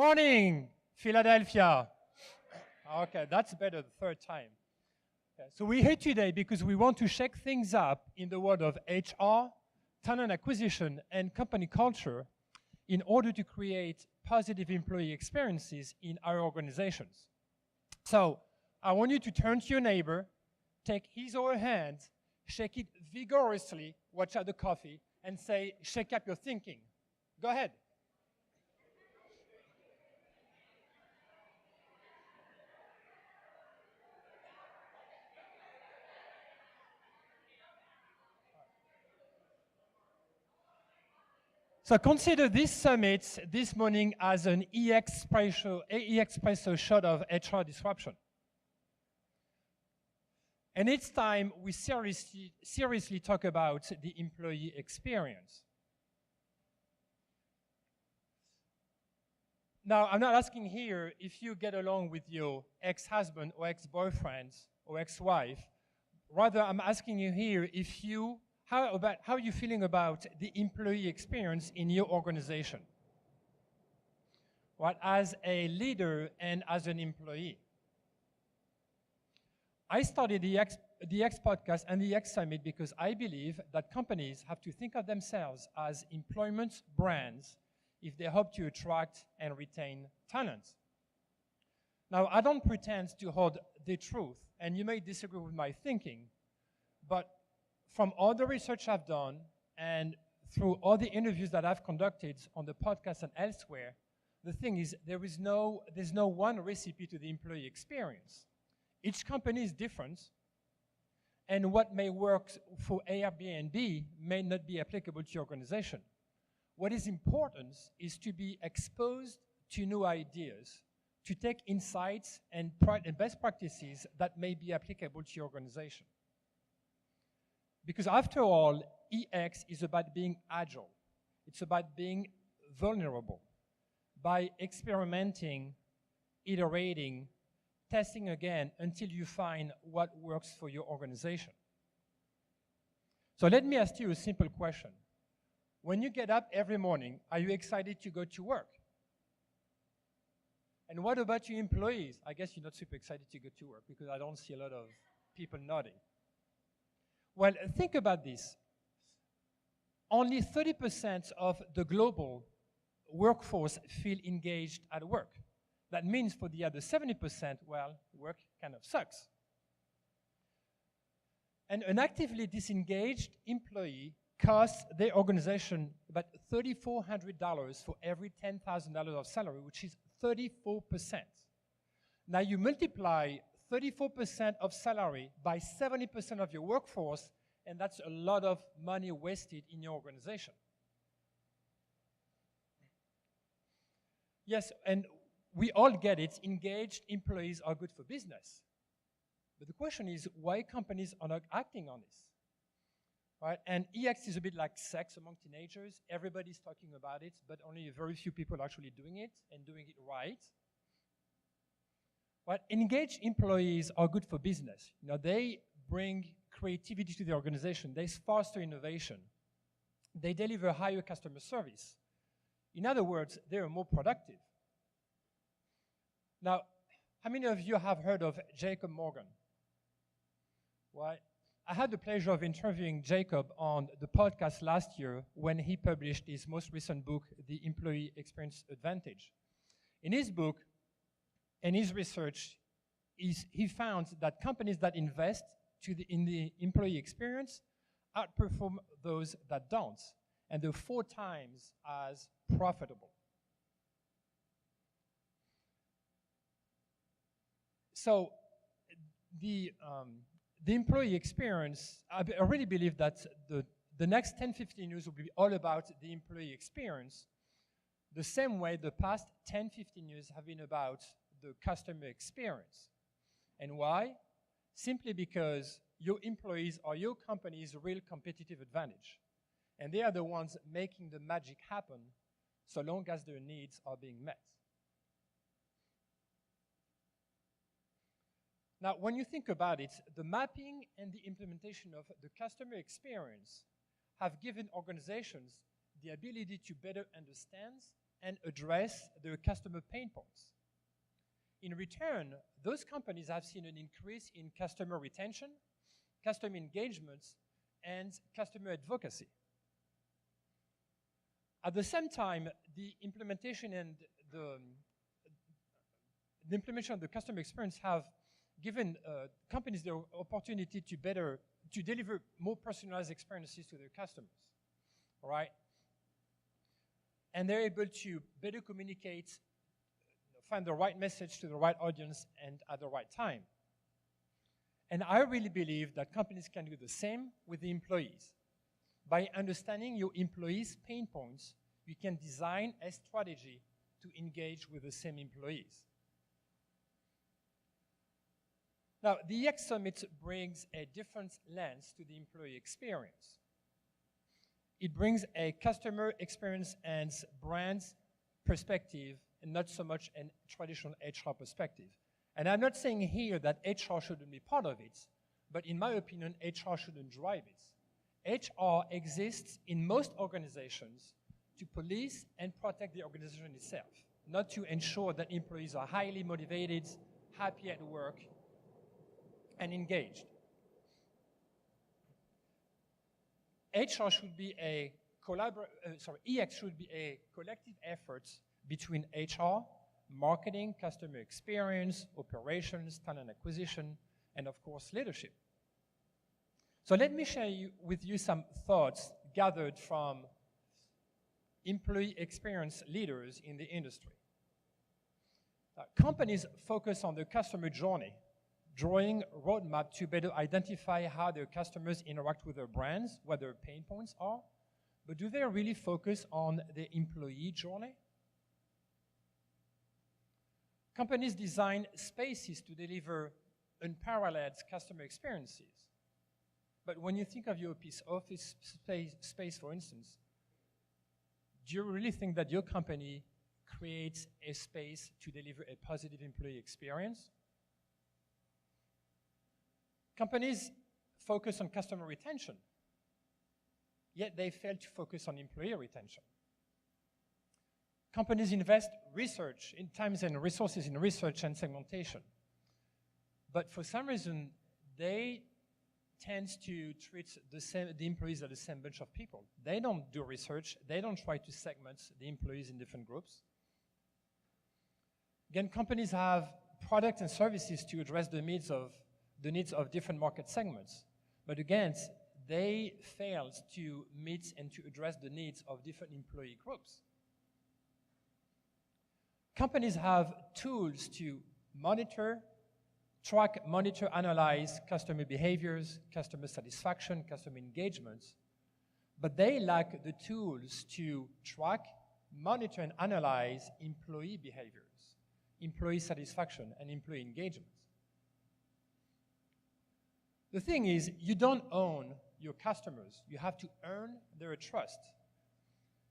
morning, Philadelphia. Okay, that's better the third time. Okay, so we're here today because we want to shake things up in the world of HR, talent acquisition, and company culture in order to create positive employee experiences in our organizations. So I want you to turn to your neighbor, take his or her hand, shake it vigorously, watch out the coffee, and say, shake up your thinking. Go ahead. So consider this summit this morning as an EXpresso shot of HR disruption. And it's time we seriously talk about the employee experience. Now, I'm not asking here if you get along with your ex-husband or ex-boyfriend or ex-wife. Rather, I'm asking you here if you how are you feeling about the employee experience in your organization? Right, as a leader and as an employee. I started the X podcast and the X Summit because I believe that companies have to think of themselves as employment brands if they hope to attract and retain talent. Now, I don't pretend to hold the truth, and you may disagree with my thinking, but from all the research I've done and through all the interviews that I've conducted on the podcast and elsewhere, the thing is there's no one recipe to the employee experience. Each company is different, and what may work for Airbnb may not be applicable to your organization. What is important is to be exposed to new ideas, to take insights and best practices that may be applicable to your organization. Because after all, EX is about being agile. It's about being vulnerable. By experimenting, iterating, testing again until you find what works for your organization. So let me ask you a simple question. When you get up every morning, are you excited to go to work? And what about your employees? I guess you're not super excited to go to work because I don't see a lot of people nodding. Well, think about this. Only 30% of the global workforce feel engaged at work. That means for the other 70%, well, work kind of sucks. And an actively disengaged employee costs their organization about $3,400 for every $10,000 of salary, which is 34%. Now you multiply 34% of salary by 70% of your workforce, and that's a lot of money wasted in your organization. Yes, and we all get it. Engaged employees are good for business. But the question is why companies are not acting on this. Right? And EX is a bit like sex among teenagers. Everybody's talking about it, but only very few people are actually doing it and doing it right. But engaged employees are good for business. You know, they bring creativity to the organization. They foster innovation. They deliver higher customer service. In other words, they are more productive. Now, how many of you have heard of Jacob Morgan? Well, I had the pleasure of interviewing Jacob on the podcast last year when he published his most recent book, The Employee Experience Advantage. In his book, and his research, he found that companies that invest in the employee experience outperform those that don't, and they're 4 times as profitable. So the employee experience, I really believe that the next 10-15 years will be all about the employee experience, the same way the past 10-15 years have been about the customer experience. And why? Simply because your employees are your company's real competitive advantage. And they are the ones making the magic happen so long as their needs are being met. Now, when you think about it, the mapping and the implementation of the customer experience have given organizations the ability to better understand and address their customer pain points. In return, those companies have seen an increase in customer retention, customer engagements, and customer advocacy. At the same time, the implementation and the implementation of the customer experience have given companies the opportunity to deliver more personalized experiences to their customers, all right? And they're able to better communicate, find the right message to the right audience and at the right time. And I really believe that companies can do the same with the employees. By understanding your employees' pain points, you can design a strategy to engage with the same employees. Now, the EX Summit brings a different lens to the employee experience. It brings a customer experience and brand perspective, and not so much a traditional HR perspective. And I'm not saying here that HR shouldn't be part of it, but in my opinion, HR shouldn't drive it. HR exists in most organizations to police and protect the organization itself, not to ensure that employees are highly motivated, happy at work, and engaged. HR should be EX should be a collective effort between HR, marketing, customer experience, operations, talent acquisition, and of course, leadership. So let me share with you some thoughts gathered from employee experience leaders in the industry. Companies focus on the customer journey, drawing a roadmap to better identify how their customers interact with their brands, what their pain points are, but do they really focus on the employee journey? Companies design spaces to deliver unparalleled customer experiences. But when you think of your office space, for instance, do you really think that your company creates a space to deliver a positive employee experience? Companies focus on customer retention, yet they fail to focus on employee retention. Companies invest research in times and resources in research and segmentation. But for some reason, they tend to treat the employees as the same bunch of people. They don't do research. They don't try to segment the employees in different groups. Again, companies have products and services to address the needs of different market segments. But again, they fail to meet and to address the needs of different employee groups. Companies have tools to track, monitor, analyze customer behaviors, customer satisfaction, customer engagements, but they lack the tools to track, monitor, and analyze employee behaviors, employee satisfaction, and employee engagements. The thing is, you don't own your customers. You have to earn their trust.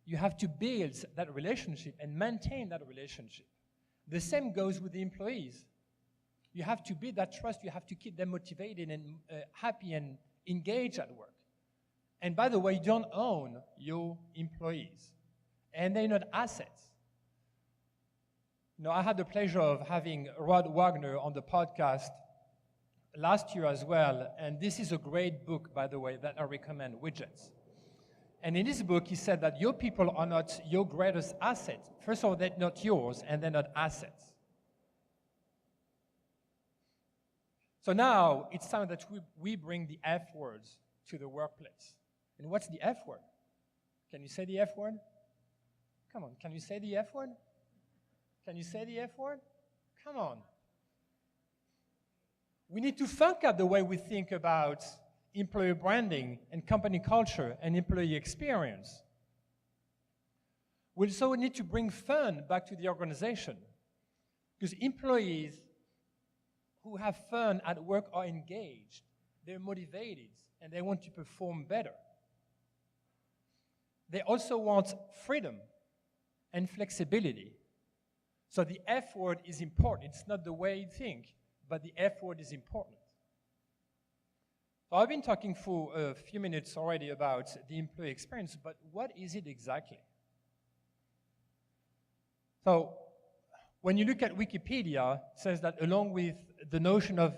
You have to build that relationship and maintain that relationship. The same goes with the employees. You have to build that trust. You have to keep them motivated and happy and engaged at work. And by the way, you don't own your employees, and they're not assets. You know, I had the pleasure of having Rod Wagner on the podcast last year as well, and this is a great book, by the way, that I recommend, Widgets. And in this book, he said that your people are not your greatest asset. First of all, they're not yours, and they're not assets. So now it's time that we bring the F words to the workplace. And what's the F word? Can you say the F word? Come on, can you say the F word? Can you say the F word? Come on. We need to funk up the way we think about employee branding and company culture and employee experience. We also need to bring fun back to the organization, because employees who have fun at work are engaged, they're motivated, and they want to perform better. They also want freedom and flexibility. So the F word is important. It's not the way you think, but the F word is important. So I've been talking for a few minutes already about the employee experience, but what is it exactly? So when you look at Wikipedia, it says that along with the notion of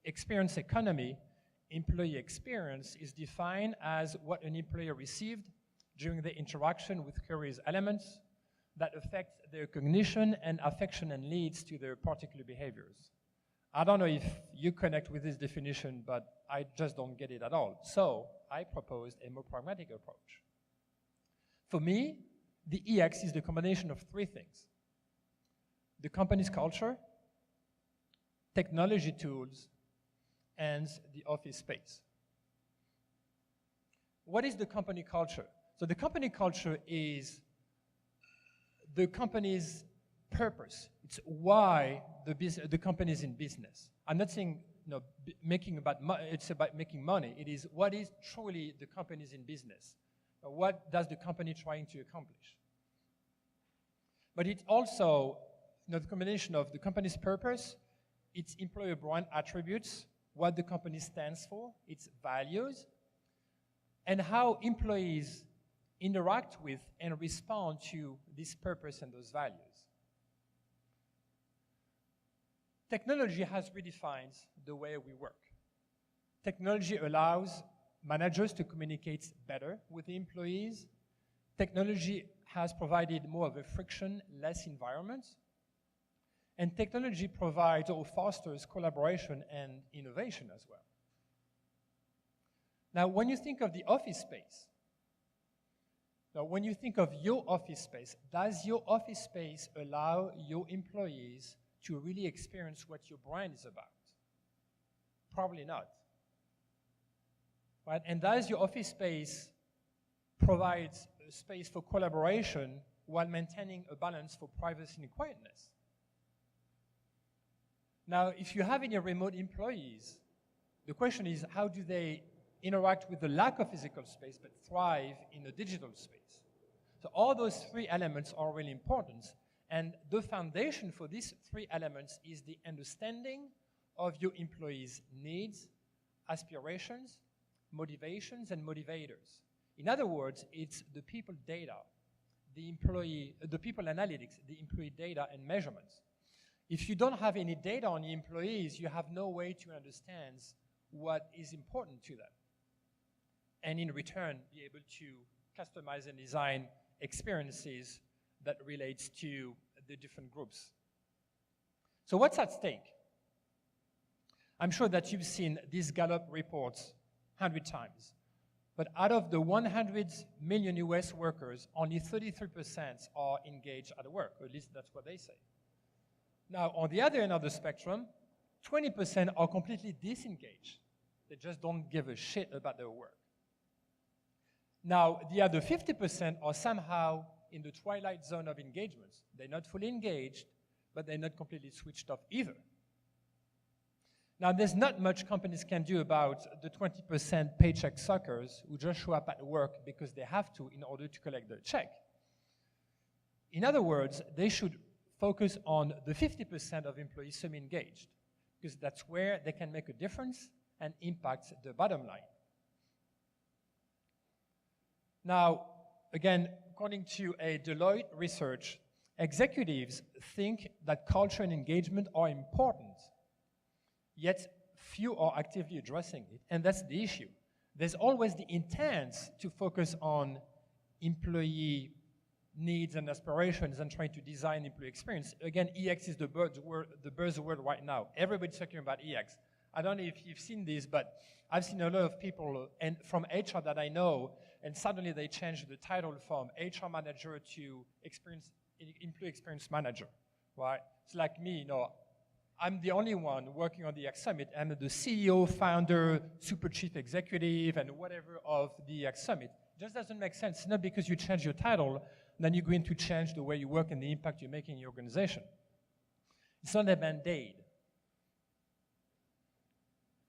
experience economy, employee experience is defined as what an employee received during the interaction with career elements that affect their cognition and affection and leads to their particular behaviors. I don't know if you connect with this definition, but I just don't get it at all. So I proposed a more pragmatic approach. For me, the EX is the combination of three things: the company's culture, technology tools, and the office space. What is the company culture? So the company culture is the company's purpose. It's why the company is in business. I'm not saying it's about making money. It is what is truly the company's in business. What does the company trying to accomplish? But it's also the combination of the company's purpose, its employer brand attributes, what the company stands for, its values, and how employees interact with and respond to this purpose and those values. Technology has redefined the way we work. Technology allows managers to communicate better with the employees. Technology has provided more of a frictionless environment. And technology provides or fosters collaboration and innovation as well. Now, when you think of the office space, when you think of your office space, does your office space allow your employees to really experience what your brand is about? Probably not. Right? And does your office space provide a space for collaboration while maintaining a balance for privacy and quietness? Now, if you have any remote employees, the question is, how do they interact with the lack of physical space but thrive in a digital space? So all those three elements are really important. And the foundation for these three elements is the understanding of your employees' needs, aspirations, motivations, and motivators. In other words, it's the people data, the people analytics, the employee data and measurements. If you don't have any data on the employees, you have no way to understand what is important to them. And in return, be able to customize and design experiences that relates to the different groups. So what's at stake? I'm sure that you've seen these Gallup reports 100 times. But out of the 100 million US workers, only 33% are engaged at work, or at least that's what they say. Now, on the other end of the spectrum, 20% are completely disengaged. They just don't give a shit about their work. Now, the other 50% are somehow in the twilight zone of engagements. They're not fully engaged, but they're not completely switched off either. Now, there's not much companies can do about the 20% paycheck suckers who just show up at work because they have to in order to collect their check. In other words, they should focus on the 50% of employees semi-engaged, because that's where they can make a difference and impact the bottom line. Now, again, according to a Deloitte research, executives think that culture and engagement are important, yet few are actively addressing it, and that's the issue. There's always the intent to focus on employee needs and aspirations and trying to design employee experience. Again, EX is the buzzword right now. Everybody's talking about EX. I don't know if you've seen this, but I've seen a lot of people and from HR that I know, and suddenly they changed the title from HR manager to employee experience manager, right? It's like me, I'm the only one working on the EX Summit. I'm the CEO, founder, super chief executive, and whatever of the EX Summit. It just doesn't make sense. It's not because you change your title, then you're going to change the way you work and the impact you're making in your organization. It's not a band-aid.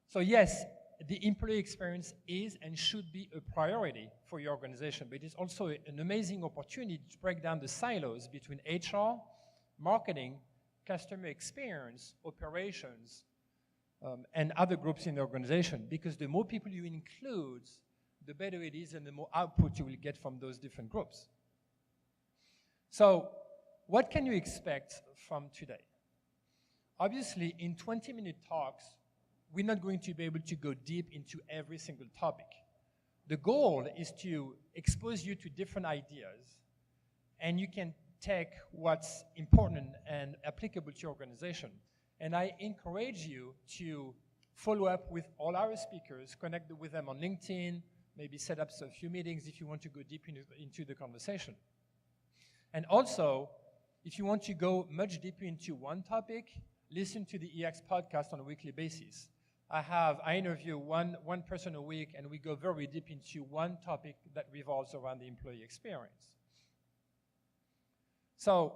So yes, the employee experience is and should be a priority for your organization, but it's also an amazing opportunity to break down the silos between HR, marketing, customer experience, operations, and other groups in the organization, because the more people you include, the better it is and the more output you will get from those different groups. So what can you expect from today? Obviously, in 20-minute talks, we're not going to be able to go deep into every single topic. The goal is to expose you to different ideas, and you can take what's important and applicable to your organization. And I encourage you to follow up with all our speakers, connect with them on LinkedIn, maybe set up a few meetings if you want to go deep into the conversation. And also, if you want to go much deeper into one topic, listen to the EX podcast on a weekly basis. I interview one person a week, and we go very deep into one topic that revolves around the employee experience. So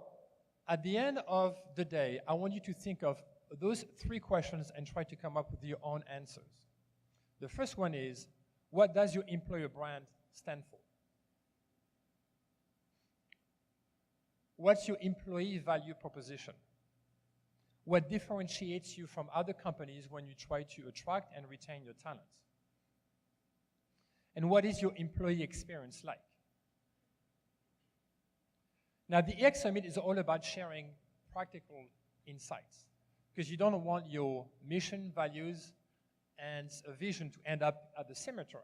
at the end of the day, I want you to think of those 3 questions and try to come up with your own answers. The first one is, what does your employer brand stand for? What's your employee value proposition? What differentiates you from other companies when you try to attract and retain your talents? And what is your employee experience like? Now, the EX Summit is all about sharing practical insights, because you don't want your mission, values, and a vision to end up at the cemetery.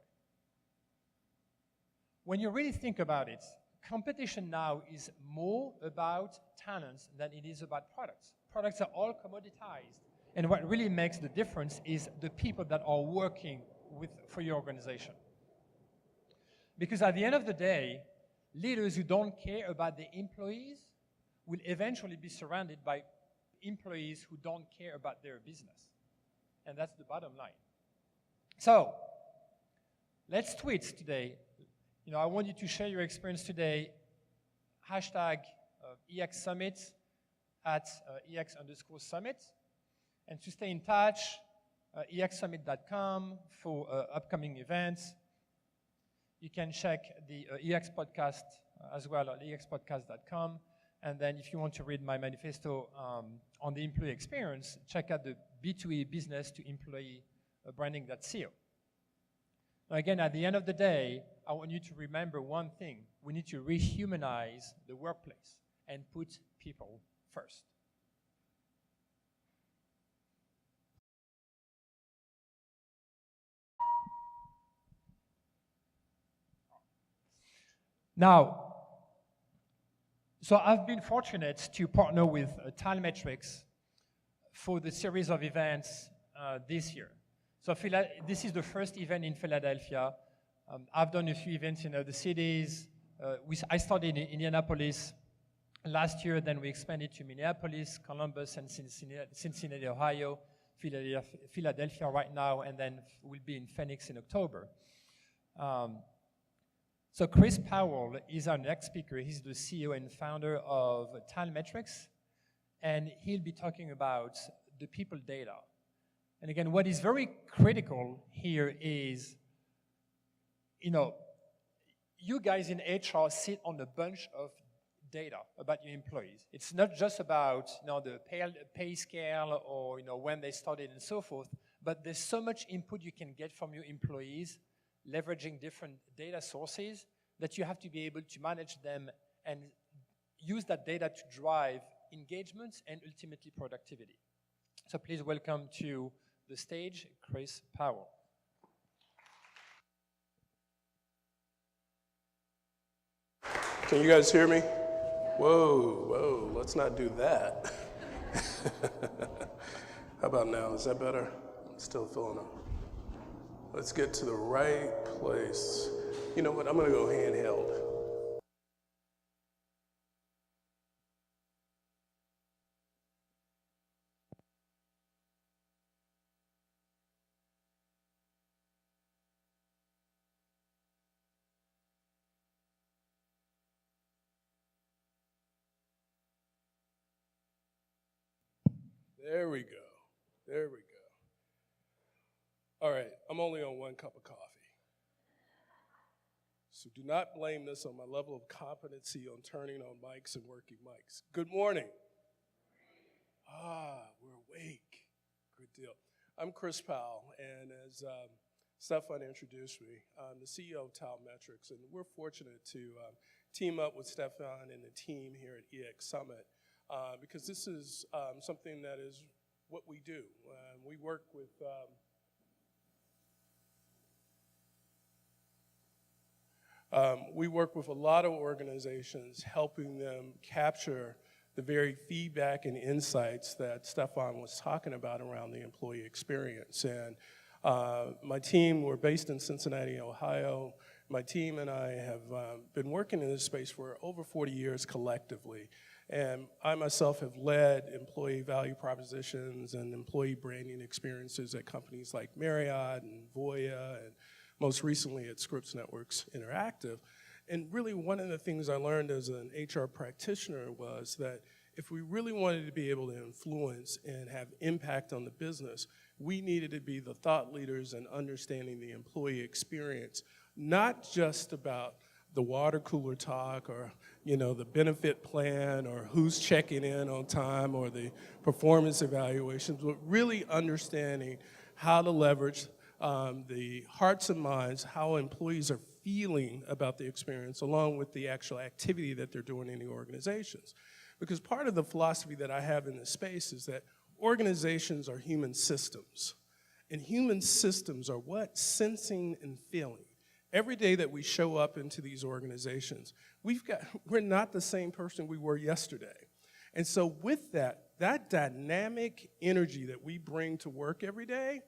When you really think about it, competition now is more about talents than it is about products. Products are all commoditized, and what really makes the difference is the people that are working for your organization. Because at the end of the day, leaders who don't care about their employees will eventually be surrounded by employees who don't care about their business. And that's the bottom line. So, let's tweet today. I want you to share your experience today. Hashtag EX Summit at EX_Summit. And to stay in touch, EXSummit.com for upcoming events. You can check the EX podcast as well at EXpodcast.com. And then if you want to read my manifesto on the employee experience, check out the B2E business to employee branding.co. Now again, at the end of the day, I want you to remember one thing. We need to rehumanize the workplace and put people first. Now, so I've been fortunate to partner with Talmetrix for the series of events this year. So this is the first event in Philadelphia. I've done a few events in other cities. I started in Indianapolis last year, then we expanded to Minneapolis, Columbus, and Cincinnati, Ohio, Philadelphia right now, and then we'll be in Phoenix in October. So Chris Powell is our next speaker. He's the CEO and founder of Talmetrix, and he'll be talking about the people data. And again, what is very critical here is, you guys in HR sit on a bunch of data about your employees. It's not just about the pay scale or when they started and so forth, but there's so much input you can get from your employees leveraging different data sources that you have to be able to manage them and use that data to drive engagements and ultimately productivity. So please welcome to the stage, Chris Powell. Can you guys hear me? Whoa, let's not do that. How about now? Is that better? I'm still feeling it. Let's get to the right place. You know what? I'm going to go handheld. There we go. There we go. All right, I'm only on 1 cup of coffee. So do not blame this on my level of competency on turning on mics and working mics. Good morning. We're awake. Good deal. I'm Chris Powell, and as Stephan introduced me, I'm the CEO of Talmetrix, and we're fortunate to team up with Stephan and the team here at EX Summit because this is something that is what we do. We work with a lot of organizations, helping them capture the very feedback and insights that Stephan was talking about around the employee experience. And my team, we're based in Cincinnati, Ohio. My team and I have been working in this space for over 40 years collectively. And I myself have led employee value propositions and employee branding experiences at companies like Marriott and Voya, and most recently at Scripps Networks Interactive. And really one of the things I learned as an HR practitioner was that if we really wanted to be able to influence and have impact on the business, we needed to be the thought leaders in understanding the employee experience, not just about the water cooler talk or the benefit plan or who's checking in on time or the performance evaluations, but really understanding how to leverage the hearts and minds, how employees are feeling about the experience, along with the actual activity that they're doing in the organizations. Because part of the philosophy that I have in this space is that organizations are human systems. And human systems are what? Sensing and feeling. Every day that we show up into these organizations, we're not the same person we were yesterday. And so with that dynamic energy that we bring to work every day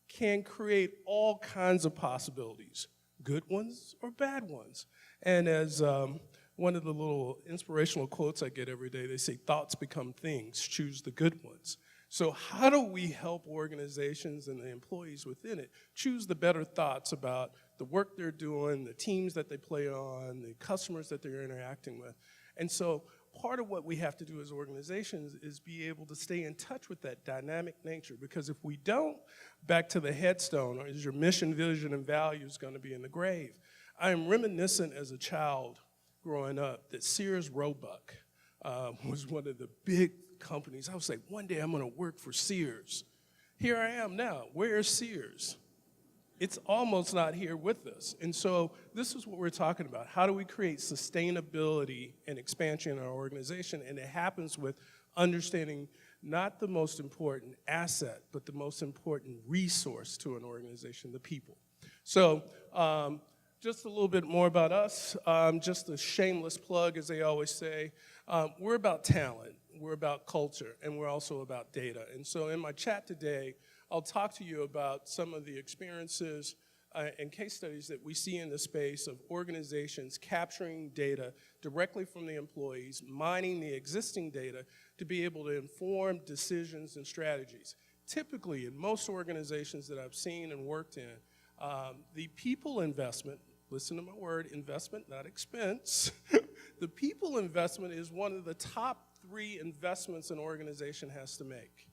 can create all kinds of possibilities, good ones or bad ones. And as one of the little inspirational quotes I get every day, they say, thoughts become things, choose the good ones. So how do we help organizations and the employees within it choose the better thoughts about the work they're doing, the teams that they play on, the customers that they're interacting with? And so part of what we have to do as organizations is be able to stay in touch with that dynamic nature, because if we don't, back to the headstone, or is your mission, vision, and values going to be in the grave? I am reminiscent as a child growing up that Sears Roebuck was one of the big companies. I was like, one day I'm going to work for Sears. Here I am now. Where's Sears? It's almost not here with us. And so this is what we're talking about. How do we create sustainability and expansion in our organization? And it happens with understanding not the most important asset, but the most important resource to an organization, the people. So just a little bit more about us. Just a shameless plug, as they always say. We're about talent, we're about culture, and we're also about data. And so in my chat today, I'll talk to you about some of the experiences and case studies that we see in the space of organizations capturing data directly from the employees, mining the existing data to be able to inform decisions and strategies. Typically, in most organizations that I've seen and worked in, the people investment, listen to my word, investment, not expense. The people investment is one of the top 3 investments an organization has to make.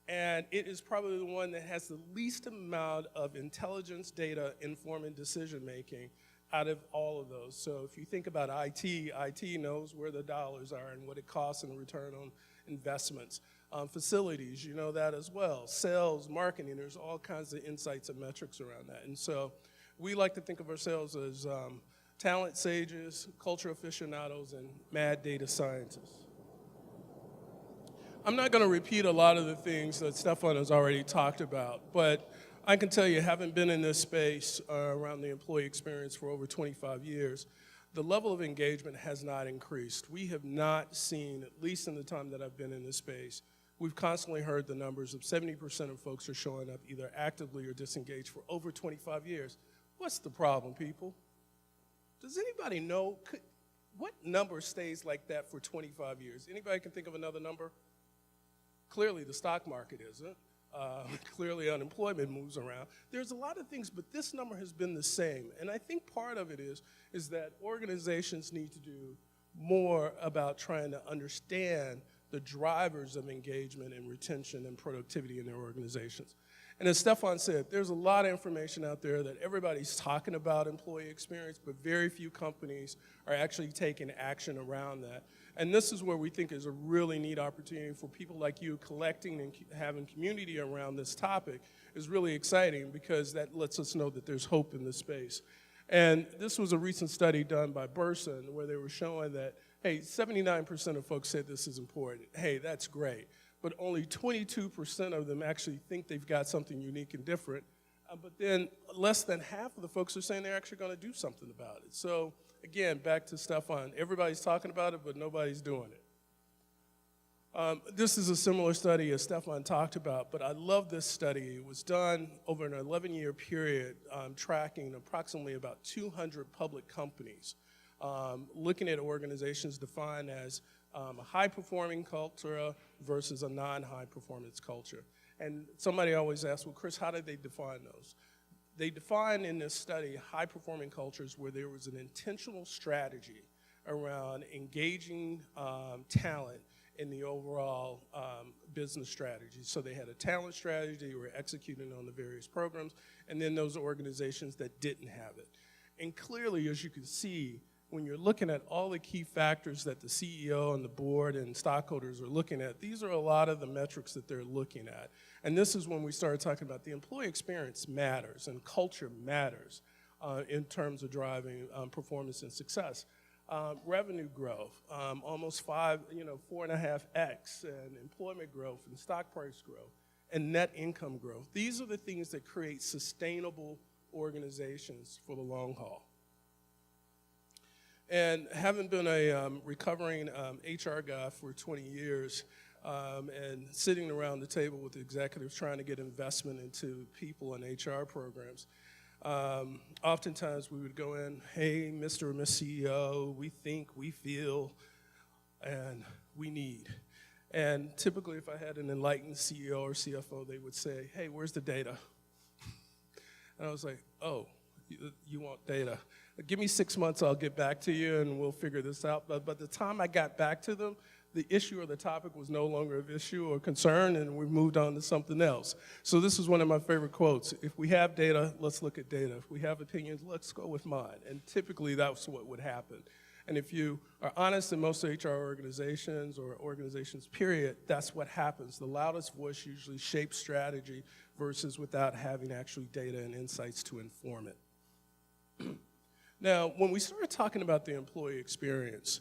And it is probably the one that has the least amount of intelligence data informing decision making out of all of those. So if you think about IT knows where the dollars are and what it costs and return on investments. Facilities, you know that as well. Sales, marketing, there's all kinds of insights and metrics around that. And so we like to think of ourselves as talent sages, culture aficionados, and mad data scientists. I'm not going to repeat a lot of the things that Stephan has already talked about, but I can tell you, having been in this space around the employee experience for over 25 years, the level of engagement has not increased. We have not seen, at least in the time that I've been in this space, we've constantly heard the numbers of 70% of folks are showing up either actively or disengaged for over 25 years. What's the problem, people? Does anybody know what number stays like that for 25 years? Anybody can think of another number? Clearly, the stock market isn't. Clearly, unemployment moves around. There's a lot of things, but this number has been the same. And I think part of it is that organizations need to do more about trying to understand the drivers of engagement and retention and productivity in their organizations. And as Stephan said, there's a lot of information out there that everybody's talking about employee experience, but very few companies are actually taking action around that. And this is where we think is a really neat opportunity for people like you collecting and having community around this topic is really exciting because that lets us know that there's hope in this space. And this was a recent study done by Burson where they were showing that, hey, 79% of folks said this is important. Hey, that's great. But only 22% of them actually think they've got something unique and different. But then less than half of the folks are saying they're actually going to do something about it. So again, back to Stephan, everybody's talking about it, but nobody's doing it. This is a similar study as Stephan talked about, but I love this study. It was done over an 11-year period, tracking approximately about 200 public companies, looking at organizations defined as a high-performing culture versus a non-high-performance culture. And somebody always asks, well, Chris, how did they define those? They define in this study high-performing cultures where there was an intentional strategy around engaging talent in the overall business strategy. So they had a talent strategy, they were executing on the various programs, and then those organizations that didn't have it. And clearly, as you can see, when you're looking at all the key factors that the CEO and the board and stockholders are looking at, these are a lot of the metrics that they're looking at. And this is when we started talking about the employee experience matters and culture matters in terms of driving performance and success. Revenue growth, almost 4.5x, and employment growth and stock price growth and net income growth. These are the things that create sustainable organizations for the long haul. And having been a recovering HR guy for 20 years and sitting around the table with executives trying to get investment into people and HR programs, oftentimes we would go in, hey, Mr. or Miss CEO, we think, we feel, and we need. And typically if I had an enlightened CEO or CFO, they would say, hey, where's the data? And I was like, oh, you want data? Give me 6 months, I'll get back to you and we'll figure this out. But by the time I got back to them, the issue or the topic was no longer of issue or concern, and we moved on to something else. So this is one of my favorite quotes. If we have data, let's look at data. If we have opinions, let's go with mine. And typically that's what would happen. And if you are honest in most HR organizations or organizations, period, that's what happens. The loudest voice usually shapes strategy versus without having actually data and insights to inform it. Now, when we started talking about the employee experience,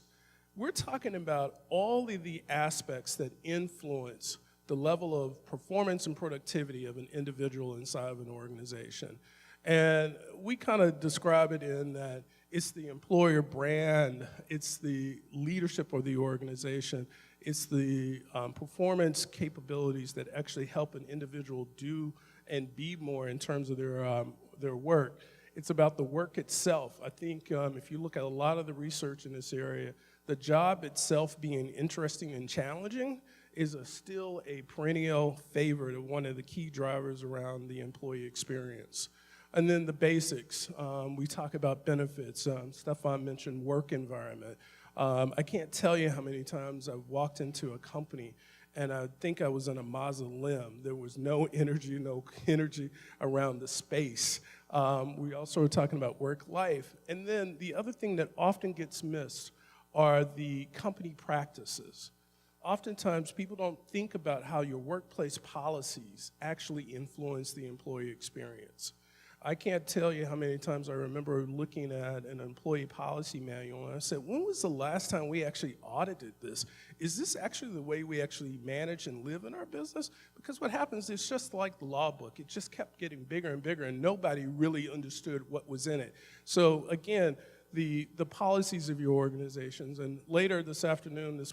we're talking about all of the aspects that influence the level of performance and productivity of an individual inside of an organization. And we kind of describe it in that it's the employer brand, it's the leadership of the organization, it's the performance capabilities that actually help an individual do and be more in terms of their work. It's about the work itself. I think if you look at a lot of the research in this area, the job itself being interesting and challenging is still a perennial favorite of one of the key drivers around the employee experience. And then the basics, we talk about benefits. Stephan mentioned work environment. I can't tell you how many times I've walked into a company and I think I was in a mausoleum. There was no energy around the space. We also were talking about work life. And then the other thing that often gets missed are the company practices. Oftentimes, people don't think about how your workplace policies actually influence the employee experience. I can't tell you how many times I remember looking at an employee policy manual and I said, when was the last time we actually audited this? Is this actually the way we actually manage and live in our business? Because what happens is just like the law book, it just kept getting bigger and bigger and nobody really understood what was in it. So again, the policies of your organizations, and later this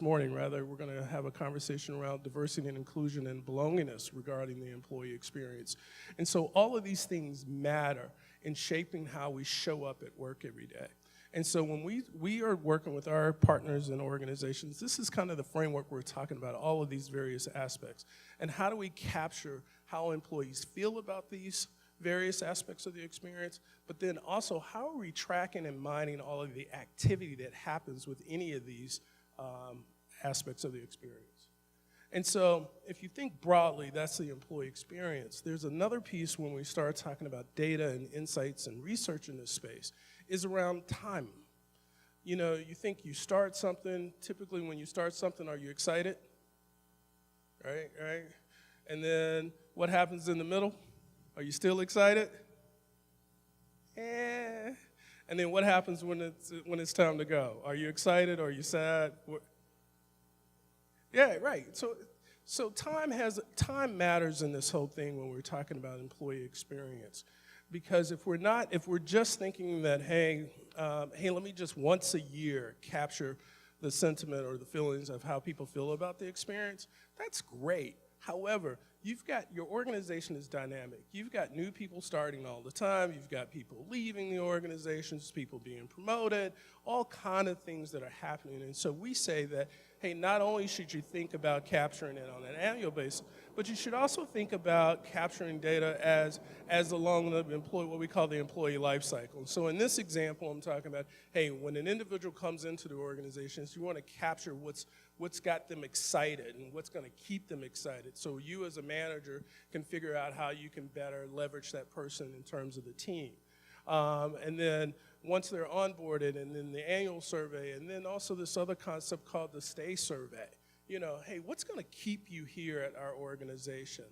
morning, we're going to have a conversation around diversity and inclusion and belongingness regarding the employee experience. And so all of these things matter in shaping how we show up at work every day. And so when we are working with our partners and organizations, this is kind of the framework we're talking about, all of these various aspects. And how do we capture how employees feel about these various aspects of the experience, but then also how are we tracking and mining all of the activity that happens with any of these aspects of the experience. And so if you think broadly, that's the employee experience. There's another piece when we start talking about data and insights and research in this space is around time. You know, you think you start something, typically when you start something, are you excited? Right? And then what happens in the middle? Are you still excited? And then what happens when it's time to go? Are you excited? Are you sad? Yeah, right. So time matters in this whole thing when we're talking about employee experience, because if we're just thinking that hey, let me just once a year capture the sentiment or the feelings of how people feel about the experience, that's great. However, your organization is dynamic. You've got new people starting all the time. You've got people leaving the organizations, people being promoted, all kind of things that are happening. And so we say that, hey, not only should you think about capturing it on an annual basis, but you should also think about capturing data as along the what we call the employee life cycle. So in this example, I'm talking about, hey, when an individual comes into the organizations, you want to capture what's got them excited and what's going to keep them excited. So you as a manager can figure out how you can better leverage that person in terms of the team. And then once they're onboarded, and then the annual survey, and then also this other concept called the stay survey. You know, hey, what's going to keep you here at our organization?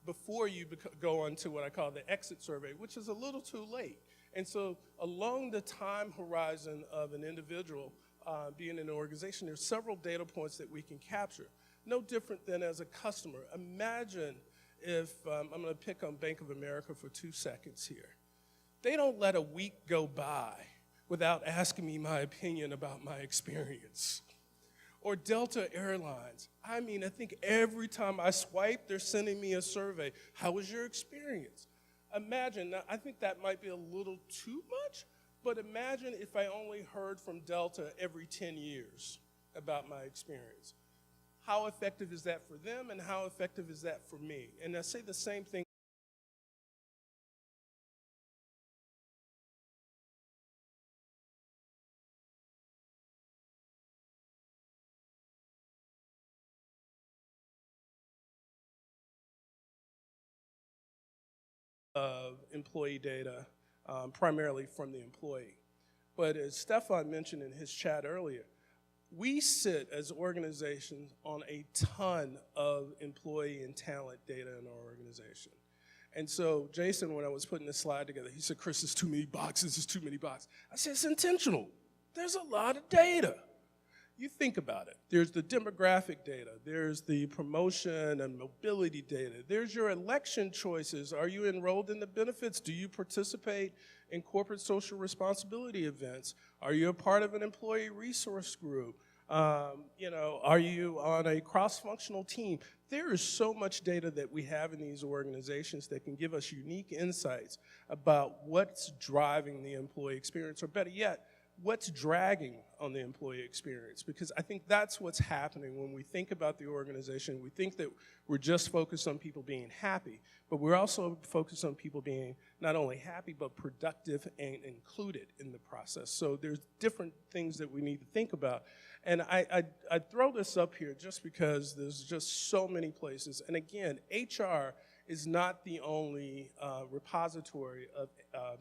Before you go on to what I call the exit survey, which is a little too late. And so along the time horizon of an individual being in an organization, there's several data points that we can capture. No different than as a customer. Imagine if, I'm going to pick on Bank of America for 2 seconds here. They don't let a week go by without asking me my opinion about my experience. Or Delta Airlines. I mean, I think every time I swipe, they're sending me a survey. How was your experience? Imagine, now I think that might be a little too much, but imagine if I only heard from Delta every 10 years about my experience. How effective is that for them, and how effective is that for me? And I say the same thing. Of employee data, primarily from the employee. But as Stephan mentioned in his chat earlier, we sit as organizations on a ton of employee and talent data in our organization. And so Jason, when I was putting this slide together, he said, Chris, it's too many boxes, it's too many boxes. I said, it's intentional. There's a lot of data. You think about it. There's the demographic data. There's the promotion and mobility data. There's your election choices. Are you enrolled in the benefits? Do you participate in corporate social responsibility events? Are you a part of an employee resource group? You know, are you on a cross-functional team? There is so much data that we have in these organizations that can give us unique insights about what's driving the employee experience, or better yet, what's dragging on the employee experience. Because I think that's what's happening when we think about the organization. We think that we're just focused on people being happy, but we're also focused on people being not only happy, but productive and included in the process. So there's different things that we need to think about. And I throw this up here just because there's just so many places. And again, HR is not the only repository of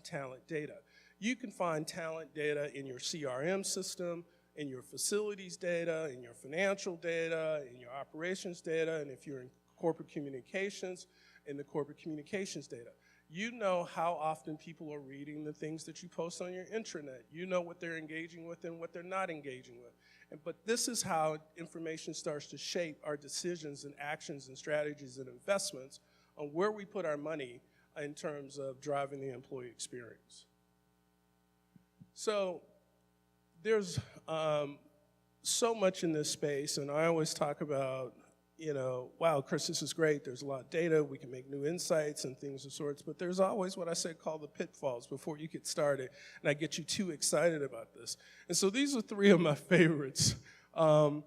talent data. You can find talent data in your CRM system, in your facilities data, in your financial data, in your operations data, and if you're in corporate communications, in the corporate communications data. You know how often people are reading the things that you post on your intranet. You know what they're engaging with and what they're not engaging with. But this is how information starts to shape our decisions and actions and strategies and investments on where we put our money in terms of driving the employee experience. So there's so much in this space, and I always talk about, you know, wow, Chris, this is great. There's a lot of data. We can make new insights and things of sorts, but there's always what I say call the pitfalls before you get started, and I get you too excited about this. And so these are 3 of my favorites, and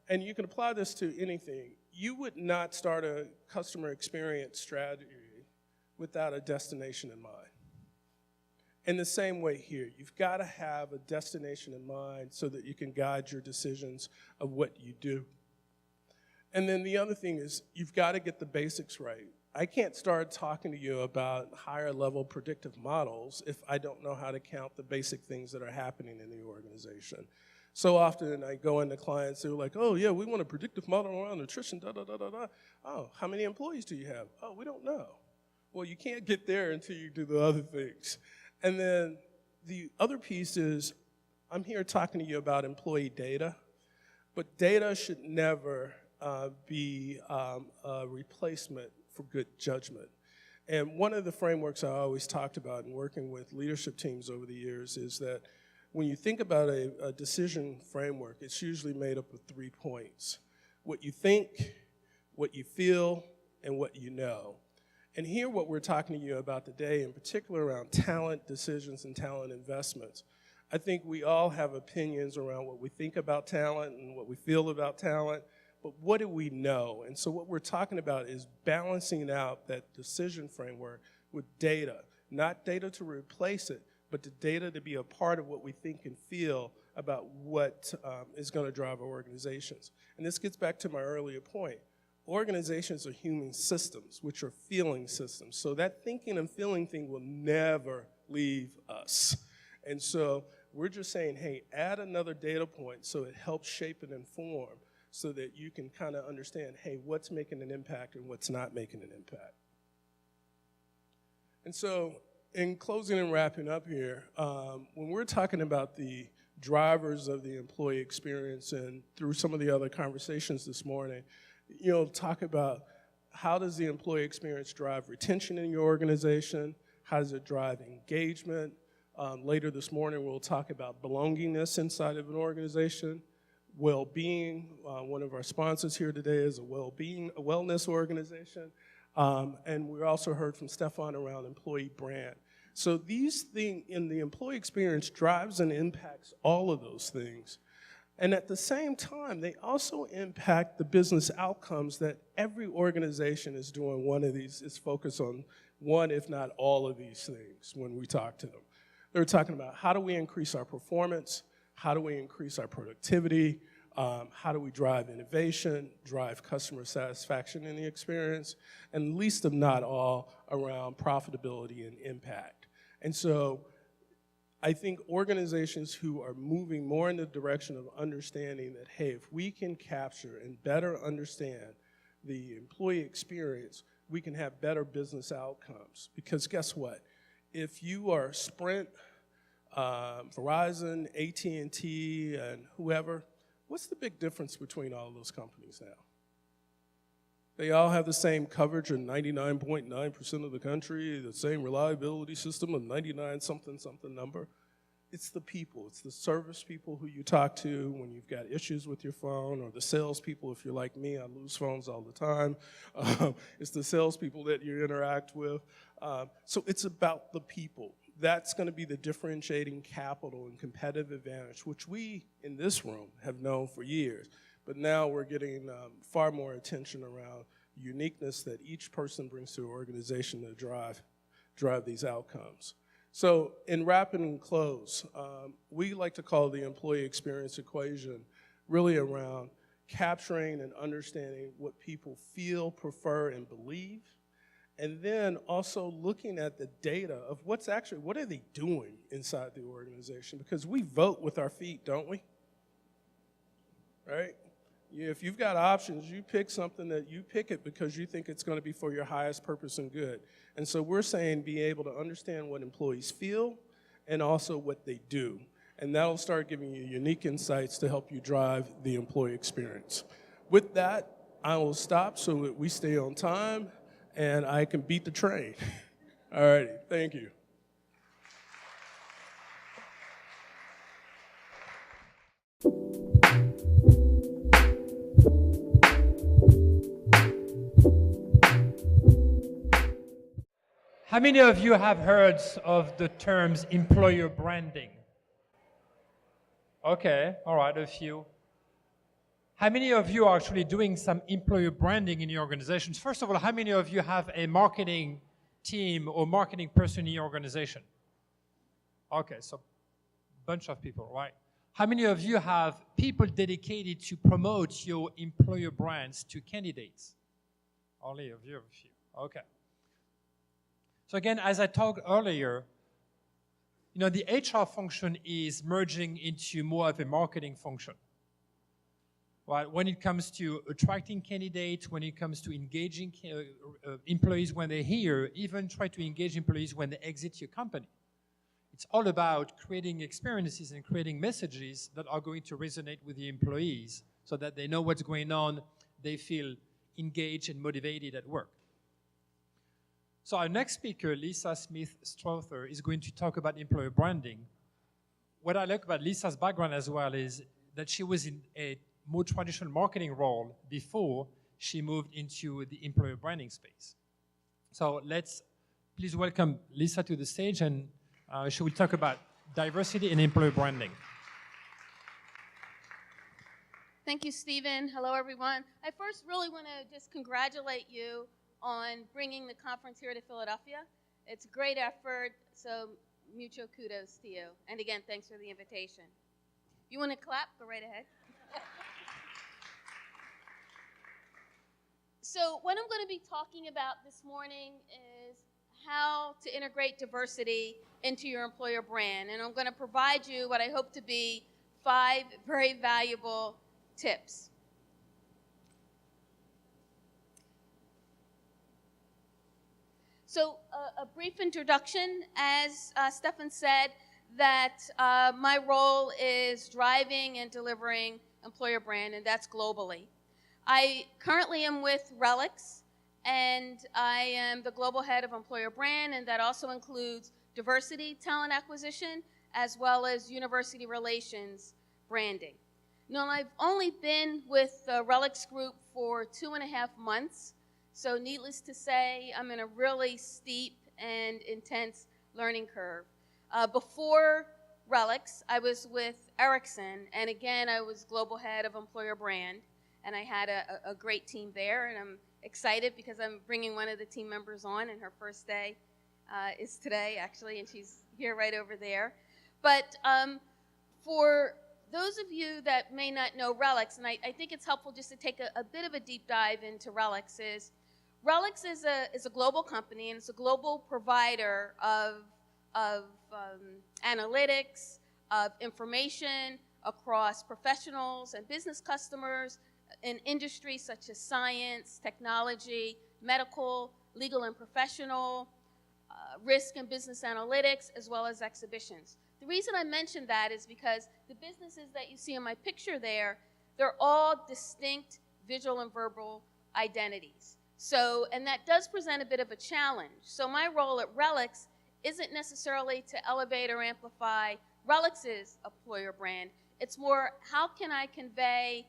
you can apply this to anything. You would not start a customer experience strategy without a destination in mind. In the same way here, you've got to have a destination in mind so that you can guide your decisions of what you do. And then the other thing is you've got to get the basics right. I can't start talking to you about higher level predictive models if I don't know how to count the basic things that are happening in the organization. So often I go into clients who are like, oh yeah, we want a predictive model around nutrition, da da da da da. Oh, how many employees do you have? Oh, we don't know. Well, you can't get there until you do the other things. And then the other piece is, I'm here talking to you about employee data, but data should never be a replacement for good judgment. And one of the frameworks I always talked about in working with leadership teams over the years is that when you think about a decision framework, it's usually made up of 3 points: what you think, what you feel, and what you know. And here what we're talking to you about today, in particular around talent decisions and talent investments, I think we all have opinions around what we think about talent and what we feel about talent, but what do we know? And so what we're talking about is balancing out that decision framework with data, not data to replace it, but the data to be a part of what we think and feel about what is going to drive our organizations. And this gets back to my earlier point. Organizations are human systems, which are feeling systems. So that thinking and feeling thing will never leave us. And so we're just saying, hey, add another data point so it helps shape and inform so that you can kind of understand, hey, what's making an impact and what's not making an impact. And so in closing and wrapping up here, when we're talking about the drivers of the employee experience and through some of the other conversations this morning, talk about how does the employee experience drive retention in your organization? How does it drive engagement? Later this morning, we'll talk about belongingness inside of an organization, well-being. One of our sponsors here today is a wellness organization. And we also heard from Stephan around employee brand. So these things in the employee experience drives and impacts all of those things. And at the same time, they also impact the business outcomes that every organization is doing. One of these is focused on one, if not all of these things when we talk to them. They're talking about how do we increase our performance, how do we increase our productivity, how do we drive innovation, drive customer satisfaction in the experience, and least of not all around profitability and impact. And so I think organizations who are moving more in the direction of understanding that, hey, if we can capture and better understand the employee experience, we can have better business outcomes. Because guess what? If you are Sprint, Verizon, AT&T, and whoever, what's the big difference between all of those companies now? They all have the same coverage in 99.9% of the country, the same reliability system of 99-something number. It's the people. It's the service people who you talk to when you've got issues with your phone, or the salespeople. If you're like me, I lose phones all the time. It's the salespeople that you interact with. So it's about the people. That's going to be the differentiating capital and competitive advantage, which we in this room have known for years. But now we're getting far more attention around uniqueness that each person brings to an organization to drive these outcomes. So in wrapping and close, we like to call the employee experience equation really around capturing and understanding what people feel, prefer, and believe, and then also looking at the data of what are they doing inside the organization? Because we vote with our feet, don't we? Right? If you've got options, you pick something that you pick it because you think it's going to be for your highest purpose and good. And so we're saying be able to understand what employees feel and also what they do. And that'll start giving you unique insights to help you drive the employee experience. With that, I will stop so that we stay on time and I can beat the train. All righty, thank you. How many of you have heard of the terms employer branding? Okay, all right, a few. How many of you are actually doing some employer branding in your organizations? First of all, how many of you have a marketing team or marketing person in your organization? Okay, so a bunch of people, right? How many of you have people dedicated to promote your employer brands to candidates? Only a few. Okay. So again, as I talked earlier, the HR function is merging into more of a marketing function. Right? When it comes to attracting candidates, when it comes to engaging employees when they're here, even try to engage employees when they exit your company. it's all about creating experiences and creating messages that are going to resonate with the employees so that they know what's going on, they feel engaged and motivated at work. So our next speaker, Lisa Smith-Strother, is going to talk about employer branding. What I like about Lisa's background as well is that she was in a more traditional marketing role before she moved into the employer branding space. So let's please welcome Lisa to the stage, and she will talk about diversity and employer branding. Thank you, Stephen. Hello, everyone. I first really want to just congratulate you on bringing the conference here to Philadelphia. It's a great effort, so mutual kudos to you. And again, thanks for the invitation. If you want to clap, go right ahead. So what I'm going to be talking about this morning is how to integrate diversity into your employer brand. And I'm going to provide you what I hope to be 5 very valuable tips. So a brief introduction, as Stephan said, that my role is driving and delivering employer brand, and that's globally. I currently am with RELX, and I am the global head of employer brand, and that also includes diversity, talent acquisition, as well as university relations branding. Now, I've only been with the RELX Group for 2.5 months, so needless to say, I'm in a really steep and intense learning curve. Before RELX, I was with Ericsson, and again, I was global head of employer brand, and I had a great team there, and I'm excited because I'm bringing one of the team members on, and her first day is today, actually, and she's here right over there. But for those of you that may not know RELX, and I think it's helpful just to take a bit of a deep dive into RELX, is a global company, and it's a global provider of analytics, of information across professionals and business customers in industries such as science, technology, medical, legal and professional, risk and business analytics, as well as exhibitions. The reason I mention that is because the businesses that you see in my picture there, they're all distinct visual and verbal identities. So, and that does present a bit of a challenge. So my role at RELX isn't necessarily to elevate or amplify RELX's employer brand. It's more, how can I convey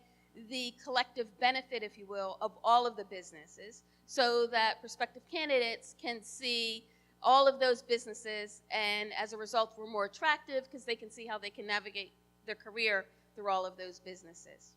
the collective benefit, if you will, of all of the businesses so that prospective candidates can see all of those businesses, and as a result, we're more attractive because they can see how they can navigate their career through all of those businesses.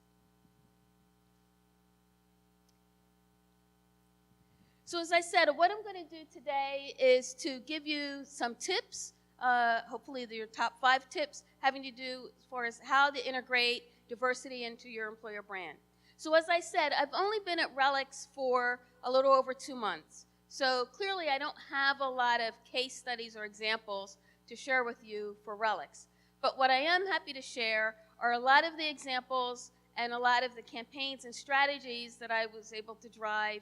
So as I said, what I'm going to do today is to give you some tips, hopefully they're your top 5 tips, having to do as far as how to integrate diversity into your employer brand. So as I said, I've only been at RELX for a little over 2 months. So clearly I don't have a lot of case studies or examples to share with you for RELX. But what I am happy to share are a lot of the examples and a lot of the campaigns and strategies that I was able to drive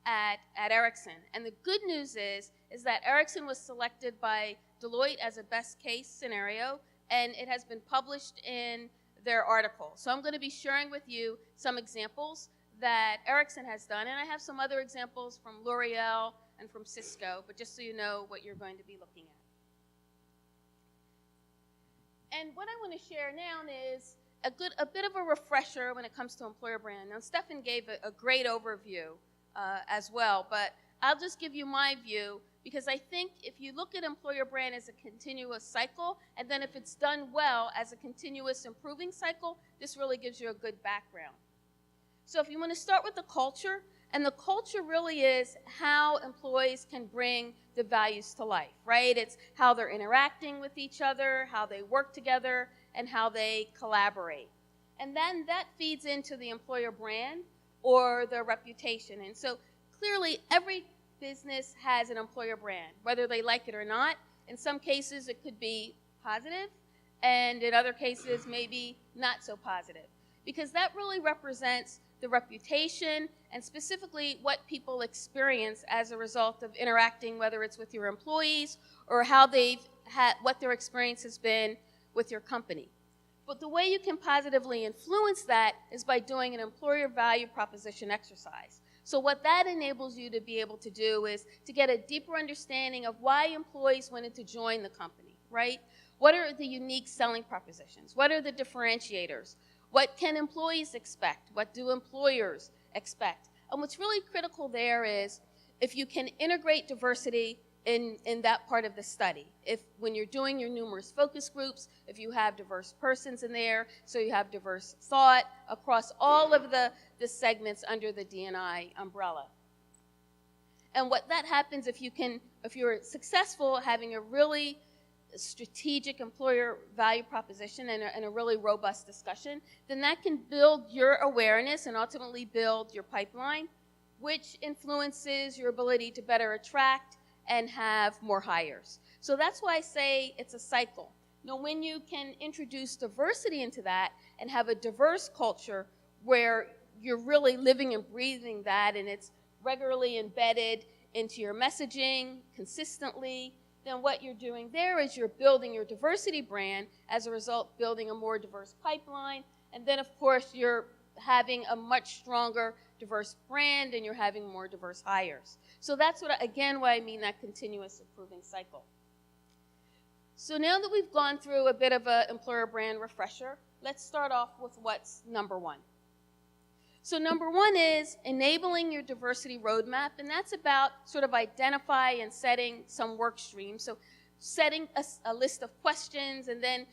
at Ericsson. And the good news is that Ericsson was selected by Deloitte as a best case scenario, and it has been published in their article. So I'm going to be sharing with you some examples that Ericsson has done, and I have some other examples from L'Oreal and from Cisco, but just so you know what you're going to be looking at. And what I want to share now is a bit of a refresher when it comes to employer brand. Now, Stephan gave a great overview as well, but I'll just give you my view, because I think if you look at employer brand as a continuous cycle, and then if it's done well as a continuous improving cycle, this really gives you a good background. So if you want to start with the culture, and the culture really is how employees can bring the values to life, right? It's how they're interacting with each other, how they work together, and how they collaborate. And then that feeds into the employer brand or their reputation. And so clearly every business has an employer brand, whether they like it or not. In some cases it could be positive, and in other cases maybe not so positive, because that really represents the reputation and specifically what people experience as a result of interacting, whether it's with your employees or how they've what their experience has been with your company. But the way you can positively influence that is by doing an employer value proposition exercise. So what that enables you to be able to do is to get a deeper understanding of why employees wanted to join the company, right? What are the unique selling propositions? What are the differentiators? What can employees expect? What do employers expect? And what's really critical there is if you can integrate diversity in that part of the study. If when you're doing your numerous focus groups, if you have diverse persons in there, so you have diverse thought across all of the segments under the D&I umbrella. And what that happens if you're successful having a really strategic employer value proposition and a really robust discussion, then that can build your awareness and ultimately build your pipeline, which influences your ability to better attract and have more hires. So that's why I say it's a cycle. Now, when you can introduce diversity into that and have a diverse culture where you're really living and breathing that and it's regularly embedded into your messaging consistently, then what you're doing there is you're building your diversity brand, as a result building a more diverse pipeline, and then of course you're having a much stronger diverse brand and you're having more diverse hires. So that's what I mean that continuous improving cycle. So now that we've gone through a bit of an employer brand refresher, let's start off with what's number one. So number one is enabling your diversity roadmap, and that's about sort of identify and setting some work streams. So setting a list of questions and then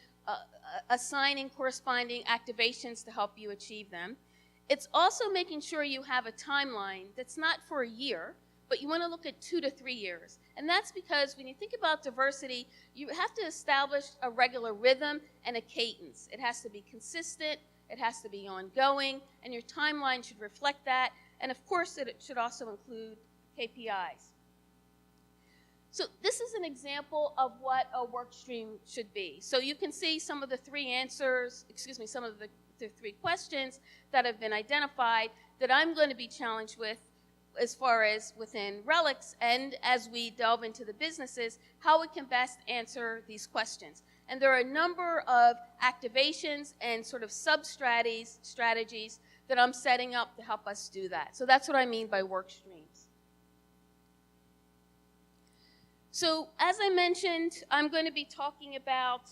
assigning corresponding activations to help you achieve them. It's also making sure you have a timeline that's not for a year, but you want to look at 2 to 3 years. And that's because when you think about diversity, you have to establish a regular rhythm and a cadence. It has to be consistent, it has to be ongoing, and your timeline should reflect that. And of course, it should also include KPIs. So this is an example of what a work stream should be. So you can see some of the some of the 3 questions that have been identified that I'm going to be challenged with as far as within RELX, and as we delve into the businesses, how we can best answer these questions. And there are a number of activations and sort of strategies that I'm setting up to help us do that. So that's what I mean by work streams. So as I mentioned, I'm going to be talking about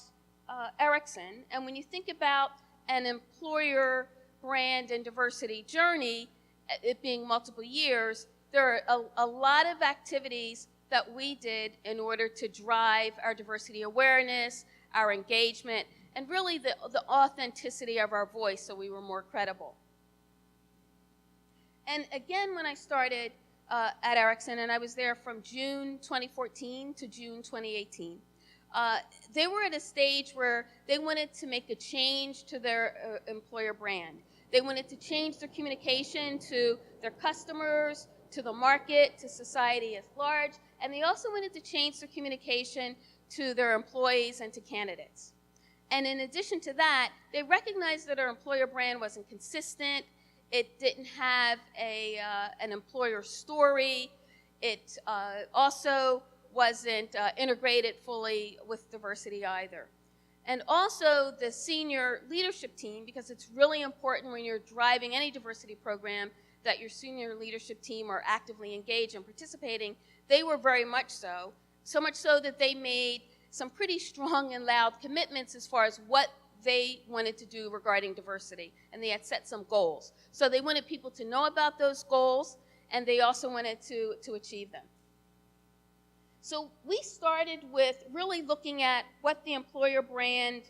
Ericsson, and when you think about an employer brand and diversity journey, it being multiple years, there are a lot of activities that we did in order to drive our diversity awareness, our engagement, and really the authenticity of our voice so we were more credible. And again, when I started at Ericsson, and I was there from June 2014 to June 2018, they were at a stage where they wanted to make a change to their employer brand. They wanted to change their communication to their customers, to the market, to society at large, and they also wanted to change their communication to their employees and to candidates. And in addition to that, they recognized that our employer brand wasn't consistent. It didn't have an employer story. It also wasn't integrated fully with diversity either. And also the senior leadership team, because it's really important when you're driving any diversity program that your senior leadership team are actively engaged and participating. They were very much so much so that they made some pretty strong and loud commitments as far as what they wanted to do regarding diversity, and they had set some goals. So they wanted people to know about those goals, and they also wanted to achieve them. So we started with really looking at what the employer brand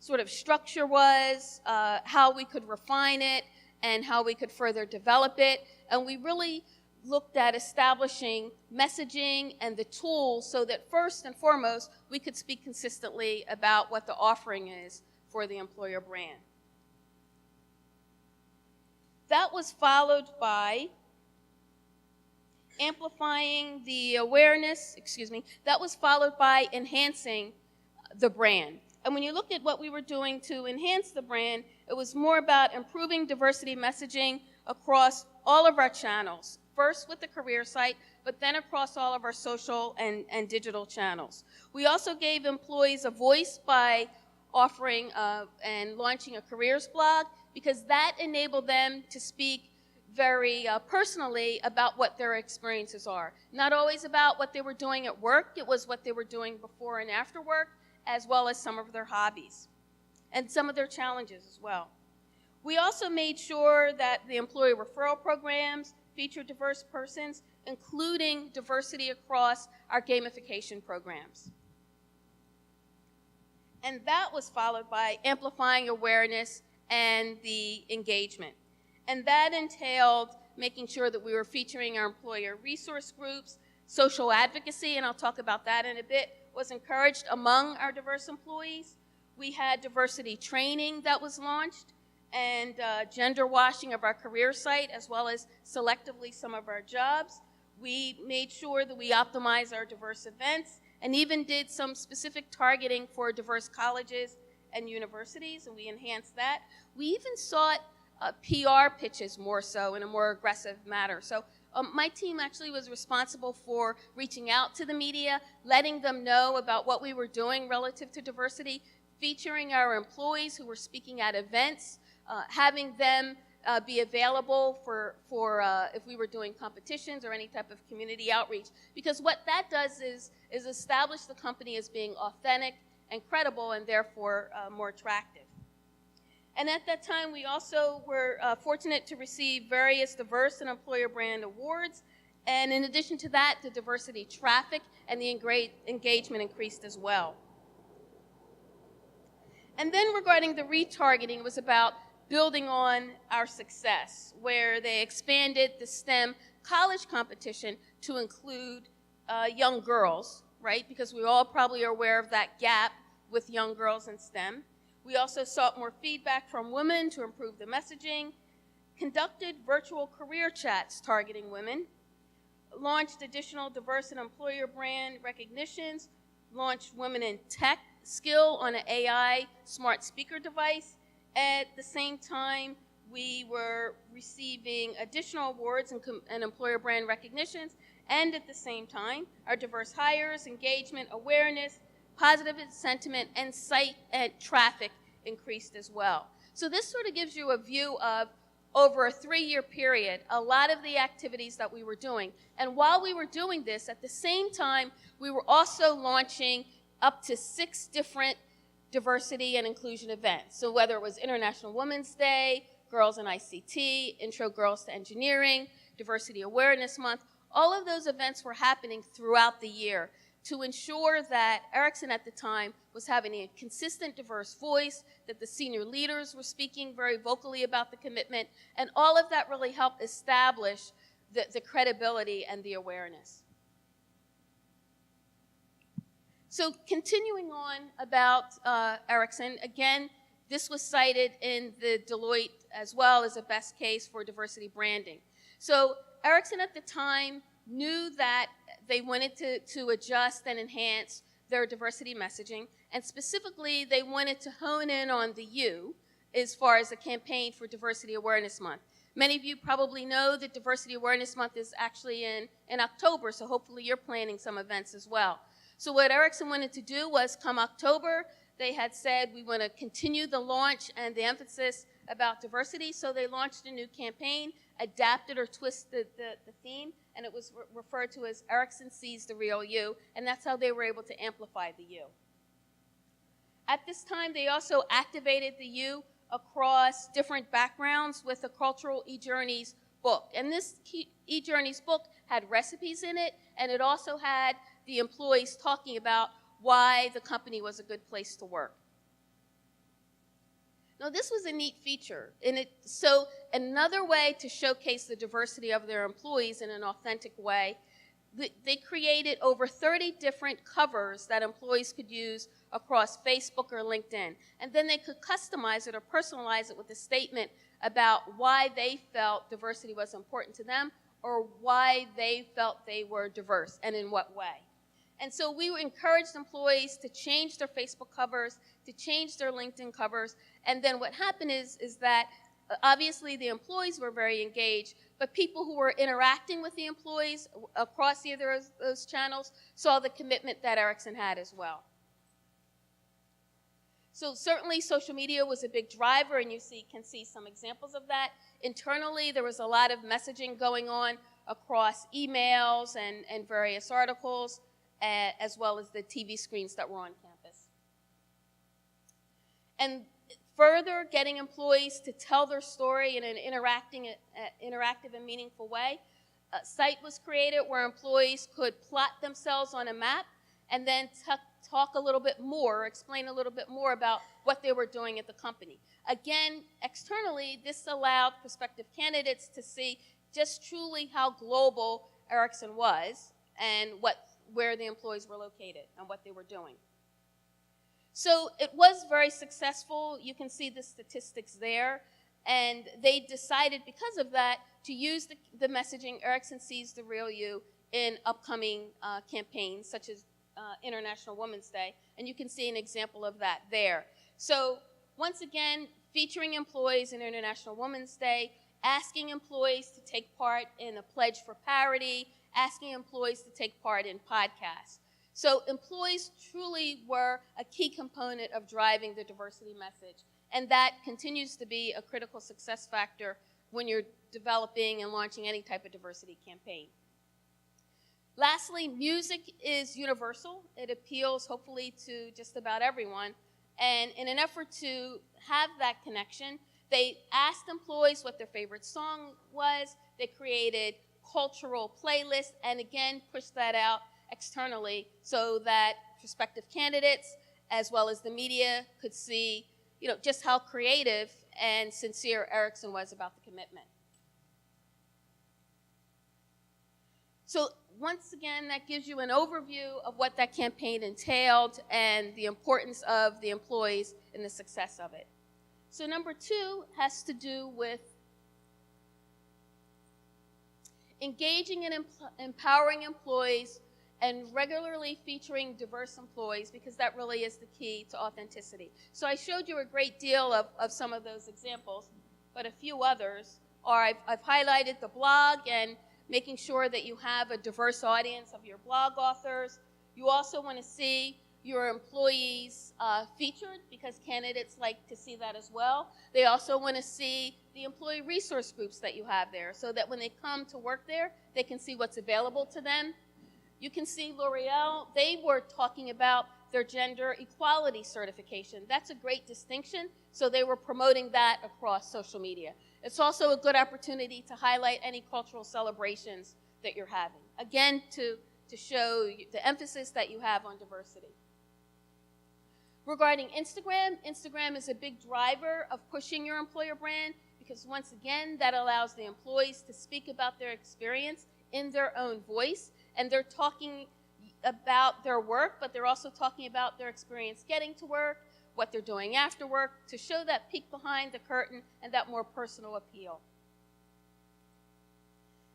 sort of structure was, how we could refine it, and how we could further develop it. And we really looked at establishing messaging and the tools so that first and foremost, we could speak consistently about what the offering is for the employer brand. That was followed by amplifying the awareness, that was followed by enhancing the brand. And when you look at what we were doing to enhance the brand, it was more about improving diversity messaging across all of our channels. First with the career site, but then across all of our social and digital channels. We also gave employees a voice by offering and launching a careers blog, because that enabled them to speak very personally about what their experiences are. Not always about what they were doing at work, it was what they were doing before and after work, as well as some of their hobbies and some of their challenges as well. We also made sure that the employee referral programs featured diverse persons, including diversity across our gamification programs. And that was followed by amplifying awareness and the engagement. And that entailed making sure that we were featuring our employer resource groups. Social advocacy, and I'll talk about that in a bit, was encouraged among our diverse employees. We had diversity training that was launched, and gender washing of our career site, as well as selectively some of our jobs. We made sure that we optimize our diverse events, and even did some specific targeting for diverse colleges and universities, and we enhanced that. We even sought PR pitches more so in a more aggressive manner. So my team actually was responsible for reaching out to the media, letting them know about what we were doing relative to diversity, featuring our employees who were speaking at events, having them be available for if we were doing competitions or any type of community outreach. Because what that does is establish the company as being authentic and credible, and therefore more attractive. And at that time, we also were fortunate to receive various diverse and employer brand awards. And in addition to that, the diversity traffic and the engagement increased as well. And then regarding the retargeting, it was about building on our success, where they expanded the STEM college competition to include young girls, right? Because we all probably are aware of that gap with young girls in STEM. We also sought more feedback from women to improve the messaging, conducted virtual career chats targeting women, launched additional diverse and employer brand recognitions, launched Women in Tech skill on an AI smart speaker device. At the same time, we were receiving additional awards and employer brand recognitions, and at the same time, our diverse hires, engagement, awareness, positive sentiment, and site and traffic increased as well. So this sort of gives you a view of, over a 3-year period, a lot of the activities that we were doing. And while we were doing this, at the same time, we were also launching up to 6 different diversity and inclusion events. So whether it was International Women's Day, Girls in ICT, Intro Girls to Engineering, Diversity Awareness Month, all of those events were happening throughout the year to ensure that Ericsson at the time was having a consistent, diverse voice, that the senior leaders were speaking very vocally about the commitment, and all of that really helped establish the credibility and the awareness. So continuing on about Ericsson, again, this was cited in the Deloitte as well as a best case for diversity branding. So Ericsson at the time knew that they wanted to adjust and enhance their diversity messaging, and specifically they wanted to hone in on the U as far as a campaign for Diversity Awareness Month. Many of you probably know that Diversity Awareness Month is actually in October, so hopefully you're planning some events as well. So what Ericsson wanted to do was, come October, they had said, we want to continue the launch and the emphasis about diversity, so they launched a new campaign, adapted or twisted the theme, and it was referred to as Ericsson Sees the Real You, and that's how they were able to amplify the U. At this time, they also activated the U across different backgrounds with a cultural eJourneys book. And this eJourneys book had recipes in it, and it also had the employees talking about why the company was a good place to work. Now, this was a neat feature. So another way to showcase the diversity of their employees in an authentic way, they created over 30 different covers that employees could use across Facebook or LinkedIn. And then they could customize it or personalize it with a statement about why they felt diversity was important to them, or why they felt they were diverse and in what way. And so we encouraged employees to change their Facebook covers, to change their LinkedIn covers, and then what happened is that Obviously, the employees were very engaged, but people who were interacting with the employees across either of those channels saw the commitment that Ericsson had as well. So certainly social media was a big driver, and you can see some examples of that. Internally, there was a lot of messaging going on across emails and various articles, as well as the TV screens that were on campus. And further, getting employees to tell their story in an interactive and meaningful way, a site was created where employees could plot themselves on a map and then talk a little bit more, explain a little bit more about what they were doing at the company. Again, externally, this allowed prospective candidates to see just truly how global Ericsson was and where the employees were located and what they were doing. So it was very successful. You can see the statistics there. And they decided, because of that, to use the messaging Ericsson Sees the Real You in upcoming campaigns, such as International Women's Day. And you can see an example of that there. So once again, featuring employees in International Women's Day, asking employees to take part in a pledge for parity, asking employees to take part in podcasts. So employees truly were a key component of driving the diversity message. And that continues to be a critical success factor when you're developing and launching any type of diversity campaign. Lastly, music is universal. It appeals, hopefully, to just about everyone. And in an effort to have that connection, they asked employees what their favorite song was. They created cultural playlists and, again, pushed that out externally so that prospective candidates, as well as the media, could see just how creative and sincere Ericsson was about the commitment. So once again, that gives you an overview of what that campaign entailed and the importance of the employees in the success of it. So number 2 has to do with engaging and empowering employees and regularly featuring diverse employees, because that really is the key to authenticity. So I showed you a great deal of some of those examples, but a few others are I've highlighted the blog and making sure that you have a diverse audience of your blog authors. You also want to see your employees featured, because candidates like to see that as well. They also want to see the employee resource groups that you have there, so that when they come to work there, they can see what's available to them. You can see L'Oreal, they were talking about their gender equality certification. That's a great distinction, so they were promoting that across social media. It's also a good opportunity to highlight any cultural celebrations that you're having. Again, to show the emphasis that you have on diversity. Regarding Instagram, Instagram is a big driver of pushing your employer brand, because once again, that allows the employees to speak about their experience in their own voice. And they're talking about their work, but they're also talking about their experience getting to work, what they're doing after work, to show that peek behind the curtain and that more personal appeal.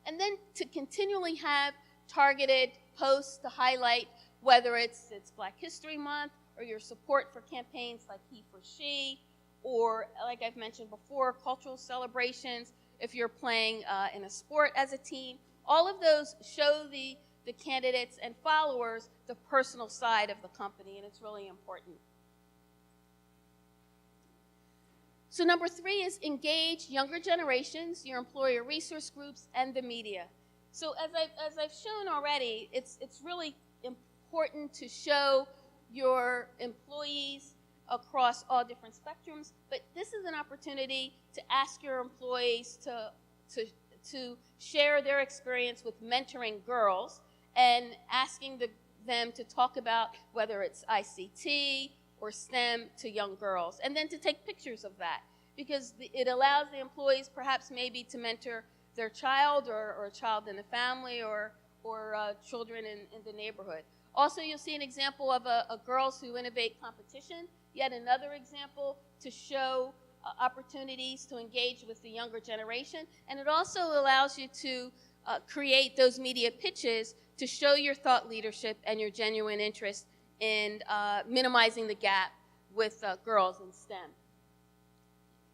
And then to continually have targeted posts to highlight whether it's Black History Month or your support for campaigns like He for She, or like I've mentioned before, cultural celebrations, if you're playing in a sport as a team. All of those show the candidates and followers the personal side of the company, and it's really important. So number 3 is engage younger generations, your employer resource groups, and the media. So as I've shown already, it's really important to show your employees across all different spectrums, but this is an opportunity to ask your employees to share their experience with mentoring girls and asking them to talk about whether it's ICT or STEM to young girls, and then to take pictures of that, because it allows the employees perhaps maybe to mentor their child or a child in the family or children in the neighborhood. Also, you'll see an example of a Girls Who Innovate competition, yet another example to show opportunities to engage with the younger generation. And it also allows you to create those media pitches to show your thought leadership and your genuine interest in minimizing the gap with girls in STEM.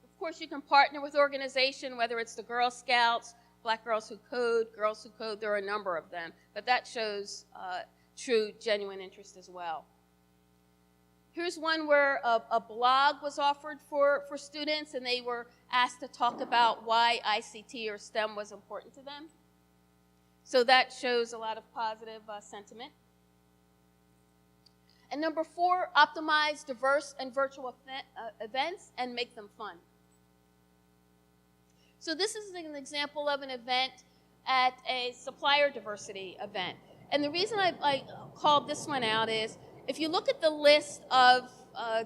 Of course, you can partner with organization, whether it's the Girl Scouts, Black Girls Who Code, Girls Who Code, there are a number of them, but that shows true, genuine interest as well. Here's one where a blog was offered for students, and they were asked to talk about why ICT or STEM was important to them. So that shows a lot of positive sentiment. And number 4, optimize diverse and virtual events and make them fun. So this is an example of an event at a supplier diversity event. And the reason I called this one out is, if you look at the list of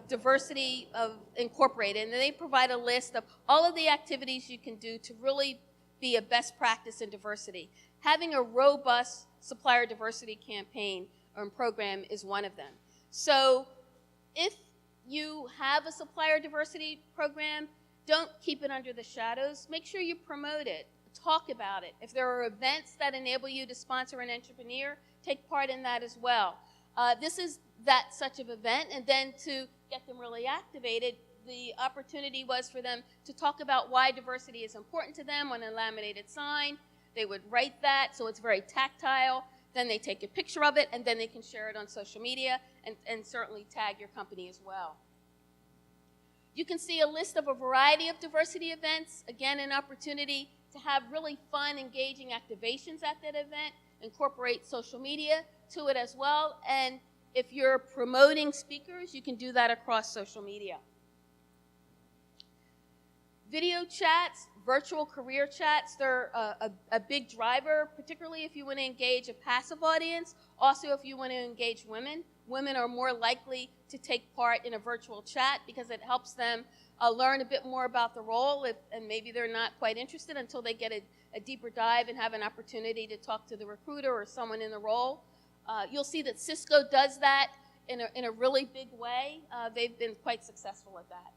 diversity of Incorporated, and they provide a list of all of the activities you can do to really be a best practice in diversity. Having a robust supplier diversity campaign or program is one of them. So if you have a supplier diversity program, don't keep it under the shadows. Make sure you promote it. Talk about it. If there are events that enable you to sponsor an entrepreneur, take part in that as well. This is that such of event, and then to get them really activated, the opportunity was for them to talk about why diversity is important to them on a laminated sign. They would write that, so it's very tactile. Then they take a picture of it, and then they can share it on social media and certainly tag your company as well. You can see a list of a variety of diversity events. Again, an opportunity to have really fun, engaging activations at that event. Incorporate social media to it as well. And if you're promoting speakers, you can do that across social media. Video chats, virtual career chats, they're a big driver, particularly if you want to engage a passive audience. Also, if you want to engage women. Women are more likely to take part in a virtual chat because it helps them learn a bit more about the role, and maybe they're not quite interested until they get a deeper dive and have an opportunity to talk to the recruiter or someone in the role. You'll see that Cisco does that in a really big way. They've been quite successful at that.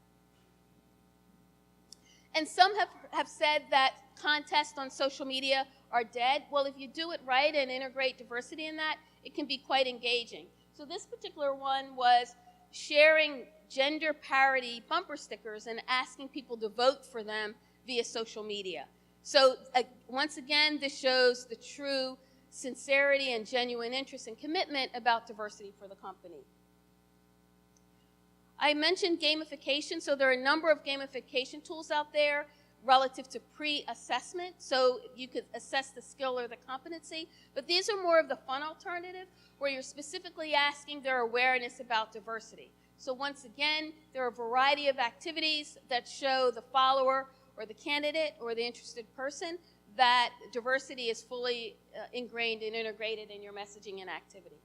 And some have said that contests on social media are dead. Well, if you do it right and integrate diversity in that, it can be quite engaging. So this particular one was sharing gender parity bumper stickers and asking people to vote for them via social media. So once again, this shows the true sincerity and genuine interest and commitment about diversity for the company. I mentioned gamification, so there are a number of gamification tools out there relative to pre-assessment, so you could assess the skill or the competency, but these are more of the fun alternative where you're specifically asking their awareness about diversity. So once again, there are a variety of activities that show the follower or the candidate or the interested person that diversity is fully ingrained and integrated in your messaging and activity.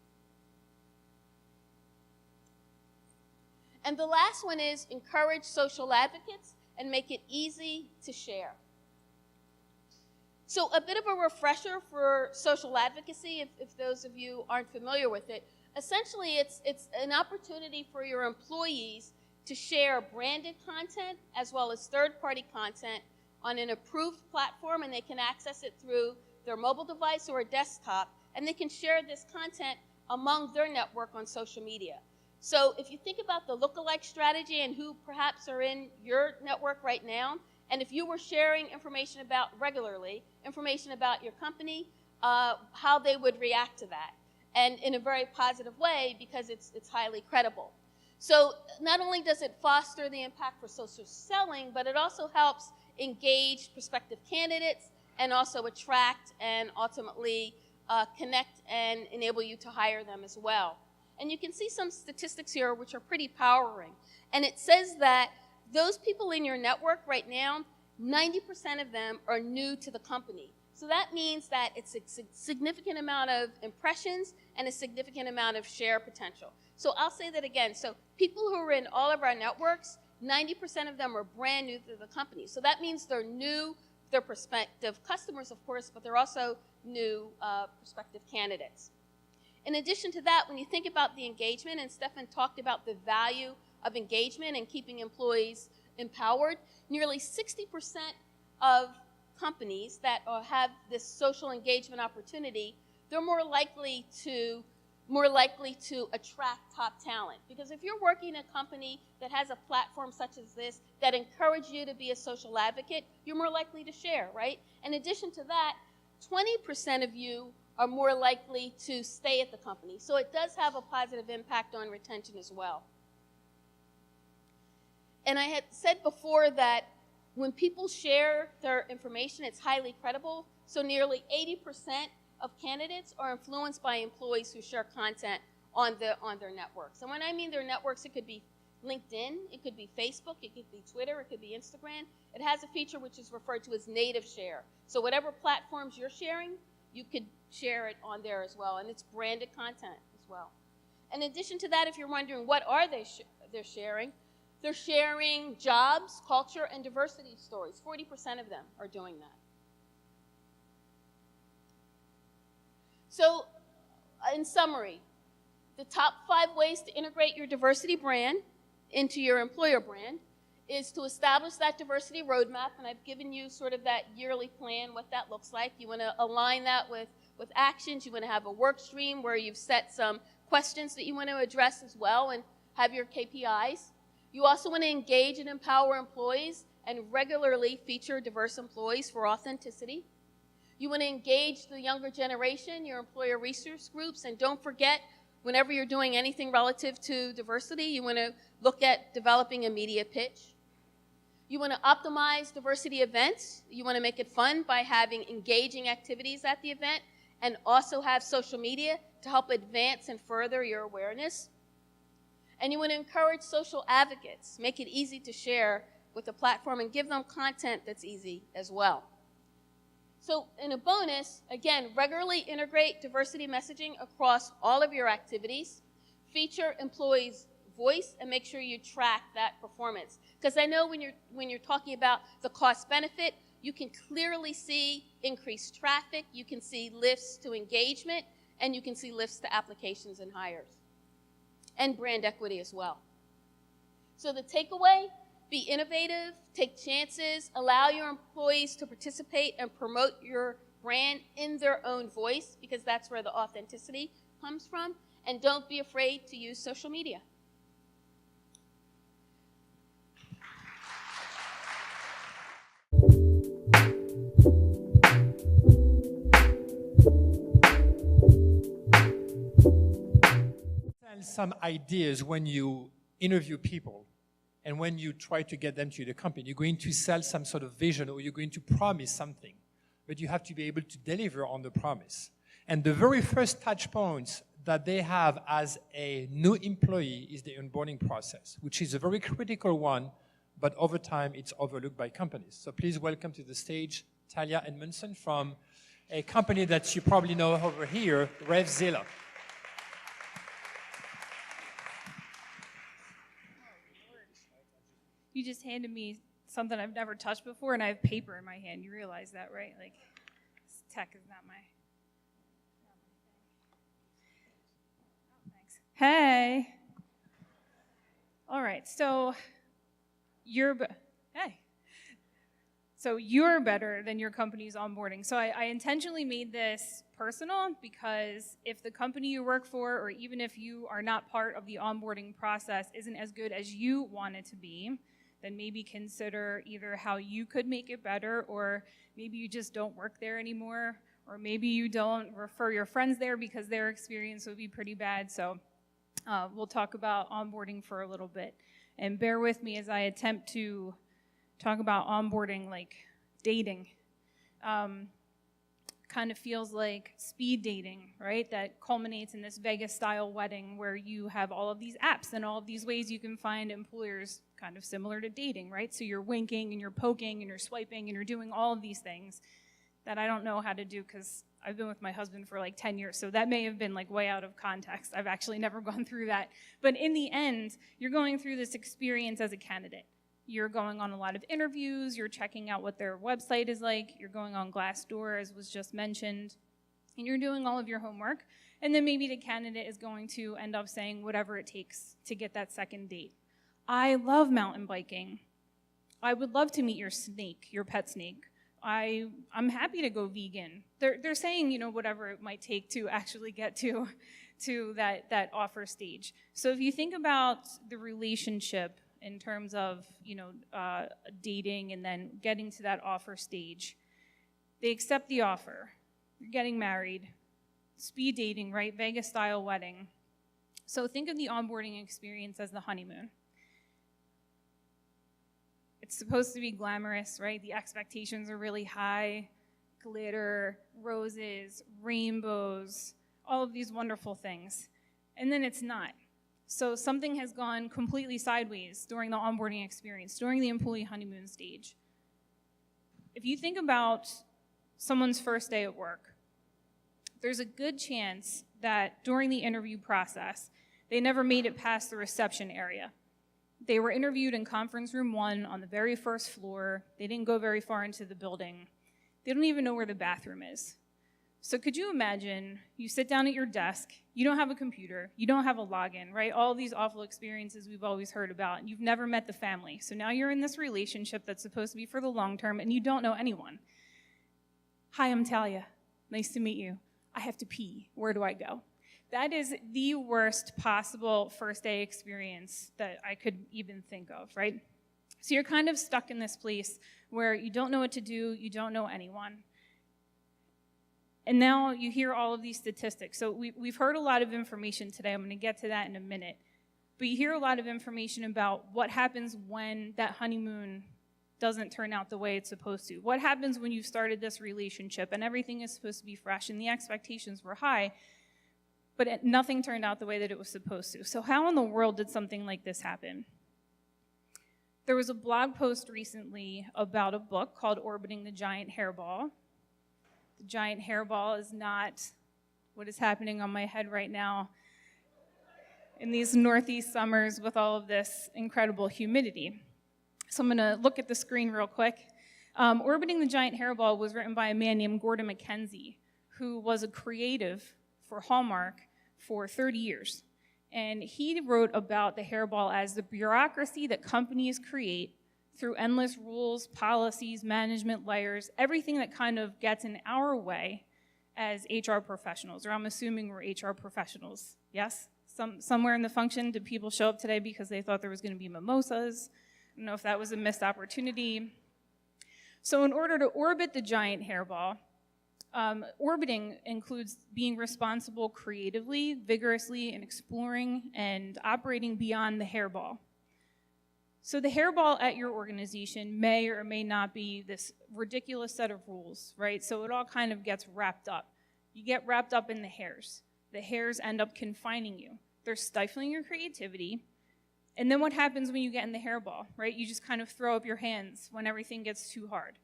And the last one is encourage social advocates and make it easy to share. So a bit of a refresher for social advocacy, if those of you aren't familiar with it. Essentially, it's an opportunity for your employees to share branded content as well as third-party content on an approved platform, and they can access it through their mobile device or a desktop, and they can share this content among their network on social media. So if you think about the lookalike strategy and who perhaps are in your network right now, and if you were sharing information about regularly, information about your company, how they would react to that, and in a very positive way because it's highly credible. So not only does it foster the impact for social selling, but it also helps engage prospective candidates and also attract and ultimately connect and enable you to hire them as well. And you can see some statistics here which are pretty powering. And it says that those people in your network right now, 90% of them are new to the company. So that means that it's a significant amount of impressions and a significant amount of share potential. So I'll say that again. So people who are in all of our networks, 90% of them are brand new to the company. So that means they're new, they're prospective customers, of course, but they're also new prospective candidates. In addition to that, when you think about the engagement, and Stephan talked about the value of engagement and keeping employees empowered, nearly 60% of companies that have this social engagement opportunity, they're more likely to more likely to attract top talent. Because if you're working in a company that has a platform such as this that encourages you to be a social advocate, you're more likely to share, right? In addition to that, 20% of you are more likely to stay at the company. So it does have a positive impact on retention as well. And I had said before that when people share their information, it's highly credible. So nearly 80% of candidates are influenced by employees who share content on their networks. And when I mean their networks, it could be LinkedIn, it could be Facebook, it could be Twitter, it could be Instagram. It has a feature which is referred to as native share. So whatever platforms you're sharing, you could share it on there as well, and it's branded content as well. In addition to that, if you're wondering what are they're sharing jobs, culture, and diversity stories. 40% of them are doing that. So, in summary, the top 5 ways to integrate your diversity brand into your employer brand is to establish that diversity roadmap, and I've given you sort of that yearly plan, what that looks like. You want to align that with actions. You want to have a work stream where you've set some questions that you want to address as well and have your KPIs. You also want to engage and empower employees and regularly feature diverse employees for authenticity. You want to engage the younger generation, your employer resource groups, and don't forget, whenever you're doing anything relative to diversity, you want to look at developing a media pitch. You want to optimize diversity events. You want to make it fun by having engaging activities at the event and also have social media to help advance and further your awareness. And you want to encourage social advocates. Make it easy to share with the platform and give them content that's easy as well. So in a bonus, again, regularly integrate diversity messaging across all of your activities. Feature employees' voice and make sure you track that performance. Because I know when you're talking about the cost benefit, you can clearly see increased traffic, you can see lifts to engagement, and you can see lifts to applications and hires. And brand equity as well. So the takeaway, be innovative, take chances, allow your employees to participate and promote your brand in their own voice, because that's where the authenticity comes from, and don't be afraid to use social media. Some ideas when you interview people and when you try to get them to the company. You're going to sell some sort of vision or you're going to promise something, but you have to be able to deliver on the promise. And the very first touch points that they have as a new employee is the onboarding process, which is a very critical one, but over time it's overlooked by companies. So please welcome to the stage Talia Edmundson from a company that you probably know over here, RevZilla. You just handed me something I've never touched before, and I have paper in my hand. You realize that, right? Like, tech is not my thing. Oh, thanks. Hey. All right, so you're better than your company's onboarding. So I intentionally made this personal because if the company you work for, or even if you are not part of the onboarding process, isn't as good as you want it to be, then maybe consider either how you could make it better, or maybe you just don't work there anymore, or maybe you don't refer your friends there because their experience would be pretty bad. So we'll talk about onboarding for a little bit. And bear with me as I attempt to talk about onboarding like dating. Kind of feels like speed dating, right? That culminates in this Vegas-style wedding where you have all of these apps and all of these ways you can find employers kind of similar to dating, right? So you're winking and you're poking and you're swiping and you're doing all of these things that I don't know how to do because I've been with my husband for like 10 years, so that may have been like way out of context. I've actually never gone through that. But in the end, you're going through this experience as a candidate. You're going on a lot of interviews, you're checking out what their website is like, you're going on Glassdoor, as was just mentioned, and you're doing all of your homework, and then maybe the candidate is going to end up saying whatever it takes to get that second date. I love mountain biking. I would love to meet your snake, your pet snake. I'm happy to go vegan. They're saying, whatever it might take to actually get to to that offer stage. So if you think about the relationship in terms of, dating and then getting to that offer stage, they accept the offer. You're getting married, speed dating, right? Vegas-style wedding. So think of the onboarding experience as the honeymoon. It's supposed to be glamorous, right? The expectations are really high, glitter, roses, rainbows, all of these wonderful things. And then it's not. So something has gone completely sideways during the onboarding experience, during the employee honeymoon stage. If you think about someone's first day at work, there's a good chance that during the interview process, they never made it past the reception area. They were interviewed in conference room 1 on the very first floor. They didn't go very far into the building. They don't even know where the bathroom is. So could you imagine you sit down at your desk, you don't have a computer, you don't have a login, right? All of these awful experiences we've always heard about, and you've never met the family. So now you're in this relationship that's supposed to be for the long term, and you don't know anyone. Hi, I'm Talia. Nice to meet you. I have to pee. Where do I go? That is the worst possible first day experience that I could even think of, right? So you're kind of stuck in this place where you don't know what to do, you don't know anyone. And now you hear all of these statistics. So we've heard a lot of information today. I'm going to get to that in a minute. But you hear a lot of information about what happens when that honeymoon doesn't turn out the way it's supposed to. What happens when you've started this relationship and everything is supposed to be fresh and the expectations were high, but nothing turned out the way that it was supposed to. So how in the world did something like this happen? There was a blog post recently about a book called Orbiting the Giant Hairball. The giant hairball is not what is happening on my head right now in these northeast summers with all of this incredible humidity. So I'm going to look at the screen real quick. Orbiting the Giant Hairball was written by a man named Gordon McKenzie, who was a creative for Hallmark for 30 years. And he wrote about the hairball as the bureaucracy that companies create through endless rules, policies, management layers, everything that kind of gets in our way as HR professionals, or I'm assuming we're HR professionals, yes? Somewhere in the function, did people show up today because they thought there was going to be mimosas? I don't know if that was a missed opportunity. So in order to orbit the giant hairball, orbiting includes being responsible creatively, vigorously, and exploring and operating beyond the hairball. So the hairball at your organization may or may not be this ridiculous set of rules, right? So it all kind of gets wrapped up. You get wrapped up in the hairs. The hairs end up confining you. They're stifling your creativity. And then what happens when you get in the hairball, right? You just kind of throw up your hands when everything gets too hard.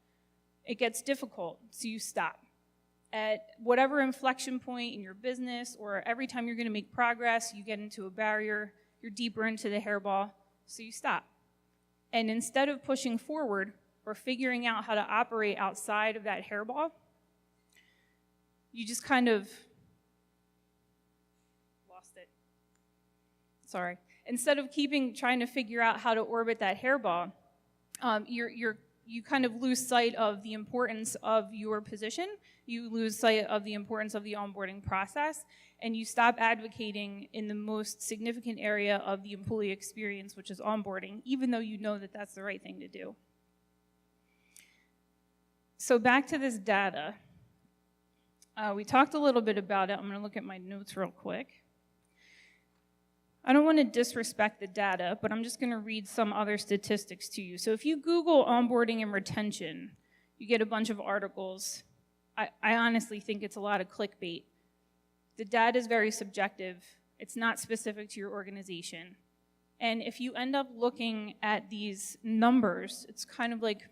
It gets difficult, so you stop. At whatever inflection point in your business or every time you're going to make progress, you get into a barrier, you're deeper into the hairball, so you stop. And instead of pushing forward or figuring out how to operate outside of that hairball, you just kind of lost it. Sorry. Instead of trying to figure out how to orbit that hairball, you kind of lose sight of the importance of your position, you lose sight of the importance of the onboarding process, and you stop advocating in the most significant area of the employee experience, which is onboarding, even though you know that that's the right thing to do. So back to this data. We talked a little bit about it. I'm going to look at my notes real quick. I don't want to disrespect the data, but I'm just going to read some other statistics to you. So if you Google onboarding and retention, you get a bunch of articles. I honestly think it's a lot of clickbait. The data is very subjective. It's not specific to your organization. And if you end up looking at these numbers, it's kind of like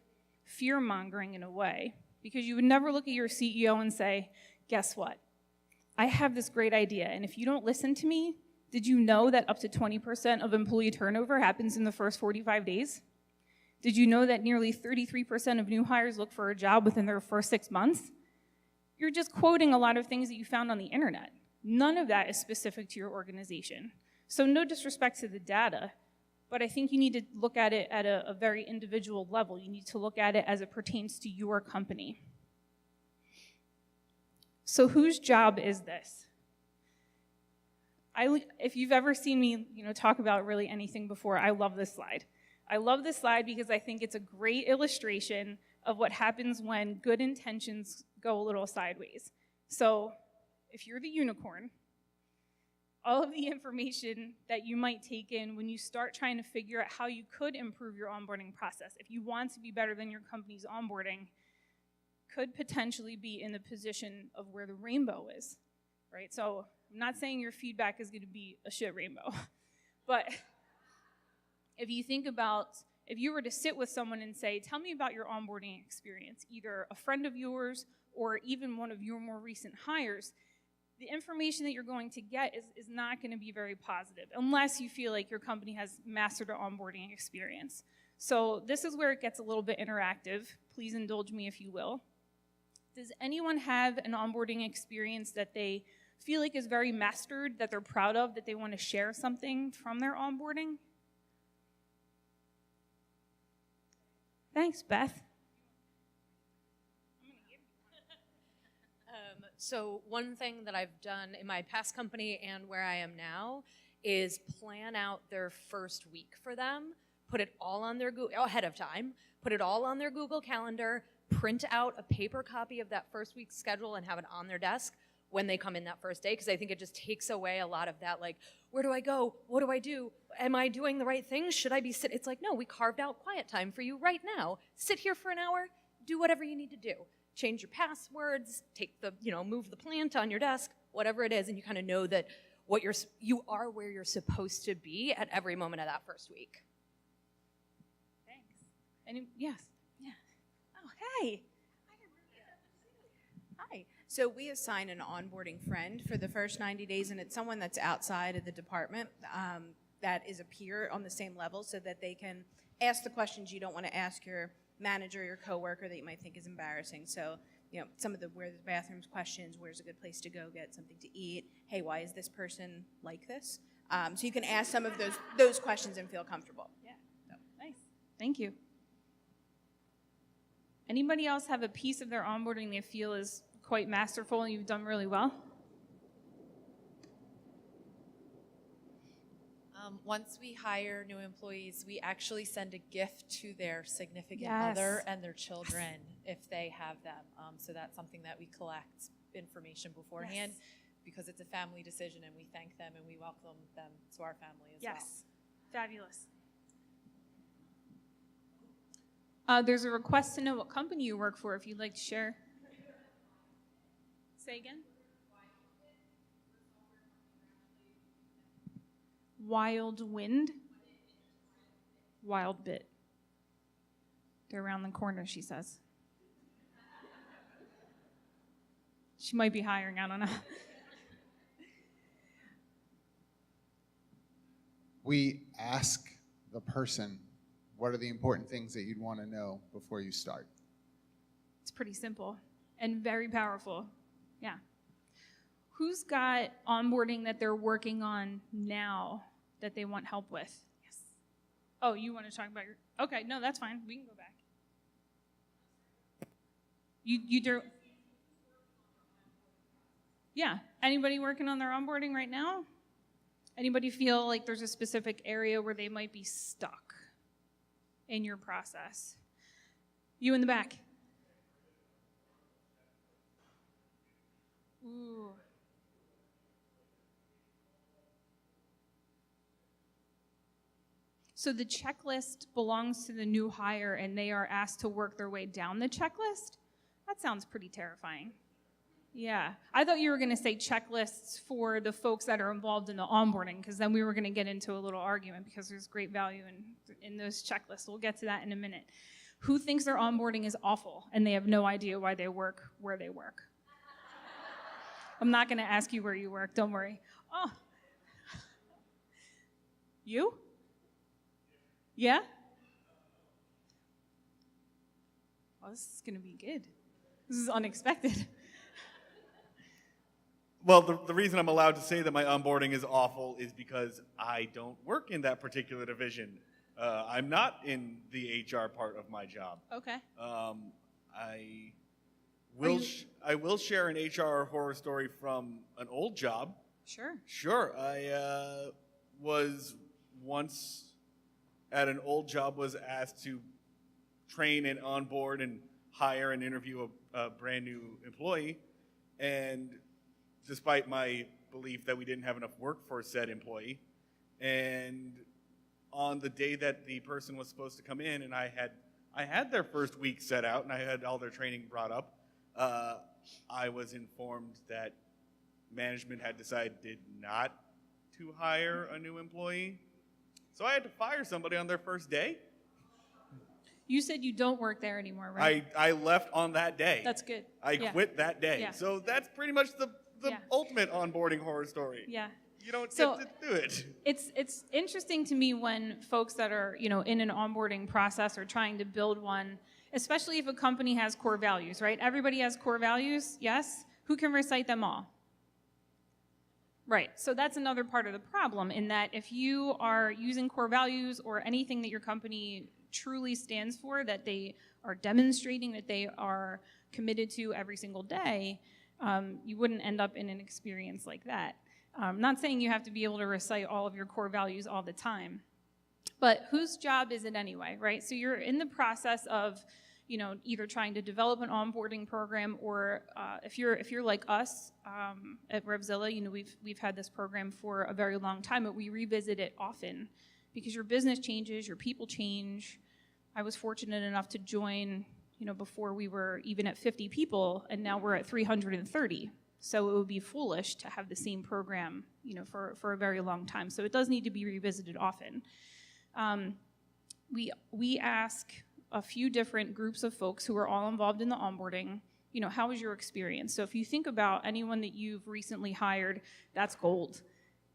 fear-mongering in a way, because you would never look at your CEO and say, guess what? I have this great idea, and if you don't listen to me, did you know that up to 20% of employee turnover happens in the first 45 days? Did you know that nearly 33% of new hires look for a job within their first 6 months? You're just quoting a lot of things that you found on the internet. None of that is specific to your organization. So no disrespect to the data, but I think you need to look at it at a very individual level. You need to look at it as it pertains to your company. So whose job is this? if you've ever seen me, talk about really anything before, I love this slide. I love this slide because I think it's a great illustration of what happens when good intentions go a little sideways. So if you're the unicorn, all of the information that you might take in when you start trying to figure out how you could improve your onboarding process, if you want to be better than your company's onboarding, could potentially be in the position of where the rainbow is, right? So I'm not saying your feedback is going to be a shit rainbow, but if you think about, if you were to sit with someone and say, tell me about your onboarding experience, either a friend of yours or even one of your more recent hires, the information that you're going to get is not going to be very positive unless you feel like your company has mastered an onboarding experience. So this is where it gets a little bit interactive. Please indulge me if you will. Does anyone have an onboarding experience that they feel like is very mastered, that they're proud of, that they want to share something from their onboarding? Thanks, Beth. So one thing that I've done in my past company and where I am now is plan out their first week for them, put it all on their Google, ahead of time, put it all on their Google Calendar, print out a paper copy of that first week's schedule and have it on their desk when they come in that first day, because I think it just takes away a lot of that, like, where do I go? What do I do? Am I doing the right thing? Should I be sitting? It's like, no, we carved out quiet time for you right now. Sit here for an hour, do whatever you need to do. Change your passwords, take the, move the plant on your desk, whatever it is, and you kind of know that you are where you're supposed to be at every moment of that first week. Thanks. Yes. Yeah. Oh, hey. Hi. So we assign an onboarding friend for the first 90 days, and it's someone that's outside of the department that is a peer on the same level so that they can ask the questions you don't want to ask your manager or your coworker that you might think is embarrassing. So, some of the where the bathrooms questions, where's a good place to go get something to eat, hey, why is this person like this? So you can ask some of those questions and feel comfortable. Yeah, so, nice. Thank you. Anybody else have a piece of their onboarding they feel is quite masterful and you've done really well? Once we hire new employees, we actually send a gift to their significant other and their children if they have them. So that's something that we collect information beforehand because it's a family decision, and we thank them and we welcome them to our family as well. Yes, fabulous. There's a request to know what company you work for if you'd like to share. Say again? Wild Wind? Wild Bit. They're around the corner, she says. She might be hiring, I don't know. We ask the person, what are the important things that you'd want to know before you start? It's pretty simple and very powerful. Yeah. Who's got onboarding that they're working on now that they want help with? Yes. Oh, you want to talk about your... Okay, no, that's fine. We can go back. You do... Yeah. Anybody working on their onboarding right now? Anybody feel like there's a specific area where they might be stuck in your process? You in the back. Ooh. So the checklist belongs to the new hire and they are asked to work their way down the checklist? That sounds pretty terrifying. Yeah. I thought you were going to say checklists for the folks that are involved in the onboarding, because then we were going to get into a little argument because there's great value in those checklists. We'll get to that in a minute. Who thinks their onboarding is awful and they have no idea why they work where they work? I'm not going to ask you where you work. Don't worry. Oh. You? Yeah? Well, this is going to be good. This is unexpected. Well, the reason I'm allowed to say that my onboarding is awful is because I don't work in that particular division. I'm not in the HR part of my job. Okay. I will share an HR horror story from an old job. Sure. Sure. I was once at an old job was asked to train and onboard and hire and interview a brand new employee. And despite my belief that we didn't have enough work for said employee, and on the day that the person was supposed to come in and I had their first week set out and I had all their training brought up, I was informed that management had decided not to hire a new employee. So I had to fire somebody on their first day. You said you don't work there anymore, right? I left on that day. That's good. I quit that day. Yeah. So that's pretty much the ultimate onboarding horror story. Yeah. You don't So, get to do it. It's interesting to me when folks that are, in an onboarding process or trying to build one, especially if a company has core values, right? Everybody has core values, yes? Who can recite them all? Right, so that's another part of the problem, in that if you are using core values or anything that your company truly stands for, that they are demonstrating that they are committed to every single day, you wouldn't end up in an experience like that. I'm not saying you have to be able to recite all of your core values all the time, but whose job is it anyway, right? So you're in the process of, either trying to develop an onboarding program, or if you're like us at Revzilla, we've had this program for a very long time, but we revisit it often because your business changes, your people change. I was fortunate enough to join, before we were even at 50 people, and now we're at 330. So it would be foolish to have the same program, for a very long time. So it does need to be revisited often. We ask a few different groups of folks who are all involved in the onboarding, how was your experience? So if you think about anyone that you've recently hired, that's gold.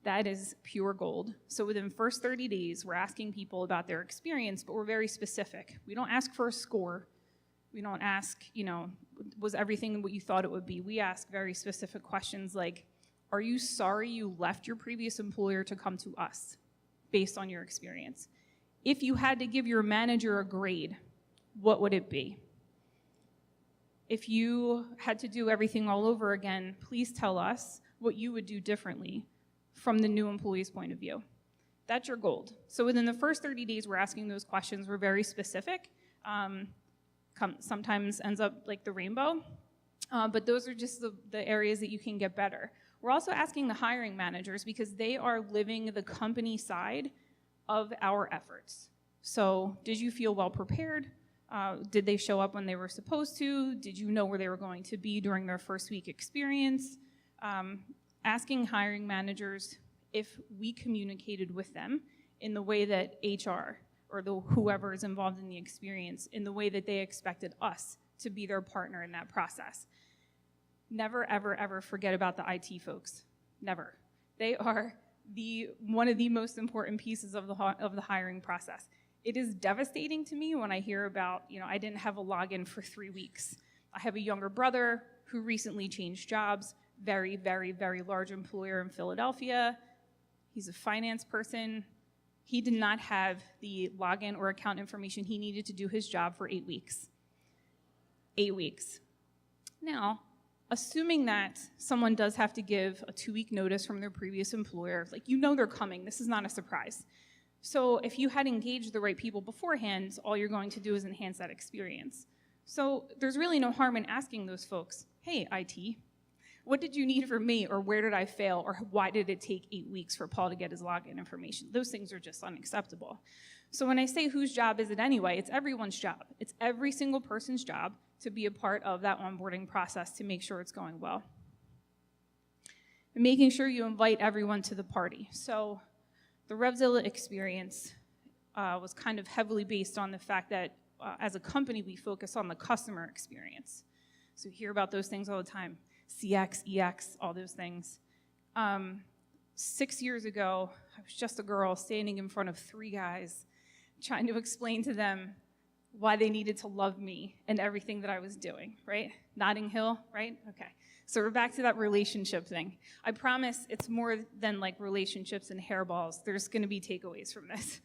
That is pure gold. So within the first 30 days, we're asking people about their experience, but we're very specific. We don't ask for a score. We don't ask, was everything what you thought it would be? We ask very specific questions like, are you sorry you left your previous employer to come to us based on your experience? If you had to give your manager a grade, what would it be? If you had to do everything all over again, please tell us what you would do differently from the new employee's point of view. That's your gold. So within the first 30 days, we're asking those questions. We're very specific. Sometimes ends up like the rainbow, but those are just the areas that you can get better. We're also asking the hiring managers because they are living the company side of our efforts. So did you feel well prepared? Did they show up when they were supposed to? Did you know where they were going to be during their first week experience? Asking hiring managers if we communicated with them in the way that HR or whoever is involved in the experience, in the way that they expected us to be their partner in that process. Never, ever, ever forget about the IT folks. Never. They are one of the most important pieces of the hiring process. It is devastating to me when I hear about, I didn't have a login for 3 weeks. I have a younger brother who recently changed jobs, very, very, very large employer in Philadelphia. He's a finance person. He did not have the login or account information he needed to do his job for 8 weeks. 8 weeks. Now, assuming that someone does have to give a 2-week notice from their previous employer, they're coming, this is not a surprise. So if you had engaged the right people beforehand, all you're going to do is enhance that experience. So there's really no harm in asking those folks, hey, IT, what did you need from me, or where did I fail, or why did it take 8 weeks for Paul to get his login information? Those things are just unacceptable. So when I say whose job is it anyway, it's everyone's job. It's every single person's job to be a part of that onboarding process to make sure it's going well. And making sure you invite everyone to the party. So the Revzilla experience was kind of heavily based on the fact that as a company, we focus on the customer experience. So you hear about those things all the time. CX, EX, all those things. 6 years ago, I was just a girl standing in front of 3 guys trying to explain to them why they needed to love me and everything that I was doing, right? Notting Hill, right? Okay. So we're back to that relationship thing. I promise it's more than like relationships and hairballs. There's going to be takeaways from this.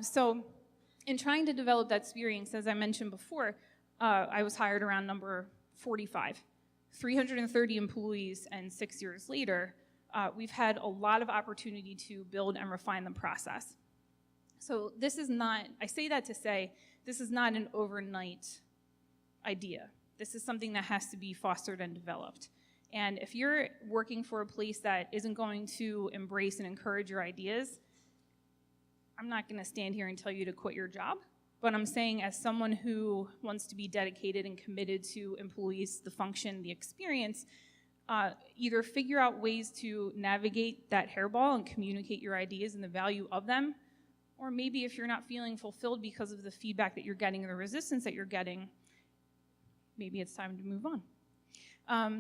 So in trying to develop that experience, as I mentioned before, I was hired around number 45. 330 employees, and 6 years later, we've had a lot of opportunity to build and refine the process. So this is not, I say that to say, this is not an overnight idea. This is something that has to be fostered and developed. And if you're working for a place that isn't going to embrace and encourage your ideas, I'm not going to stand here and tell you to quit your job, but I'm saying as someone who wants to be dedicated and committed to employees, the function, the experience, either figure out ways to navigate that hairball and communicate your ideas and the value of them, or maybe if you're not feeling fulfilled because of the feedback that you're getting and the resistance that you're getting, maybe it's time to move on.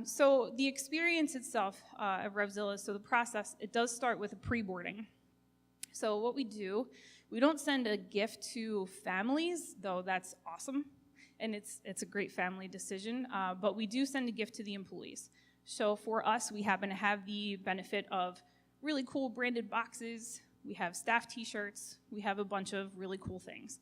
So the experience itself of RevZilla, so the process, it does start with a pre-boarding. So what we do, we don't send a gift to families, though that's awesome, and it's a great family decision, but we do send a gift to the employees. So for us, we happen to have the benefit of really cool branded boxes, we have staff t-shirts, we have a bunch of really cool things.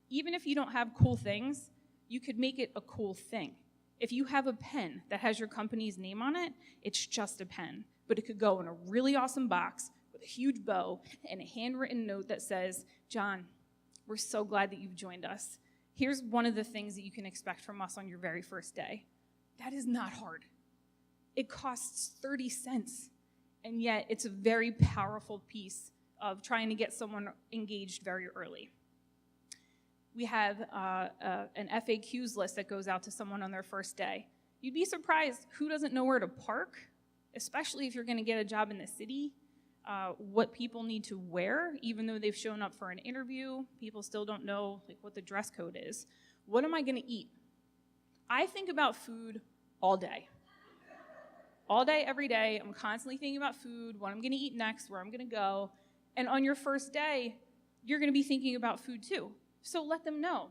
Even if you don't have cool things, you could make it a cool thing. If you have a pen that has your company's name on it, it's just a pen, but it could go in a really awesome box with a huge bow and a handwritten note that says, John, we're so glad that you've joined us. Here's one of the things that you can expect from us on your very first day. That is not hard. It costs 30 cents, and yet it's a very powerful piece of trying to get someone engaged very early. We have an FAQs list that goes out to someone on their first day. You'd be surprised who doesn't know where to park, especially if you're going to get a job in the city, what people need to wear, even though they've shown up for an interview. People still don't know what the dress code is. What am I going to eat? I think about food all day. All day, every day, I'm constantly thinking about food, what I'm going to eat next, where I'm going to go. And on your first day, you're going to be thinking about food too. So let them know.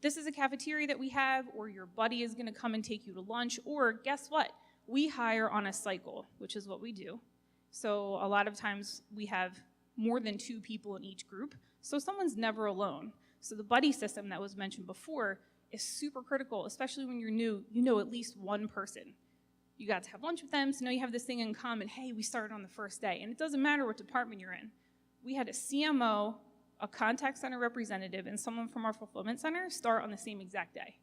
This is a cafeteria that we have, or your buddy is going to come and take you to lunch, or guess what? We hire on a cycle, which is what we do. So a lot of times we have more than 2 people in each group, so someone's never alone. So the buddy system that was mentioned before is super critical, especially when you're new. You know at least one person. You got to have lunch with them, so now you have this thing in common. Hey, we started on the first day, and it doesn't matter what department you're in. We had a CMO, a contact center representative, and someone from our fulfillment center start on the same exact day.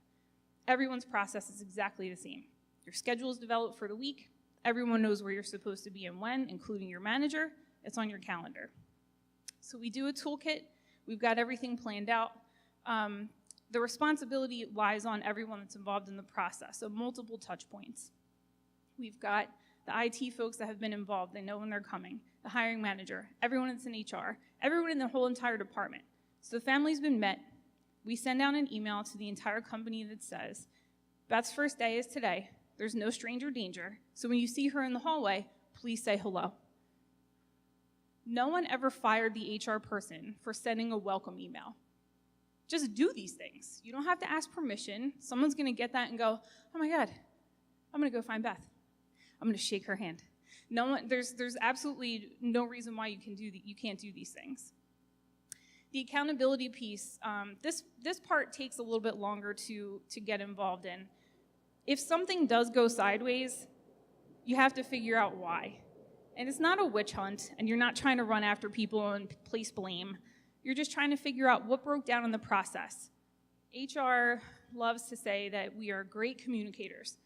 Everyone's process is exactly the same. Your schedule is developed for the week. Everyone knows where you're supposed to be and when, including your manager. It's on your calendar. So we do a toolkit. We've got everything planned out. The responsibility lies on everyone that's involved in the process, so multiple touch points. We've got the IT folks that have been involved. They know when they're coming. The hiring manager, everyone that's in HR, everyone in the whole entire department. So the family's been met. We send out an email to the entire company that says, Beth's first day is today. There's no stranger danger. So when you see her in the hallway, please say hello. No one ever fired the HR person for sending a welcome email. Just do these things. You don't have to ask permission. Someone's going to get that and go, oh my God, I'm going to go find Beth. I'm going to shake her hand. No one, there's absolutely no reason why you can't do these things. The accountability piece, this part takes a little bit longer to get involved in. If something does go sideways, you have to figure out why. And it's not a witch hunt, and you're not trying to run after people and place blame. You're just trying to figure out what broke down in the process. HR loves to say that we are great communicators.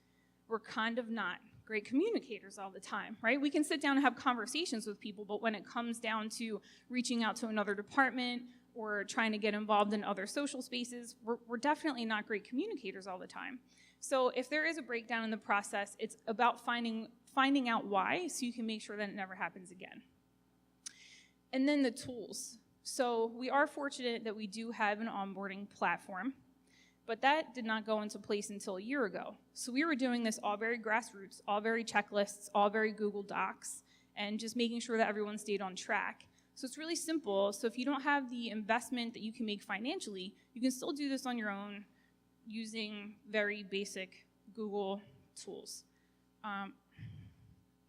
We're kind of not great communicators all the time, right? We can sit down and have conversations with people, but when it comes down to reaching out to another department or trying to get involved in other social spaces, we're definitely not great communicators all the time. So if there is a breakdown in the process, it's about finding out why so you can make sure that it never happens again. And then the tools. So we are fortunate that we do have an onboarding platform, but that did not go into place until a year ago. So we were doing this all very grassroots, all very checklists, all very Google Docs, and just making sure that everyone stayed on track. So it's really simple. So if you don't have the investment that you can make financially, you can still do this on your own using very basic Google tools.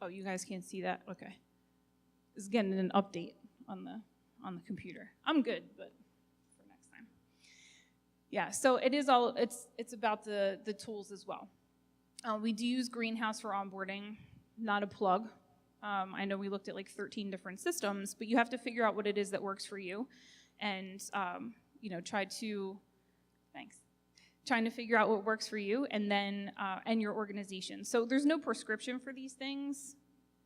Oh, you guys can't see that? Okay. This is getting an update on the computer. I'm good, but for next time. Yeah, so it is all, it's about the tools as well. We do use Greenhouse for onboarding, not a plug. I know we looked at like 13 different systems, but you have to figure out what it is that works for you, and trying to figure out what works for you, and then and your organization. So there's no prescription for these things.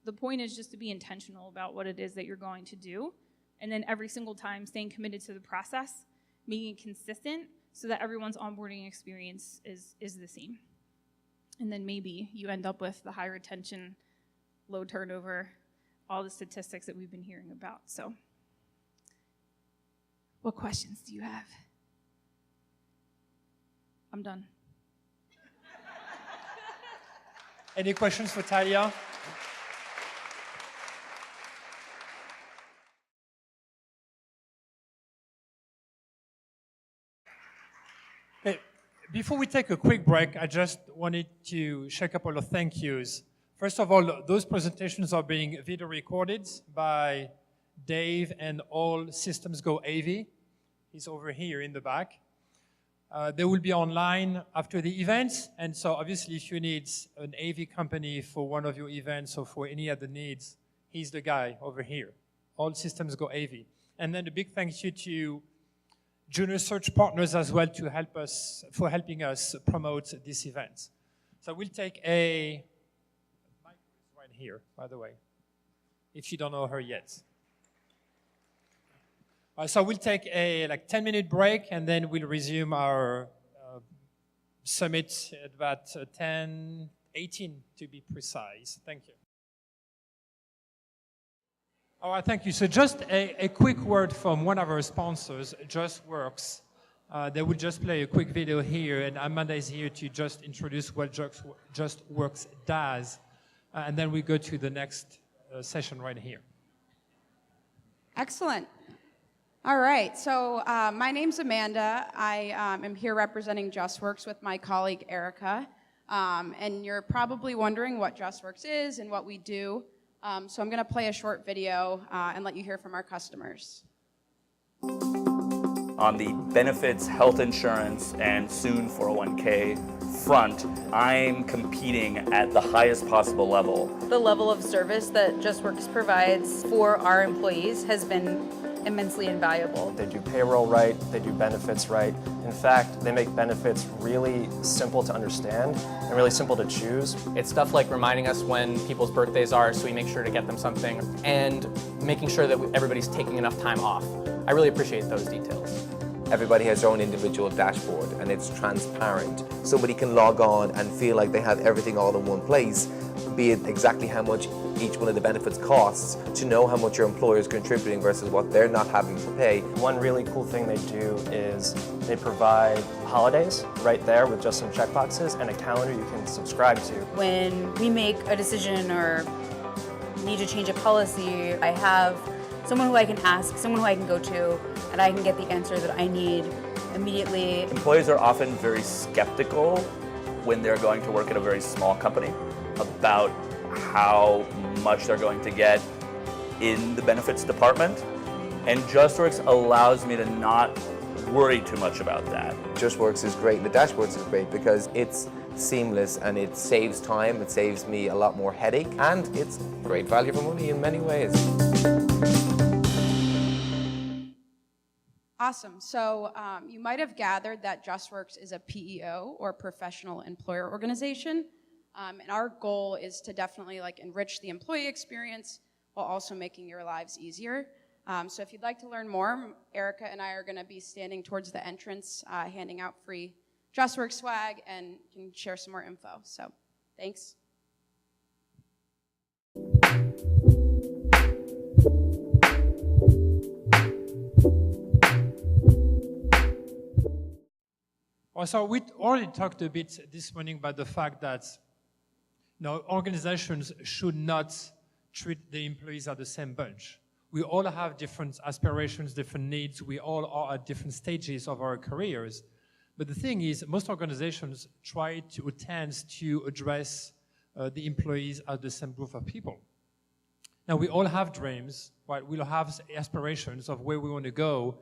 The point is just to be intentional about what it is that you're going to do, and then every single time staying committed to the process, making it consistent so that everyone's onboarding experience is the same. And then maybe you end up with the high retention, low turnover, all the statistics that we've been hearing about. So what questions do you have? I'm done. Any questions for Talia? Okay. Before we take a quick break, I just wanted to share a couple of thank yous. First of all, those presentations are being video recorded by Dave and All Systems Go AV. He's over here in the back. They will be online after the event, and so obviously if you need an AV company for one of your events or for any other needs, he's the guy over here. All Systems Go AV. And then a big thank you to Junior Search Partners as well to helping us promote this event. So we'll take a mic right here, by the way, if you don't know her yet. So we'll take a 10-minute break, and then we'll resume our summit at about 10:18 to be precise. Thank you. All right, thank you. So just a quick word from one of our sponsors, JustWorks. They will just play a quick video here, and Amanda is here to just introduce what JustWorks does, and then we go to the next session right here. Excellent. All right, so my name's Amanda. I am here representing JustWorks with my colleague Erica, and you're probably wondering what JustWorks is and what we do. So I'm going to play a short video and let you hear from our customers. On the benefits, health insurance, and soon 401k front, I'm competing at the highest possible level. The level of service that JustWorks provides for our employees has been immensely invaluable. They do payroll right, they do benefits right. In fact, they make benefits really simple to understand and really simple to choose. It's stuff like reminding us when people's birthdays are so we make sure to get them something, and making sure that everybody's taking enough time off. I really appreciate those details. Everybody has their own individual dashboard, and it's transparent. Somebody can log on and feel like they have everything all in one place, be it exactly how much each one of the benefits costs, to know how much your employer is contributing versus what they're not having to pay. One really cool thing they do is they provide holidays right there with just some checkboxes and a calendar you can subscribe to. When we make a decision or need to change a policy, I have someone who I can ask, someone who I can go to, and I can get the answer that I need immediately. Employees are often very skeptical when they're going to work at a very small company about how much they're going to get in the benefits department, and JustWorks allows me to not worry too much about that. JustWorks is great, and the dashboards is great because it's seamless and it saves time, it saves me a lot more headache, and it's great value for money in many ways. Awesome. So you might have gathered that JustWorks is a PEO, or professional employer organization. And our goal is to definitely enrich the employee experience while also making your lives easier. So if you'd like to learn more, Erica and I are going to be standing towards the entrance, handing out free JustWorks swag, and can share some more info. So thanks. So we already talked a bit this morning about the fact that organizations should not treat the employees as the same bunch. We all have different aspirations, different needs. We all are at different stages of our careers. But the thing is, most organizations try to attempt to address the employees as the same group of people. Now, we all have dreams, right? We all have aspirations of where we want to go.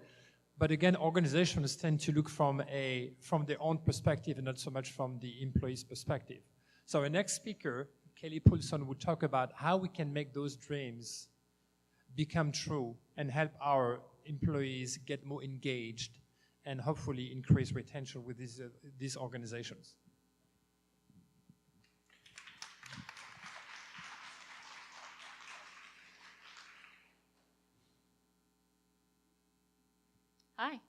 But again, organizations tend to look from their own perspective and not so much from the employee's perspective. So our next speaker, Kelly Poulson would talk about how we can make those dreams become true and help our employees get more engaged and hopefully increase retention with these organizations. Hi.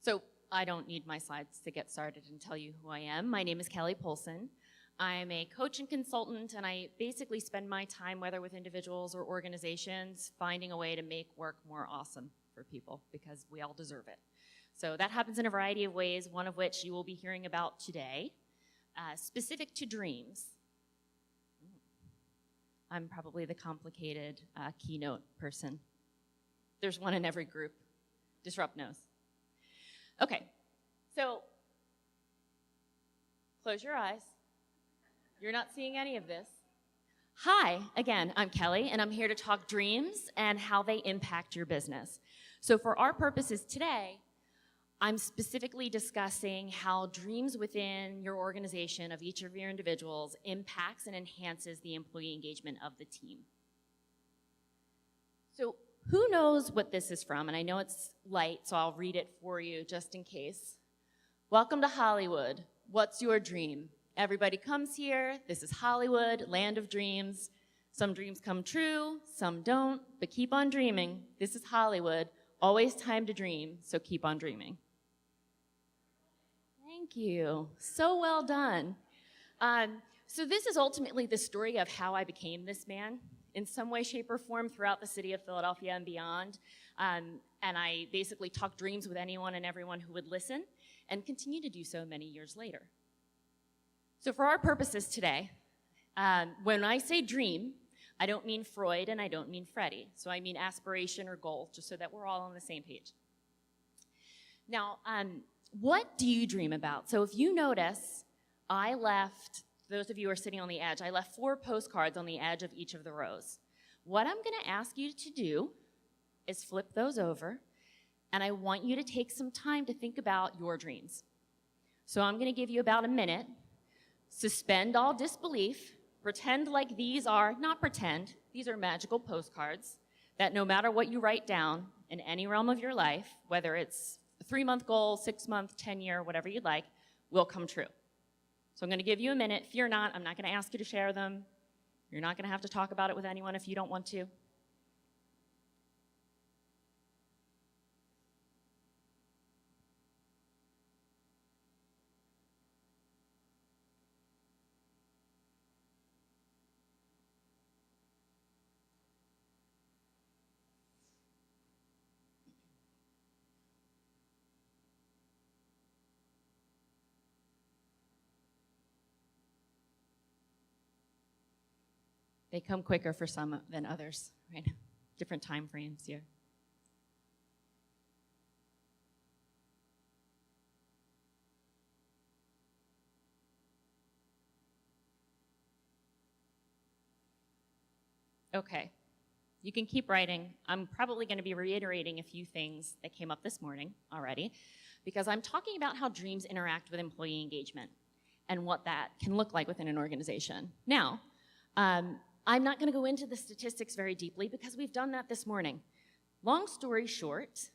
So I don't need my slides to get started and tell you who I am. My name is Kelly Poulson. I'm a coach and consultant, and I basically spend my time, whether with individuals or organizations, finding a way to make work more awesome for people, because we all deserve it. So that happens in a variety of ways, one of which you will be hearing about today, specific to dreams. I'm probably the complicated keynote person. There's one in every group. Disrupt knows. Okay, so close your eyes. You're not seeing any of this. Hi, again, I'm Kelly, and I'm here to talk dreams and how they impact your business. So for our purposes today, I'm specifically discussing how dreams within your organization of each of your individuals impacts and enhances the employee engagement of the team. So who knows what this is from? And I know it's light, so I'll read it for you just in case. Welcome to Hollywood. What's your dream? Everybody comes here. This is Hollywood, land of dreams. Some dreams come true, some don't, but keep on dreaming. This is Hollywood. Always time to dream, so keep on dreaming. Thank you. So well done. So this is ultimately the story of how I became this man in some way, shape, or form throughout the city of Philadelphia and beyond. And I basically talk dreams with anyone and everyone who would listen, and continue to do so many years later. So for our purposes today, when I say dream, I don't mean Freud and I don't mean Freddie. So I mean aspiration or goal, just so that we're all on the same page. Now, what do you dream about? So if you notice, I left, those of you who are sitting on the edge, I left 4 postcards on the edge of each of the rows. What I'm going to ask you to do is flip those over, and I want you to take some time to think about your dreams. So I'm going to give you about a minute. Suspend all disbelief. Pretend like these are, not pretend, these are magical postcards that no matter what you write down in any realm of your life, whether it's a 3-month goal, 6-month, 10-year, whatever you'd like, will come true. So I'm going to give you a minute. Fear not, I'm not going to ask you to share them. You're not going to have to talk about it with anyone if you don't want to. They come quicker for some than others, right? Different time frames here. Okay, you can keep writing. I'm probably going to be reiterating a few things that came up this morning already, because I'm talking about how dreams interact with employee engagement and what that can look like within an organization. Now, I'm not going to go into the statistics very deeply because we've done that this morning. Long story short,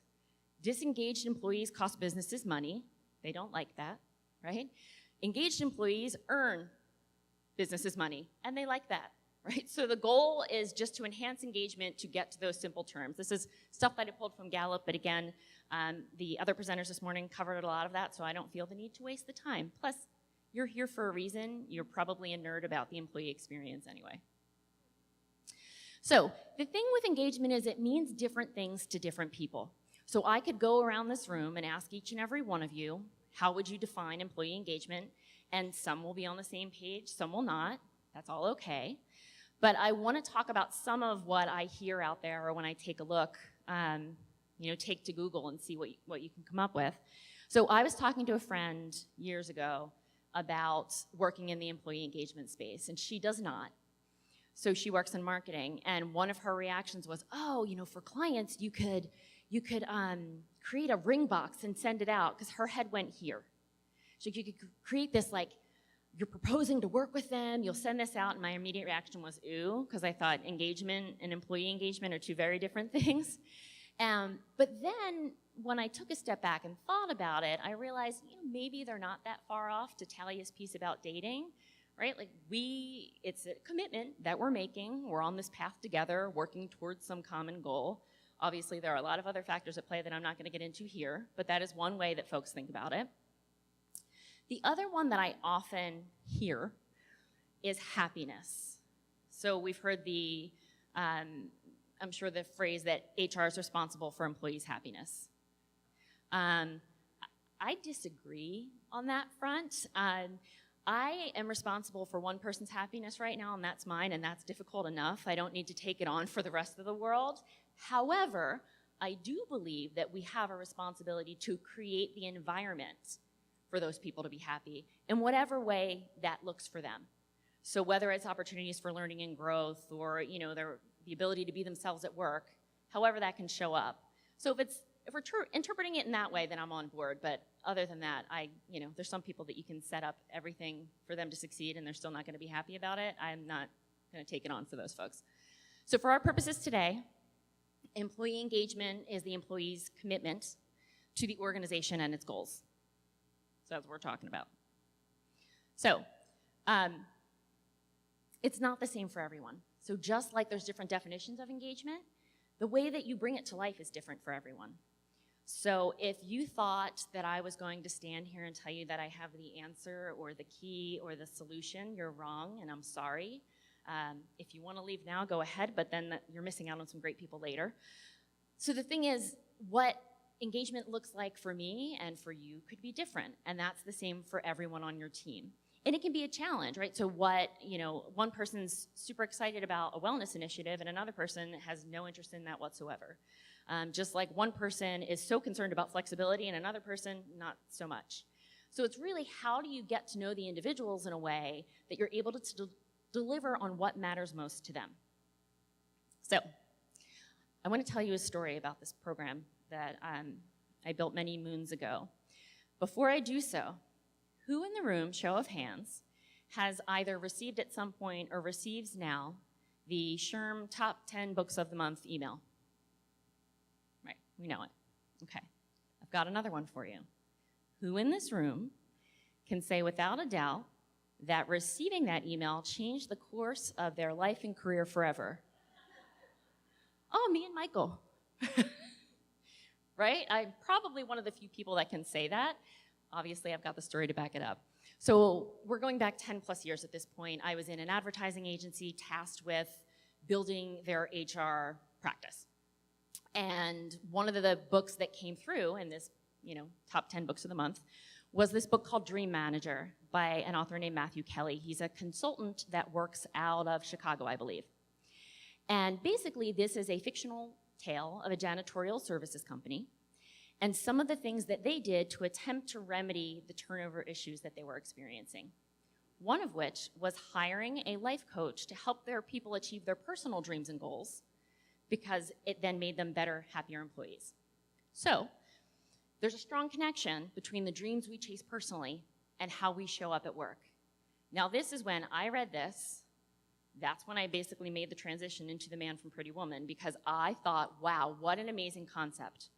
disengaged employees cost businesses money. They don't like that, right? Engaged employees earn businesses money, and they like that, right? So the goal is just to enhance engagement to get to those simple terms. This is stuff that I pulled from Gallup, but again, the other presenters this morning covered a lot of that, so I don't feel the need to waste the time. Plus, you're here for a reason. You're probably a nerd about the employee experience anyway. So the thing with engagement is it means different things to different people. So I could go around this room and ask each and every one of you, how would you define employee engagement? And some will be on the same page, some will not. That's all okay. But I want to talk about some of what I hear out there, or when I take a look, take to Google and see what you can come up with. So I was talking to a friend years ago about working in the employee engagement space, and she does not. So she works in marketing, and one of her reactions was, oh, for clients, you could create a ring box and send it out, because her head went here. So you could create this, like, you're proposing to work with them, you'll send this out, and my immediate reaction was, ooh, because I thought engagement and employee engagement are two very different things. But then when I took a step back and thought about it, I realized, maybe they're not that far off to Talia's piece about dating, right? Like it's a commitment that we're making. We're on this path together, working towards some common goal. Obviously, there are a lot of other factors at play that I'm not going to get into here, but that is one way that folks think about it. The other one that I often hear is happiness. So we've heard I'm sure the phrase that HR is responsible for employees' happiness. I disagree on that front. I am responsible for one person's happiness right now, and that's mine, and that's difficult enough. I don't need to take it on for the rest of the world. However, I do believe that we have a responsibility to create the environment for those people to be happy in whatever way that looks for them. So whether it's opportunities for learning and growth or the ability to be themselves at work, however that can show up. So if we're interpreting it in that way, then I'm on board. But other than that, there's some people that you can set up everything for them to succeed and they're still not going to be happy about it. I'm not going to take it on for those folks. So for our purposes today, employee engagement is the employee's commitment to the organization and its goals. So that's what we're talking about. So it's not the same for everyone. So just like there's different definitions of engagement, the way that you bring it to life is different for everyone. So if you thought that I was going to stand here and tell you that I have the answer or the key or the solution, you're wrong, and I'm sorry. If you want to leave now, go ahead, but then you're missing out on some great people later. So the thing is, what engagement looks like for me and for you could be different, and that's the same for everyone on your team. And it can be a challenge, right? So one person's super excited about a wellness initiative and another person has no interest in that whatsoever. Just like one person is so concerned about flexibility and another person not so much. So it's really how do you get to know the individuals in a way that you're able to deliver on what matters most to them. So I want to tell you a story about this program that I built many moons ago. Before I do so, who in the room, show of hands, has either received at some point or receives now the SHRM Top 10 Books of the Month email? Right, we know it. Okay, I've got another one for you. Who in this room can say without a doubt that receiving that email changed the course of their life and career forever? Oh, me and Michael. Right? I'm probably one of the few people that can say that. Obviously, I've got the story to back it up. So we're going back 10 plus years at this point. I was in an advertising agency tasked with building their HR practice. And one of the books that came through in this, top 10 books of the month was this book called Dream Manager by an author named Matthew Kelly. He's a consultant that works out of Chicago, I believe. And basically, this is a fictional tale of a janitorial services company and some of the things that they did to attempt to remedy the turnover issues that they were experiencing. One of which was hiring a life coach to help their people achieve their personal dreams and goals because it then made them better, happier employees. So there's a strong connection between the dreams we chase personally and how we show up at work. Now this is when I read this, that's when I basically made the transition into the Man from Pretty Woman because I thought, wow, what an amazing concept.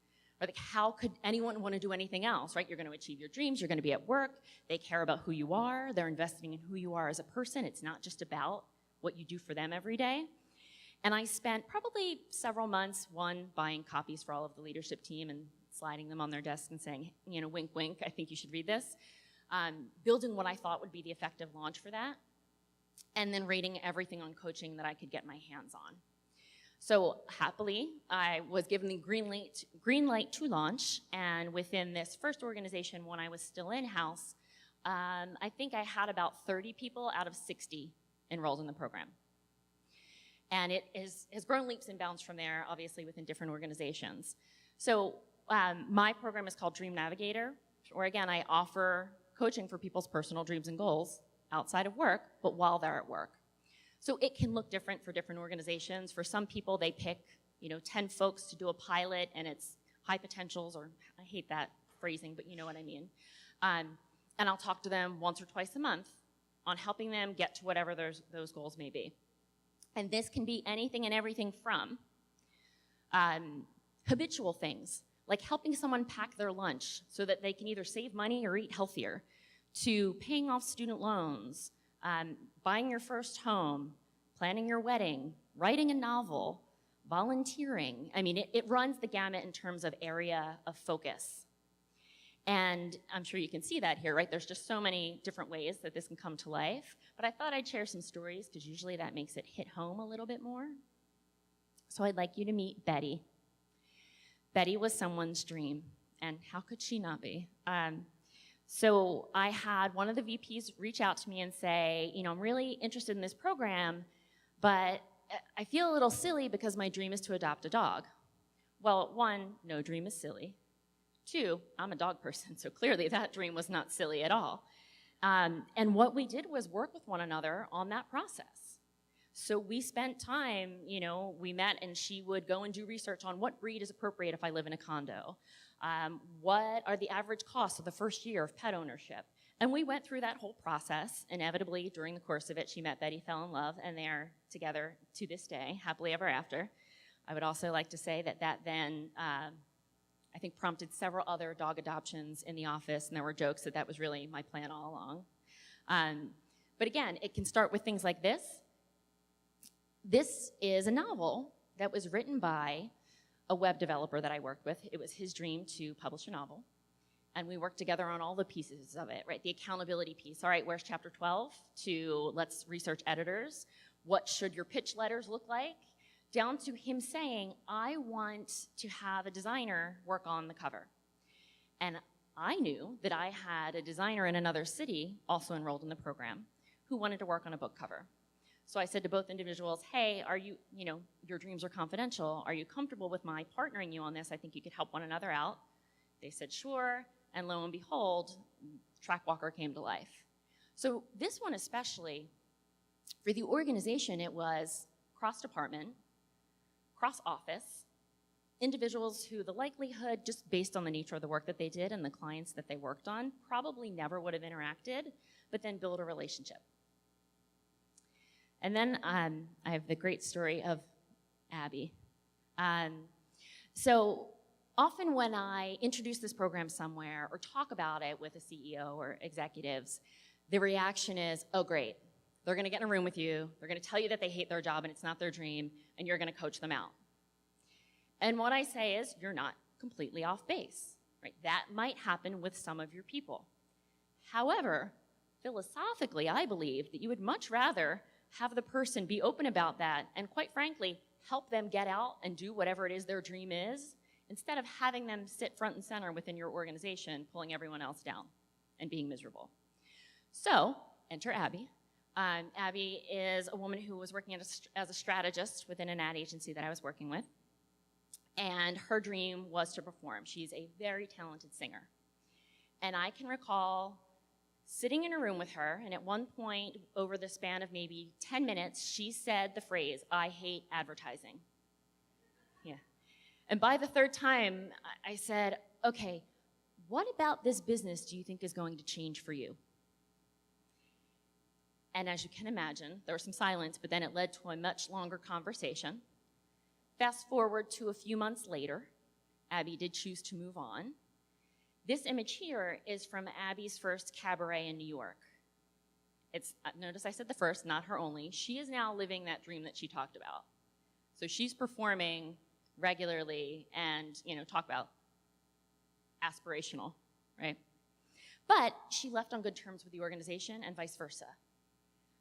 Or like, how could anyone want to do anything else, right? You're going to achieve your dreams, you're going to be at work, they care about who you are, they're investing in who you are as a person. It's not just about what you do for them every day. And I spent probably several months, one, buying copies for all of the leadership team and sliding them on their desk and saying, wink, wink, I think you should read this. Building what I thought would be the effective launch for that. And then rating everything on coaching that I could get my hands on. So happily, I was given the green light to launch, and within this first organization, when I was still in-house, I think I had about 30 people out of 60 enrolled in the program. And it has grown leaps and bounds from there, obviously within different organizations. So my program is called Dream Navigator, where again, I offer coaching for people's personal dreams and goals outside of work, but while they're at work. So it can look different for different organizations. For some people, they pick 10 folks to do a pilot, and it's high potentials, or I hate that phrasing, but you know what I mean. and I'll talk to them once or twice a month on helping them get to whatever those goals may be. And this can be anything and everything from habitual things, like helping someone pack their lunch so that they can either save money or eat healthier, to paying off student loans, buying your first home, planning your wedding, writing a novel, volunteering. I mean, it runs the gamut in terms of area of focus. And I'm sure you can see that here, right? There's just so many different ways that this can come to life. But I thought I'd share some stories because usually that makes it hit home a little bit more. So I'd like you to meet Betty. Betty was someone's dream, and how could she not be? So I had one of the VPs reach out to me and say, you know, I'm really interested in this program, but I feel a little silly because my dream is to adopt a dog. Well, one, no dream is silly. Two, I'm a dog person, so clearly that dream was not silly at all. And what we did was work with one another on that process. So we spent time, you know, we met and she would go and do research on what breed is appropriate if I live in a condo. What are the average costs of the first year of pet ownership? And we went through that whole process. Inevitably, during the course of it, she met Betty, fell in love, and they are together to this day, happily ever after. I would also like to say that then I think prompted several other dog adoptions in the office, and there were jokes that that was really my plan all along. But again, it can start with things like this. This is a novel that was written by a web developer that I worked with. It was his dream to publish a novel, and we worked together on all the pieces of it, right? The accountability piece. All right, where's chapter 12? To let's research editors. What should your pitch letters look like? Down to him saying, I want to have a designer work on the cover. And I knew that I had a designer in another city, also enrolled in the program, who wanted to work on a book cover. So I said to both individuals, hey, are you, your dreams are confidential. Are you comfortable with my partnering you on this? I think you could help one another out. They said, sure. And lo and behold, Trackwalker came to life. So this one especially, for the organization, it was cross-department, cross-office, individuals who the likelihood, just based on the nature of the work that they did and the clients that they worked on, probably never would have interacted, but then build a relationship. And then I have the great story of Abby. So often when I introduce this program somewhere or talk about it with a CEO or executives, the reaction is, oh great, they're gonna get in a room with you, they're gonna tell you that they hate their job and it's not their dream, and you're gonna coach them out. And what I say is, you're not completely off base, right? That might happen with some of your people. However, philosophically, I believe that you would much rather have the person be open about that and, quite frankly, help them get out and do whatever it is their dream is, instead of having them sit front and center within your organization, pulling everyone else down and being miserable. So, enter Abby. Abby is a woman who was working as a strategist within an ad agency that I was working with, and her dream was to perform. She's a very talented singer. And I can recall sitting in a room with her, and at one point, over the span of maybe 10 minutes, she said the phrase, I hate advertising. Yeah. And by the third time, I said, okay, what about this business do you think is going to change for you? And as you can imagine, there was some silence, but then it led to a much longer conversation. Fast forward to a few months later, Abby did choose to move on. This image here is from Abby's first cabaret in New York. Notice I said the first, not her only. She is now living that dream that she talked about. So she's performing regularly and, talk about aspirational, right? But she left on good terms with the organization and vice versa.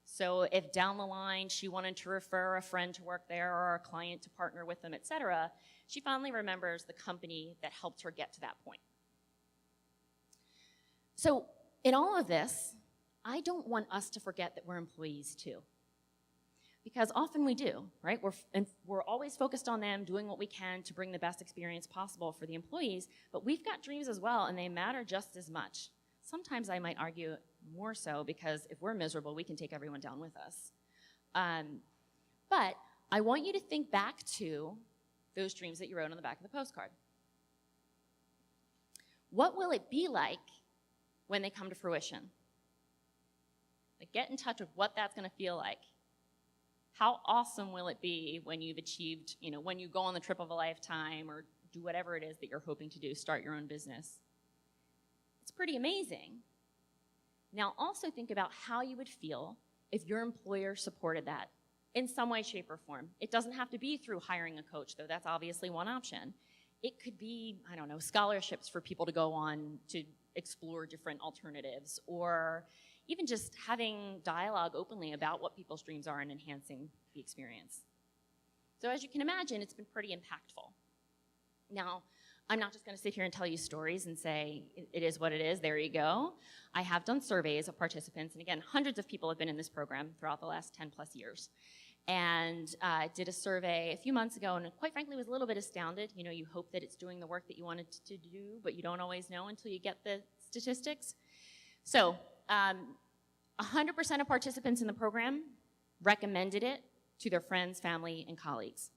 So if down the line she wanted to refer a friend to work there or a client to partner with them, et cetera, she fondly remembers the company that helped her get to that point. So in all of this, I don't want us to forget that we're employees too. Because often we do, right? We're always focused on them, doing what we can to bring the best experience possible for the employees, but we've got dreams as well, and they matter just as much. Sometimes I might argue more so, because if we're miserable, we can take everyone down with us. But I want you to think back to those dreams that you wrote on the back of the postcard. What will it be like when they come to fruition. Like, get in touch with what that's going to feel like. How awesome will it be when you've achieved, when you go on the trip of a lifetime or do whatever it is that you're hoping to do, start your own business. It's pretty amazing. Now also think about how you would feel if your employer supported that in some way, shape, or form. It doesn't have to be through hiring a coach, though. That's obviously one option. It could be, I don't know, scholarships for people to go on to explore different alternatives, or even just having dialogue openly about what people's dreams are and enhancing the experience. So as you can imagine, it's been pretty impactful. Now, I'm not just going to sit here and tell you stories and say, it is what it is, there you go. I have done surveys of participants, and again, hundreds of people have been in this program throughout the last 10 plus years. And did a survey a few months ago, and quite frankly was a little bit astounded. You hope that it's doing the work that you wanted to do, but you don't always know until you get the statistics. So 100% of participants in the program recommended it to their friends, family, and colleagues.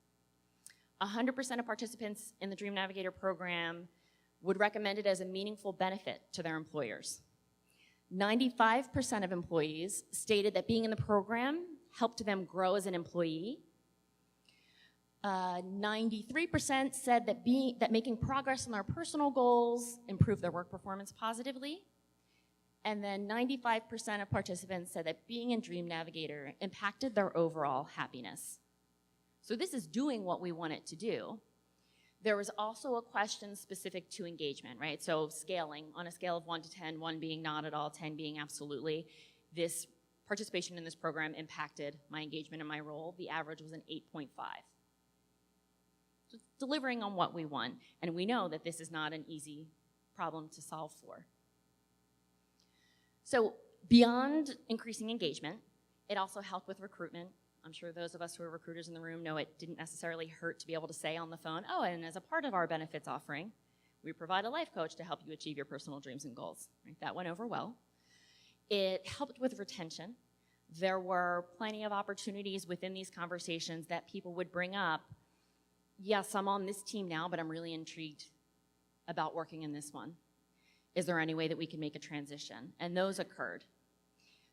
100% of participants in the Dream Navigator program would recommend it as a meaningful benefit to their employers. 95% of employees stated that being in the program helped them grow as an employee. 93% said that making progress on their personal goals improved their work performance positively. And then 95% of participants said that being in Dream Navigator impacted their overall happiness. So this is doing what we want it to do. There was also a question specific to engagement, right? So scaling on a scale of 1 to 10, 1 being not at all, 10 being absolutely. This participation in this program impacted my engagement in my role. The average was an 8.5. So it's delivering on what we want, and we know that this is not an easy problem to solve for. So beyond increasing engagement, it also helped with recruitment. I'm sure those of us who are recruiters in the room know it didn't necessarily hurt to be able to say on the phone, oh, and as a part of our benefits offering, we provide a life coach to help you achieve your personal dreams and goals. Right? That went over well. It helped with retention. There were plenty of opportunities within these conversations that people would bring up. Yes, I'm on this team now, but I'm really intrigued about working in this one. Is there any way that we can make a transition? And those occurred.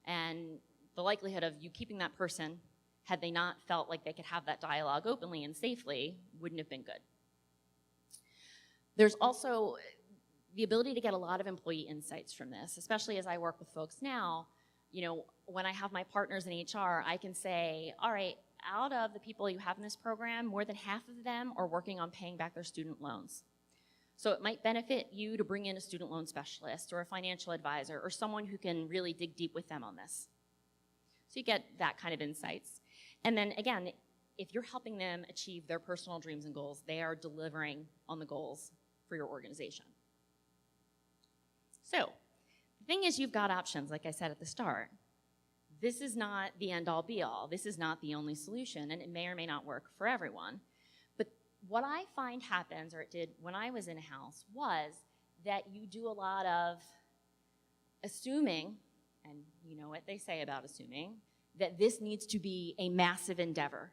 And the likelihood of you keeping that person, had they not felt like they could have that dialogue openly and safely, wouldn't have been good. There's also the ability to get a lot of employee insights from this, especially as I work with folks now. When I have my partners in HR, I can say, all right, out of the people you have in this program, more than half of them are working on paying back their student loans. So it might benefit you to bring in a student loan specialist or a financial advisor or someone who can really dig deep with them on this. So you get that kind of insights. And then again, if you're helping them achieve their personal dreams and goals, they are delivering on the goals for your organization. So the thing is, you've got options, like I said at the start. This is not the end-all be-all. This is not the only solution, and it may or may not work for everyone. But what I find happens, or it did when I was in-house, was that you do a lot of assuming, and you know what they say about assuming, that this needs to be a massive endeavor,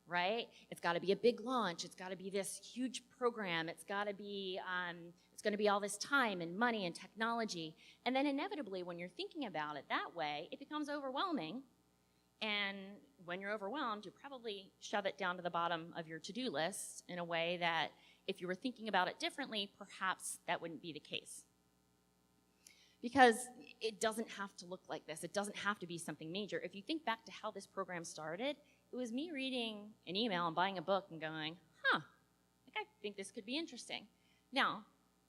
right? It's got to be a big launch. It's got to be this huge program. It's got to be, it's going to be all this time and money and technology. And then inevitably, when you're thinking about it that way, it becomes overwhelming. And when you're overwhelmed, you probably shove it down to the bottom of your to-do list in a way that if you were thinking about it differently, perhaps that wouldn't be the case. Because it doesn't have to look like this. It doesn't have to be something major. If you think back to how this program started, it was me reading an email and buying a book and going, I think this could be interesting. Now,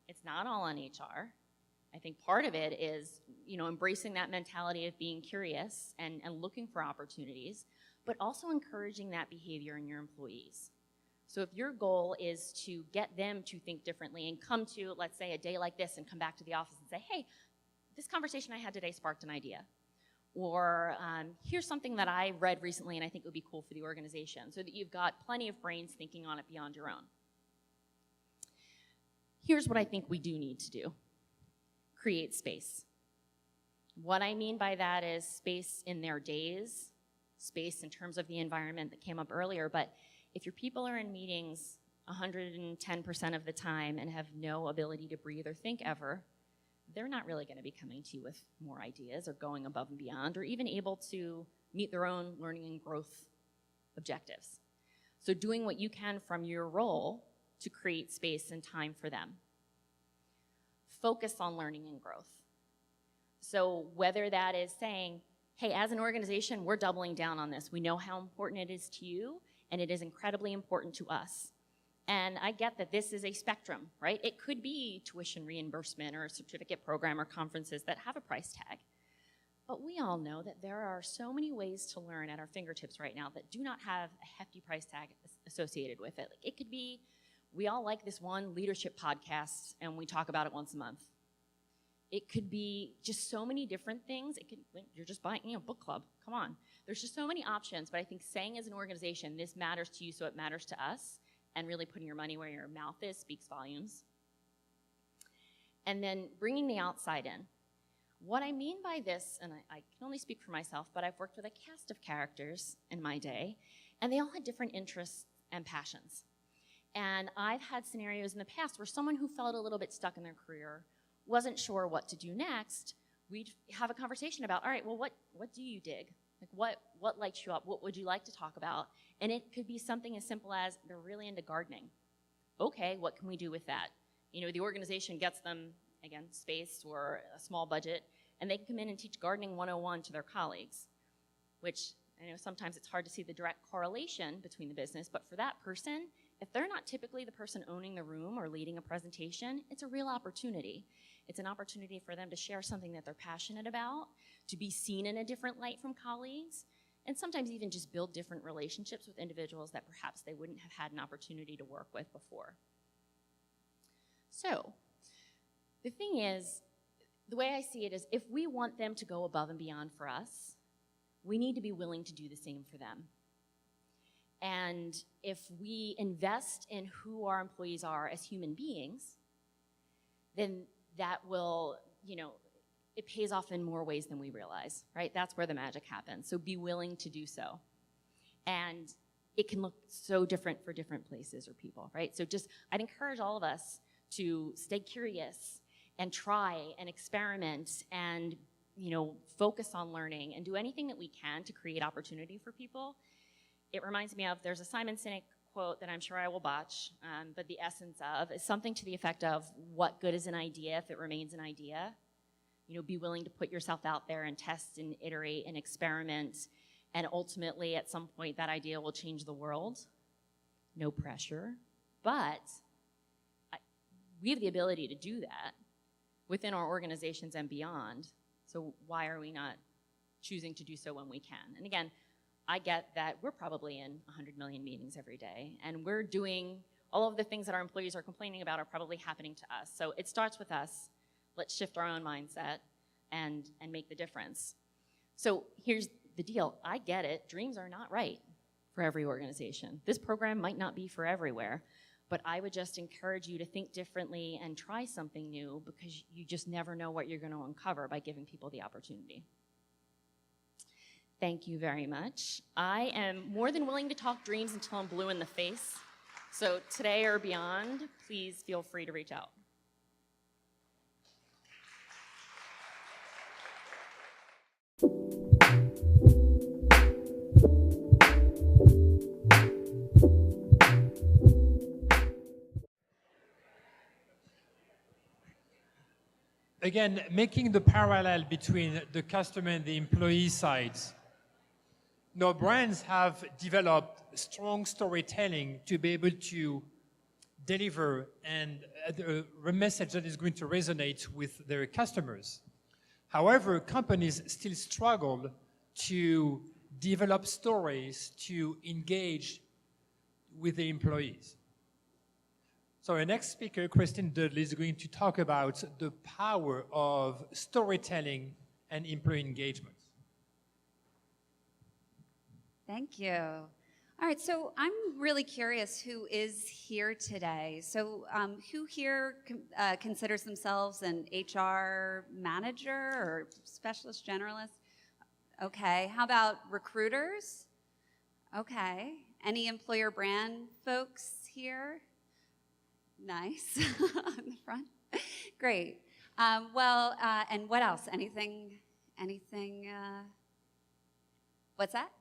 it's not all on HR. I think part of it is, embracing that mentality of being curious and looking for opportunities, but also encouraging that behavior in your employees. So if your goal is to get them to think differently and come to, let's say, a day like this and come back to the office and say, hey, this conversation I had today sparked an idea. Or here's something that I read recently and I think would be cool for the organization, so that you've got plenty of brains thinking on it beyond your own. Here's what I think we do need to do. Create space. What I mean by that is space in their days, space in terms of the environment that came up earlier, but if your people are in meetings 110% of the time and have no ability to breathe or think ever, they're not really going to be coming to you with more ideas or going above and beyond or even able to meet their own learning and growth objectives. So doing what you can from your role to create space and time for them. Focus on learning and growth. So whether that is saying, hey, as an organization, we're doubling down on this. We know how important it is to you, and it is incredibly important to us. And I get that this is a spectrum, right? It could be tuition reimbursement or a certificate program or conferences that have a price tag. But we all know that there are so many ways to learn at our fingertips right now that do not have a hefty price tag associated with it. Like it could be, we all like this one leadership podcast and we talk about it once a month. It could be just so many different things. It could, you're just buying, book club, come on. There's just so many options, but I think saying as an organization, this matters to you so it matters to us, and really putting your money where your mouth is speaks volumes. And then bringing the outside in. What I mean by this, and I can only speak for myself, but I've worked with a cast of characters in my day, and they all had different interests and passions. And I've had scenarios in the past where someone who felt a little bit stuck in their career wasn't sure what to do next. We'd have a conversation about, all right, well, what do you dig? Like what lights you up? What would you like to talk about? And it could be something as simple as they're really into gardening. Okay, what can we do with that? The organization gets them, again, space or a small budget, and they can come in and teach Gardening 101 to their colleagues, which I know sometimes it's hard to see the direct correlation between the business, but for that person, if they're not typically the person owning the room or leading a presentation, it's a real opportunity. It's an opportunity for them to share something that they're passionate about, to be seen in a different light from colleagues, and sometimes even just build different relationships with individuals that perhaps they wouldn't have had an opportunity to work with before. So, the thing is, the way I see it is, if we want them to go above and beyond for us, we need to be willing to do the same for them. And if we invest in who our employees are as human beings, then that will, it pays off in more ways than we realize, right? That's where the magic happens. So be willing to do so. And it can look so different for different places or people, right? So I'd encourage all of us to stay curious and try and experiment and, focus on learning and do anything that we can to create opportunity for people. It reminds me of, there's a Simon Sinek quote that I'm sure I will botch, but the essence of is something to the effect of, what good is an idea if it remains an idea? Be willing to put yourself out there and test and iterate and experiment, and ultimately at some point that idea will change the world. No pressure, but we have the ability to do that within our organizations and beyond, so why are we not choosing to do so when we can? And again, I get that we're probably in 100 million meetings every day, and we're doing all of the things that our employees are complaining about are probably happening to us. So it starts with us. Let's shift our own mindset and make the difference. So here's the deal. I get it. Dreams are not right for every organization. This program might not be for everywhere, but I would just encourage you to think differently and try something new, because you just never know what you're going to uncover by giving people the opportunity. Thank you very much. I am more than willing to talk dreams until I'm blue in the face. So today or beyond, please feel free to reach out. Again, making the parallel between the customer and the employee sides. Now, brands have developed strong storytelling to be able to deliver a message that is going to resonate with their customers. However, companies still struggle to develop stories to engage with the employees. So our next speaker, Kristin Dudley, is going to talk about the power of storytelling and employee engagement. Thank you. All right, so I'm really curious who is here today. So who here considers themselves an HR manager or specialist generalist? Okay, how about recruiters? Okay, any employer brand folks here? Nice, on the front. Great. And what else? Anything, what's that?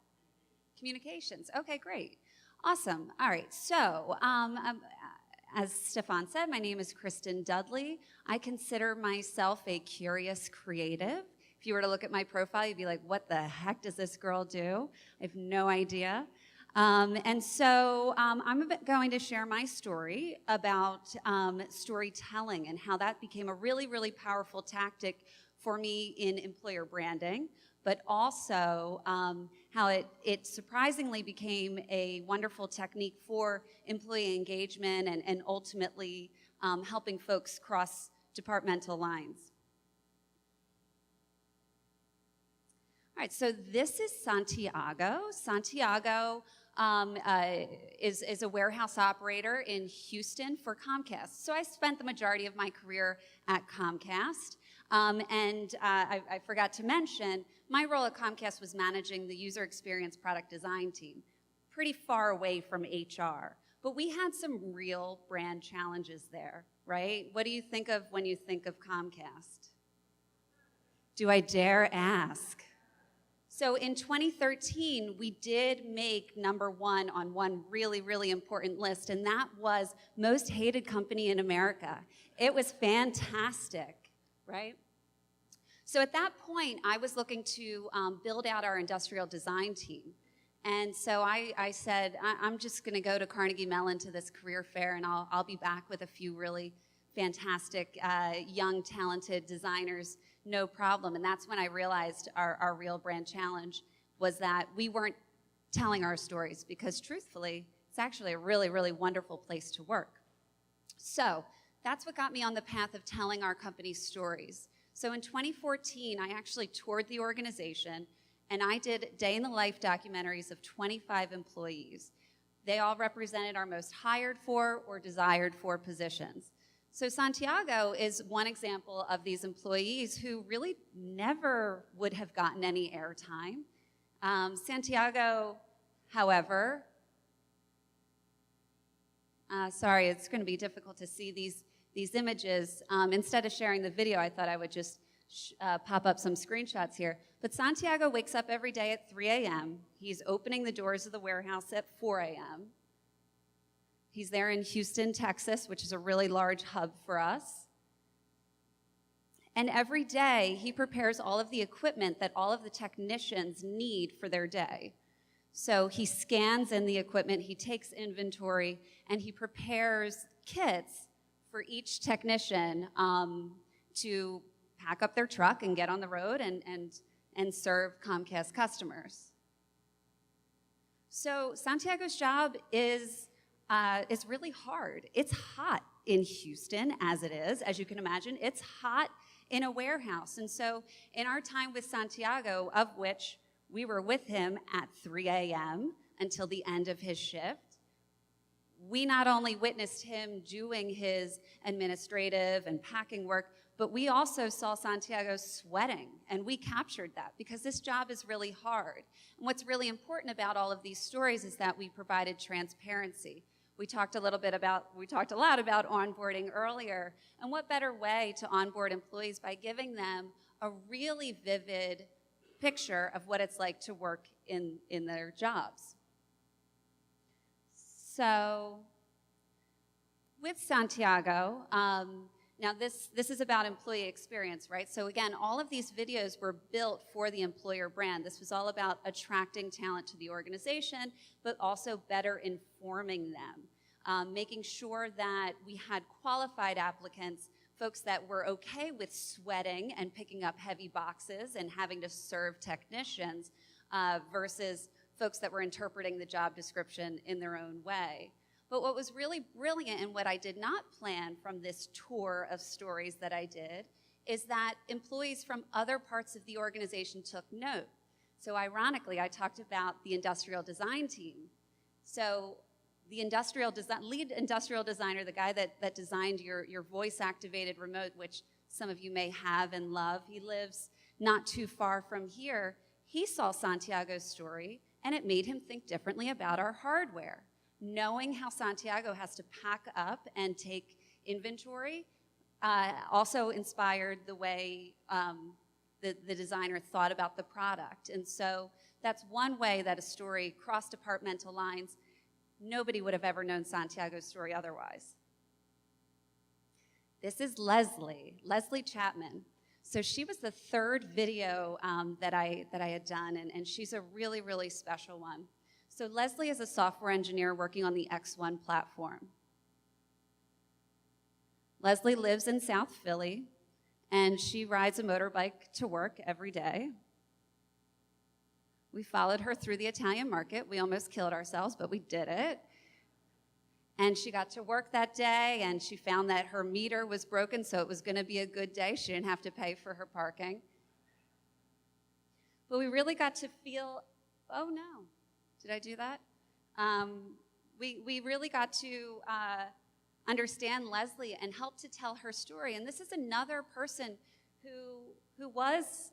Communications. Okay, great. Awesome. All right, so as Stephan said, my name is Kristin Dudley. I consider myself a curious creative. If you were to look at my profile, you'd be like, what the heck does this girl do? I have no idea. I'm going to share my story about storytelling and how that became a really, really powerful tactic for me in employer branding, but also how it surprisingly became a wonderful technique for employee engagement and ultimately helping folks cross departmental lines. All right, so this is Santiago. Santiago is a warehouse operator in Houston for Comcast. So I spent the majority of my career at Comcast. I forgot to mention, my role at Comcast was managing the user experience product design team, pretty far away from HR. But we had some real brand challenges there, right? What do you think of when you think of Comcast? Do I dare ask? So in 2013, we did make #1 on one really, really important list, and that was most hated company in America. It was fantastic, right? So at that point, I was looking to build out our industrial design team. And so I said, I'm just going to go to Carnegie Mellon to this career fair, and I'll be back with a few really fantastic, young, talented designers, no problem. And that's when I realized our real brand challenge was that we weren't telling our stories, because truthfully, it's actually a really, really wonderful place to work. So that's what got me on the path of telling our company's stories. So in 2014, I actually toured the organization, and I did day-in-the-life documentaries of 25 employees. They all represented our most hired for or desired for positions. So Santiago is one example of these employees who really never would have gotten any airtime. Santiago, however, sorry, it's going to be difficult to see these images. Instead of sharing the video, I thought I would just pop up some screenshots here. But Santiago wakes up every day at 3 a.m. He's opening the doors of the warehouse at 4 a.m. He's there in Houston, Texas, which is a really large hub for us. And every day, he prepares all of the equipment that all of the technicians need for their day. So he scans in the equipment, he takes inventory, and he prepares kits for each technician to pack up their truck and get on the road and serve Comcast customers. So Santiago's job is really hard. It's hot in Houston, as it is, as you can imagine. It's hot in a warehouse. And so in our time with Santiago, of which we were with him at 3 a.m. until the end of his shift, we not only witnessed him doing his administrative and packing work, but we also saw Santiago sweating, and we captured that because this job is really hard. And what's really important about all of these stories is that we provided transparency. We talked a lot about onboarding earlier, and what better way to onboard employees by giving them a really vivid picture of what it's like to work in their jobs. So with Santiago, now this is about employee experience, right? So again, all of these videos were built for the employer brand. This was all about attracting talent to the organization, but also better informing them, making sure that we had qualified applicants, folks that were okay with sweating and picking up heavy boxes and having to serve technicians versus folks that were interpreting the job description in their own way. But what was really brilliant and what I did not plan from this tour of stories that I did is that employees from other parts of the organization took note. So ironically, I talked about the industrial design team. So the lead industrial designer, the guy that designed your voice-activated remote, which some of you may have and love, he lives not too far from here. He saw Santiago's story, and it made him think differently about our hardware. Knowing how Santiago has to pack up and take inventory, also inspired the way the designer thought about the product. And so that's one way that a story crossed departmental lines. Nobody would have ever known Santiago's story otherwise. This is Leslie Chapman. So she was the third video that I had done, and she's a really, really special one. So Leslie is a software engineer working on the X1 platform. Leslie lives in South Philly, and she rides a motorbike to work every day. We followed her through the Italian market. We almost killed ourselves, but we did it. And she got to work that day, and she found that her meter was broken, so it was going to be a good day. She didn't have to pay for her parking. But we really got to feel, oh no, did I do that? We really got to understand Leslie and help to tell her story. And this is another person who was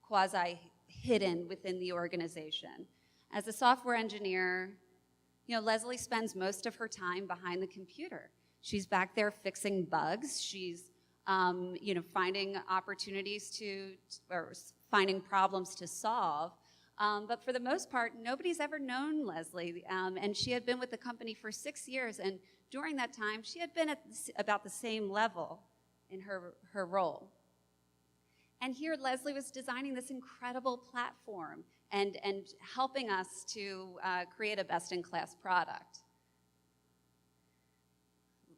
quasi-hidden within the organization. As a software engineer, you know, Leslie spends most of her time behind the computer. She's back there fixing bugs. She's, you know, finding opportunities or finding problems to solve. But for the most part, nobody's ever known Leslie. And she had been with the company for 6 years. And during that time, she had been at about the same level in her role. And here, Leslie was designing this incredible platform and helping us to create a best-in-class product.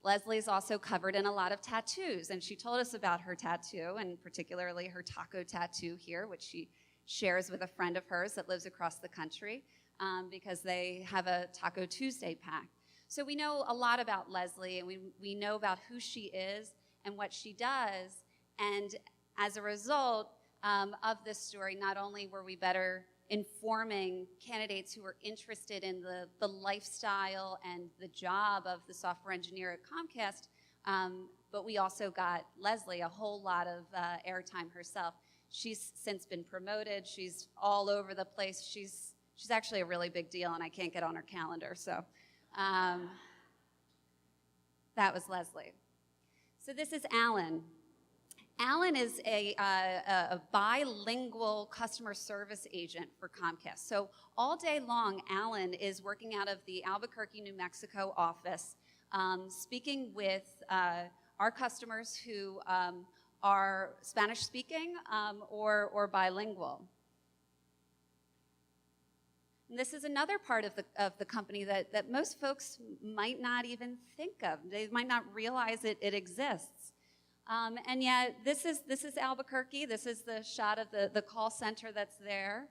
Leslie's also covered in a lot of tattoos, and she told us about her tattoo, and particularly her taco tattoo here, which she shares with a friend of hers that lives across the country because they have a Taco Tuesday pact. So we know a lot about Leslie, and we know about who she is and what she does, and as a result of this story, not only were we better informing candidates who were interested in the lifestyle and the job of the software engineer at Comcast, but we also got Leslie a whole lot of airtime herself. She's since been promoted. She's all over the place. She's actually a really big deal, and I can't get on her calendar, so that was Leslie. So this is Alan. Alan is a bilingual customer service agent for Comcast. So all day long, Alan is working out of the Albuquerque, New Mexico office, speaking with our customers who are Spanish-speaking or bilingual. And this is another part of the company that most folks might not even think of. They might not realize it exists. And yet, this is Albuquerque. This is the shot of the call center that's there,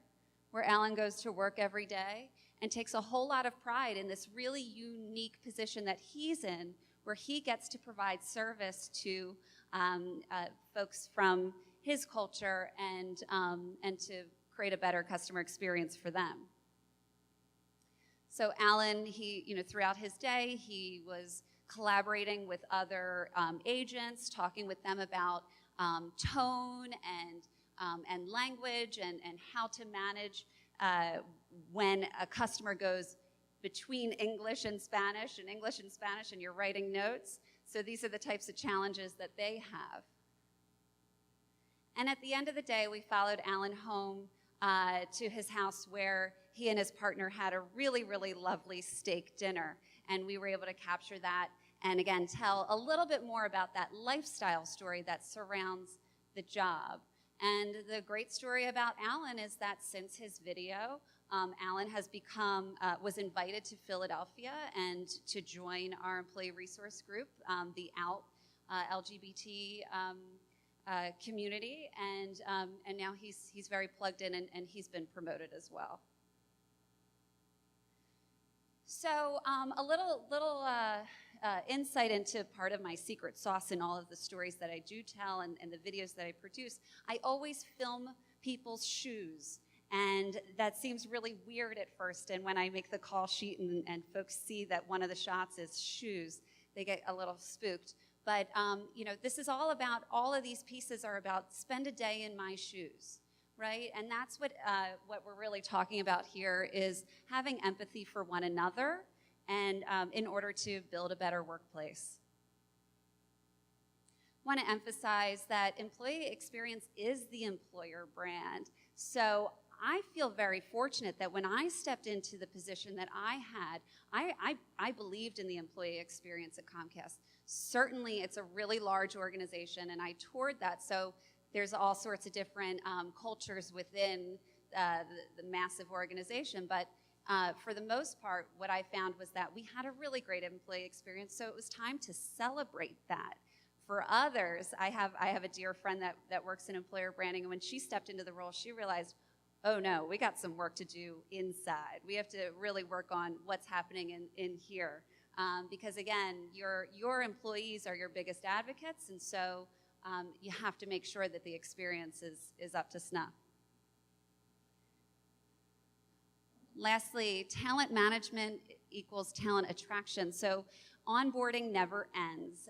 where Alan goes to work every day and takes a whole lot of pride in this really unique position that he's in, where he gets to provide service to folks from his culture and to create a better customer experience for them. So Alan, throughout his day, he was collaborating with other agents, talking with them about tone and language and how to manage when a customer goes between English and Spanish and you're writing notes. So these are the types of challenges that they have. And at the end of the day, we followed Alan home to his house where he and his partner had a really, really lovely steak dinner. And we were able to capture that and, again, tell a little bit more about that lifestyle story that surrounds the job. And the great story about Alan is that since his video, Alan has was invited to Philadelphia and to join our employee resource group, the OUT LGBT community, and now he's very plugged in, and he's been promoted as well. So a little insight into part of my secret sauce in all of the stories that I do tell and the videos that I produce. I always film people's shoes, and that seems really weird at first, and when I make the call sheet and folks see that one of the shots is shoes, they get a little spooked. But this is all of these pieces are about spend a day in my shoes, right? And that's what we're really talking about here is having empathy for one another and in order to build a better workplace. want to emphasize that employee experience is the employer brand. So I feel very fortunate that when I stepped into the position that I had, I believed in the employee experience at Comcast. Certainly, it's a really large organization, and I toured that, so there's all sorts of different cultures within the massive organization, but for the most part, what I found was that we had a really great employee experience, so it was time to celebrate that. For others, I have a dear friend that works in employer branding, and when she stepped into the role, she realized, oh no, we got some work to do inside. We have to really work on what's happening in here. Because again, your employees are your biggest advocates, and so you have to make sure that the experience is up to snuff. Lastly, talent management equals talent attraction. So onboarding never ends.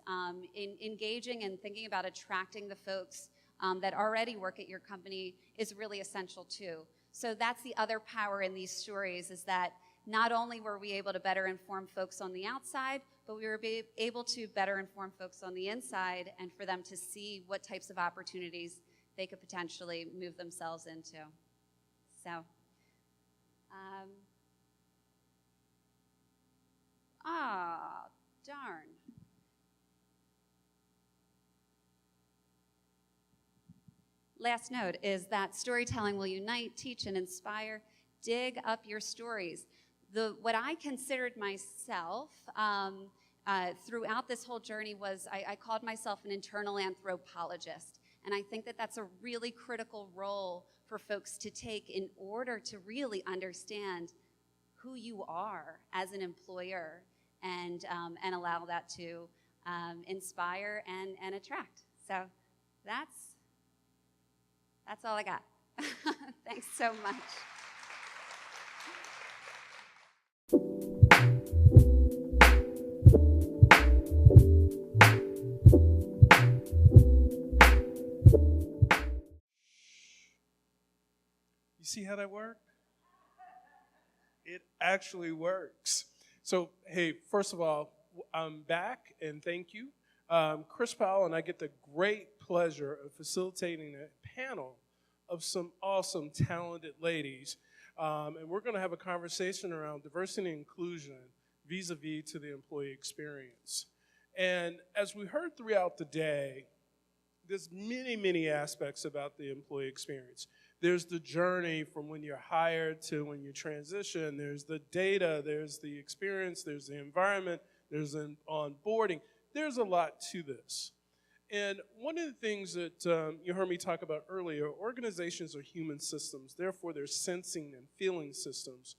Engaging and thinking about attracting the folks that already work at your company is really essential too. So that's the other power in these stories, is that not only were we able to better inform folks on the outside, but we were able to better inform folks on the inside, and for them to see what types of opportunities they could potentially move themselves into. So, darn. Last note is that storytelling will unite, teach, and inspire. Dig up your stories. What I considered myself throughout this whole journey was I called myself an internal anthropologist. And I think that that's a really critical role for folks to take in order to really understand who you are as an employer, and allow that to inspire and attract. So that's all I got. Thanks so much. You see how that worked? It actually works. So, hey, first of all, I'm back, and thank you. Chris Powell and I get the great pleasure of facilitating a panel of some awesome, talented ladies. And we're going to have a conversation around diversity and inclusion vis-a-vis to the employee experience. And as we heard throughout the day, there's many, many aspects about the employee experience. There's the journey from when you're hired to when you transition. There's the data, there's the experience, there's the environment, there's an onboarding. There's a lot to this. And one of the things that you heard me talk about earlier, organizations are human systems. Therefore, they're sensing and feeling systems.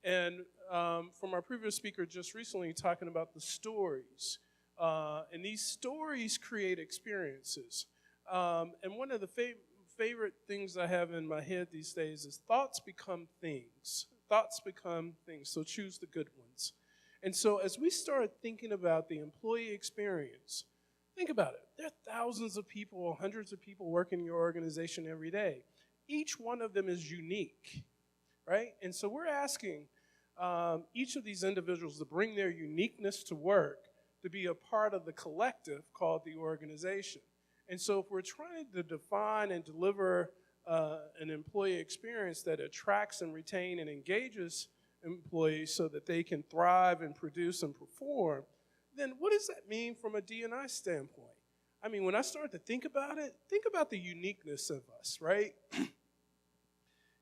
And from our previous speaker just recently talking about the stories. And these stories create experiences. And one of the favorite things I have in my head these days is thoughts become things. Thoughts become things, so choose the good ones. And so as we start thinking about the employee experience, think about it. There are thousands of people, hundreds of people working in your organization every day. Each one of them is unique, right? And so we're asking each of these individuals to bring their uniqueness to work, to be a part of the collective called the organization. And so if we're trying to define and deliver an employee experience that attracts and retains and engages employees so that they can thrive and produce and perform, then what does that mean from a D&I standpoint? I mean, when I start to think about it, think about the uniqueness of us, right?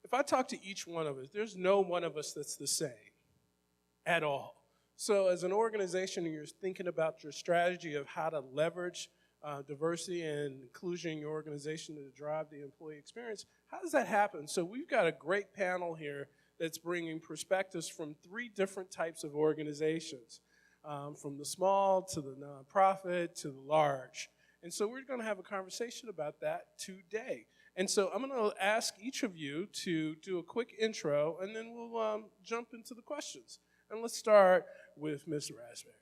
If I talk to each one of us, there's no one of us that's the same at all. So as an organization, you're thinking about your strategy of how to leverage diversity and inclusion in your organization to drive the employee experience. How does that happen? So we've got a great panel here that's bringing perspectives from 3 different types of organizations, from the small to the nonprofit to the large. And so we're going to have a conversation about that today. And so I'm going to ask each of you to do a quick intro, and then we'll jump into the questions. And let's start with Ms. Raspberry.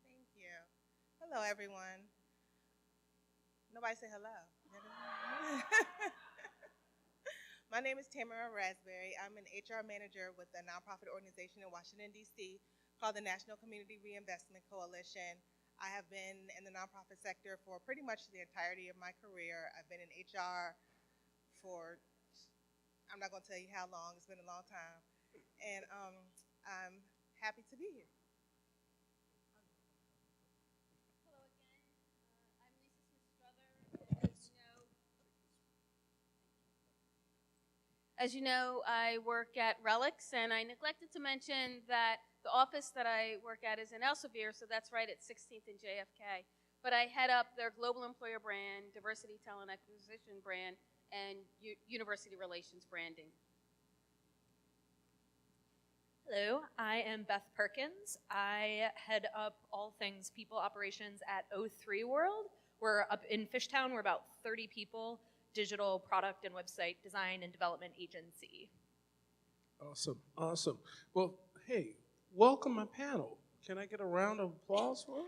Thank you. Hello, everyone. Nobody say hello. My name is Tamara Raspberry. I'm an HR manager with a nonprofit organization in Washington, D.C. called the National Community Reinvestment Coalition. I have been in the nonprofit sector for pretty much the entirety of my career. I've been in HR for, I'm not going to tell you how long, it's been a long time. And I'm happy to be here. Hello again. I'm Lisa Smith-Strother. As you know, I work at RELX, and I neglected to mention that the office that I work at is in Elsevier, so that's right at 16th and JFK. But I head up their global employer brand, diversity talent acquisition brand, and university relations branding. Hello, I am Beth Perkins. I head up all things people operations at O3 World. We're up in Fishtown. We're about 30 people, digital product and website design and development agency. Awesome, awesome. Well, hey, welcome my panel. Can I get a round of applause for them?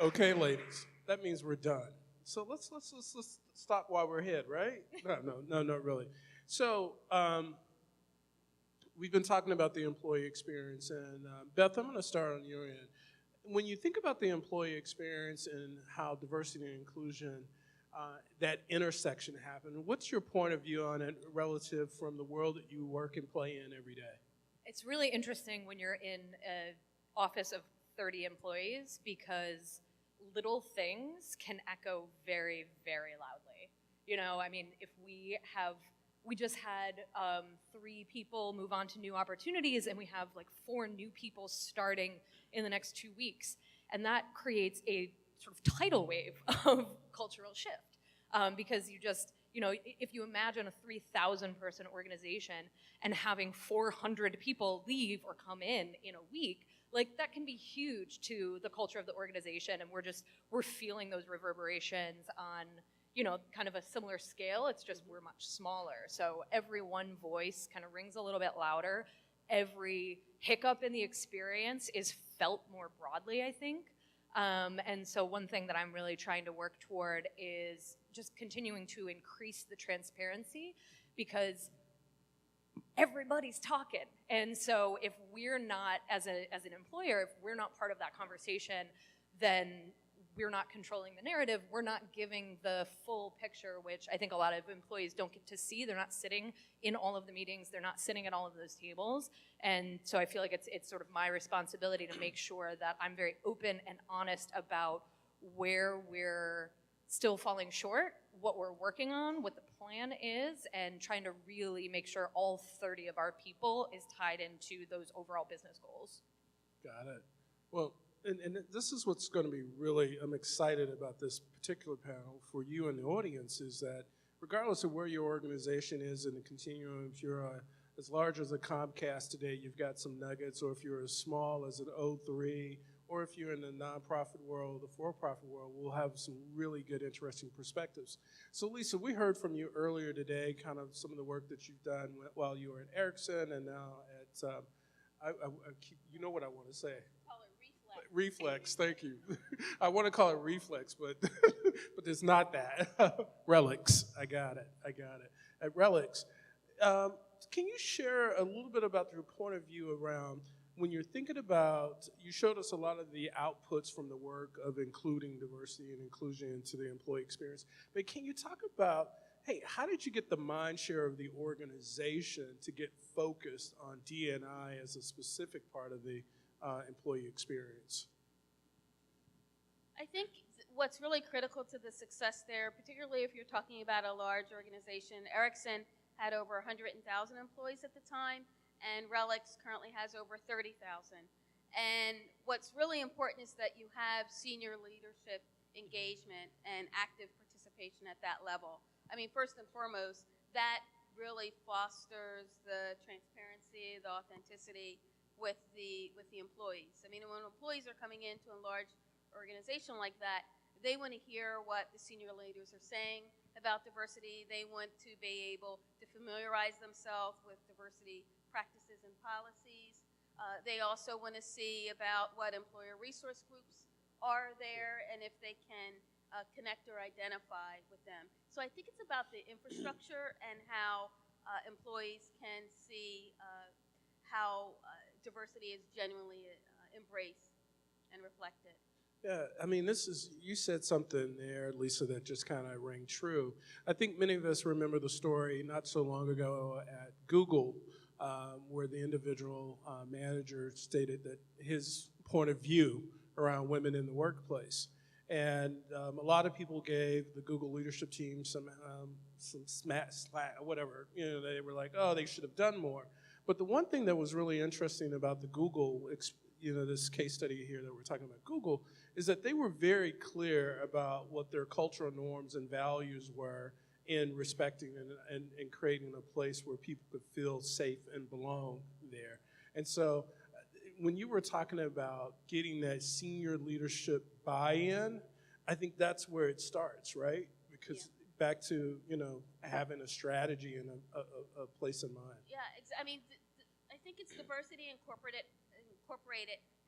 Okay, ladies, that means we're done. So let's stop while we're ahead, right? No, not really. So we've been talking about the employee experience, and Beth, I'm going to start on your end. When you think about the employee experience and how diversity and inclusion, that intersection happen, what's your point of view on it relative from the world that you work and play in every day? It's really interesting when you're in an office of 30 employees because little things can echo very, very loudly. You know, I mean, if we just had 3 people move on to new opportunities, and we have like 4 new people starting in the next 2 weeks. And that creates a sort of tidal wave of cultural shift. Because you just, you know, if you imagine a 3,000 person organization and having 400 people leave or come in a week, like that can be huge to the culture of the organization. And we're feeling those reverberations on, you know, kind of a similar scale. It's just we're much smaller. So every one voice kind of rings a little bit louder. Every hiccup in the experience is felt more broadly, I think. And so one thing that I'm really trying to work toward is just continuing to increase the transparency, because everybody's talking. And so if we're not, as an employer, if we're not part of that conversation, then we're not controlling the narrative, we're not giving the full picture, which I think a lot of employees don't get to see. They're not sitting in all of the meetings, they're not sitting at all of those tables. And so I feel like it's sort of my responsibility to make sure that I'm very open and honest about where we're still falling short, what we're working on, what the plan is, and trying to really make sure all 30 of our people is tied into those overall business goals. Got it. Well, and this is what's going to be really, I'm excited about this particular panel for you and the audience, is that regardless of where your organization is in the continuum, if you're as large as a Comcast today, you've got some nuggets, or if you're as small as an O3, or if you're in the nonprofit world, the for-profit world, we'll have some really good, interesting perspectives. So Lisa, we heard from you earlier today, kind of some of the work that you've done while you were at Ericsson and now at, you know what I want to say. Reflex, thank you. I want to call it Reflex, but but it's not that. RELX, I got it. At RELX, can you share a little bit about your point of view around when you're thinking about, you showed us a lot of the outputs from the work of including diversity and inclusion into the employee experience, but can you talk about, hey, how did you get the mind share of the organization to get focused on D&I as a specific part of the employee experience? I think what's really critical to the success there, particularly if you're talking about a large organization, Ericsson had over 100,000 employees at the time, and RELX currently has over 30,000. And what's really important is that you have senior leadership engagement and active participation at that level. I mean, first and foremost, that really fosters the transparency, the authenticity with the employees. I mean, when employees are coming into a large organization like that, they want to hear what the senior leaders are saying about diversity. They want to be able to familiarize themselves with diversity practices and policies. They also want to see about what employer resource groups are there and if they can connect or identify with them. So I think it's about the infrastructure and how employees can see how diversity is genuinely embraced and reflected. Yeah, I mean, you said something there, Lisa, that just kind of rang true. I think many of us remember the story not so long ago at Google, where the individual manager stated that his point of view around women in the workplace. And a lot of people gave the Google leadership team some slack, whatever. They were like, oh, they should have done more. But the one thing that was really interesting about the Google, this case study here that we're talking about Google, is that they were very clear about what their cultural norms and values were in respecting and creating a place where people could feel safe and belong there. And so when you were talking about getting that senior leadership buy-in, I think that's where it starts, right? Because back to, having a strategy and a place in mind. Yeah, I mean, I think it's Diversity Incorporated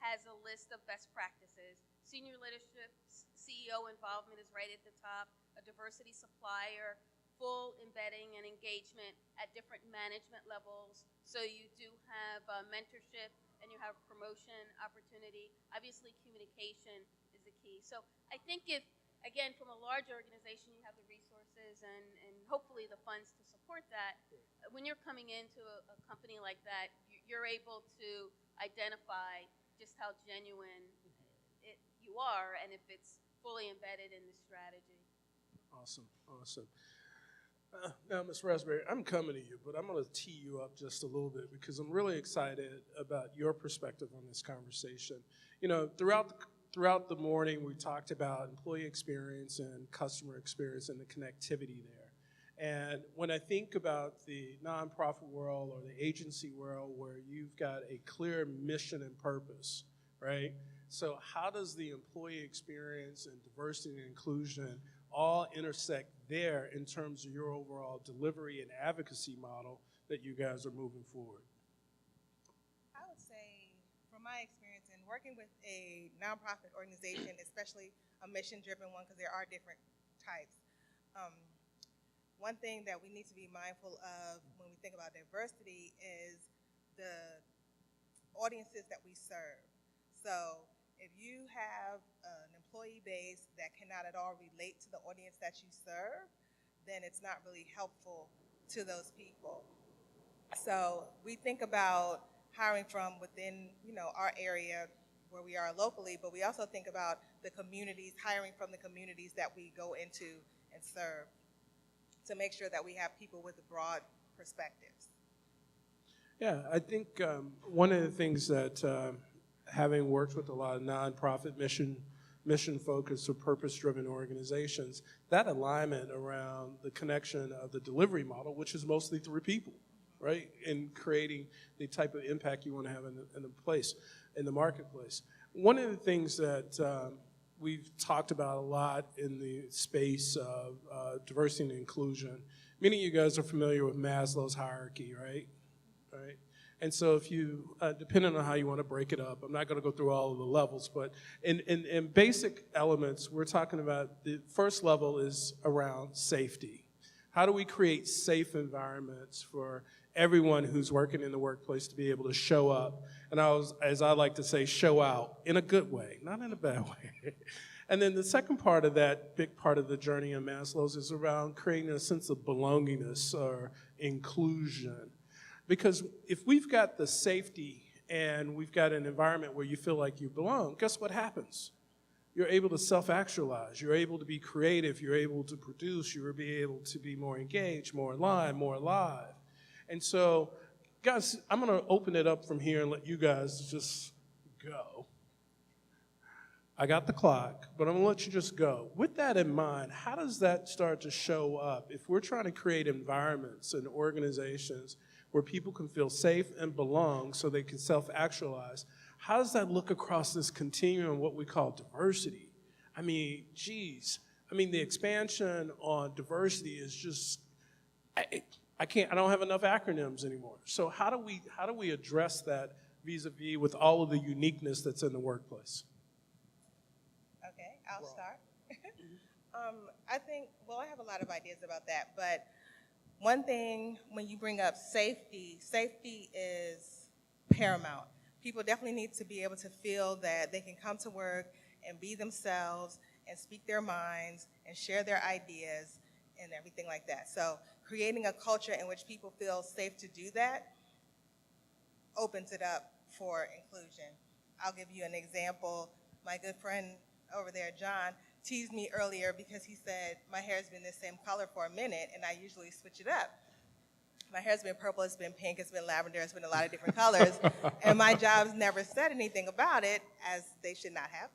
has a list of best practices. Senior leadership, CEO involvement is right at the top, a diversity supplier, full embedding and engagement at different management levels. So you do have mentorship and you have promotion opportunity. Obviously, communication is the key. So I think if, again, from a large organization, you have the resources and hopefully the funds to support that, when you're coming into a company like that, you're able to identify just how genuine you are and if it's fully embedded in the strategy. Awesome, awesome. Now, Ms. Raspberry, I'm coming to you, but I'm going to tee you up just a little bit because I'm really excited about your perspective on this conversation. Throughout the morning, we talked about employee experience and customer experience and the connectivity there. And when I think about the nonprofit world or the agency world where you've got a clear mission and purpose, right? So how does the employee experience and diversity and inclusion all intersect there in terms of your overall delivery and advocacy model that you guys are moving forward? I would say, from my experience in working with a nonprofit organization, especially a mission-driven one, because there are different types, one thing that we need to be mindful of when we think about diversity is the audiences that we serve. So if you have an employee base that cannot at all relate to the audience that you serve, then it's not really helpful to those people. So we think about hiring from within, our area where we are locally, but we also think about the communities, hiring from the communities that we go into and serve, to make sure that we have people with broad perspectives. Yeah, I think one of the things that having worked with a lot of nonprofit mission-focused or purpose-driven organizations, that alignment around the connection of the delivery model, which is mostly through people, right? And creating the type of impact you want to have in the marketplace. One of the things that we've talked about a lot in the space of diversity and inclusion. Many of you guys are familiar with Maslow's hierarchy, right? Right. And so if you, depending on how you want to break it up, I'm not going to go through all of the levels, but in basic elements, we're talking about the first level is around safety. How do we create safe environments for everyone who's working in the workplace to be able to show up, and as I like to say, show out in a good way, not in a bad way. And then the second part of that, big part of the journey in Maslow's is around creating a sense of belongingness or inclusion. Because if we've got the safety and we've got an environment where you feel like you belong, guess what happens? You're able to self-actualize, you're able to be creative, you're able to produce, you're able to be more engaged, more aligned, more alive. And so, guys, I'm going to open it up from here and let you guys just go. I got the clock, but I'm going to let you just go. With that in mind, how does that start to show up? If we're trying to create environments and organizations where people can feel safe and belong so they can self-actualize, how does that look across this continuum, what we call diversity? I mean, geez. I mean, the expansion on diversity is just, I don't have enough acronyms anymore. So how do we address that vis-a-vis with all of the uniqueness that's in the workplace? Okay, I'll start. I think, I have a lot of ideas about that, but one thing when you bring up safety, safety is paramount. people definitely need to be able to feel that they can come to work and be themselves and speak their minds and share their ideas and everything like that. So creating a culture in which people feel safe to do that opens it up for inclusion. I'll give you an example. My good friend over there, John, teased me earlier because he said, my hair's been the same color for a minute and I usually switch it up. My hair's been purple, it's been pink, it's been lavender, it's been a lot of different colors, and my job's never said anything about it, as they should not have.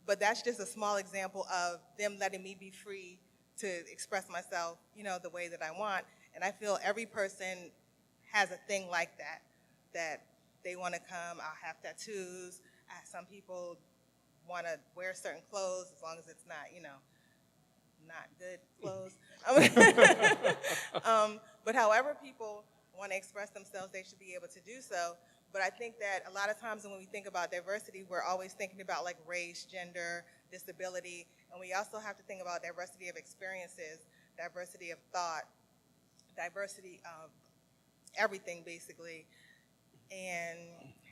But that's just a small example of them letting me be free to express myself, you know, the way that I want. And I feel every person has a thing like that, that they want to come. I'll have tattoos. Some people want to wear certain clothes as long as it's not, you know, not good clothes. But however people want to express themselves, they should be able to do so. But I think that a lot of times when we think about diversity, we're always thinking about like race, gender, disability, and we also have to think about diversity of experiences, diversity of thought, diversity of everything basically, and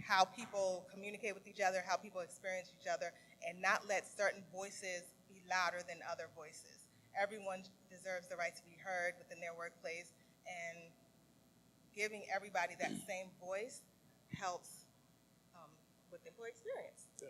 how people communicate with each other, how people experience each other, and not let certain voices be louder than other voices. Everyone deserves the right to be heard within their workplace, and giving everybody that same voice helps with employee experience. Yeah.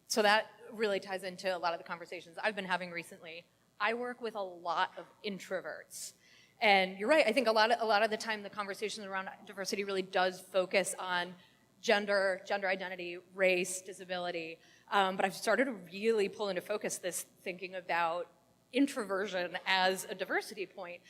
So that really ties into a lot of the conversations I've been having recently. I work with a lot of introverts. And you're right, I think a lot of the time the conversations around diversity really does focus on gender identity, race, disability. But I've started to really pull into focus this thinking about introversion as a diversity point.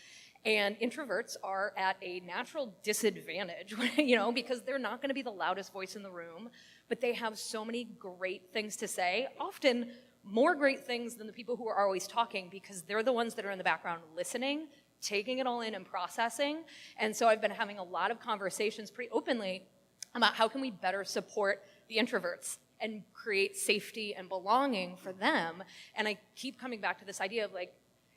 And introverts are at a natural disadvantage, you know, because they're not going to be the loudest voice in the room, but they have so many great things to say, often more great things than the people who are always talking, because they're the ones that are in the background listening, taking it all in and processing. And so I've been having a lot of conversations pretty openly about how can we better support the introverts and create safety and belonging for them. And I keep coming back to this idea of like,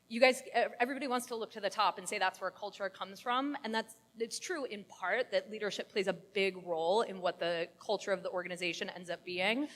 you guys, everybody wants to look to the top and say that's where culture comes from, and it's true in part that leadership plays a big role in what the culture of the organization ends up being,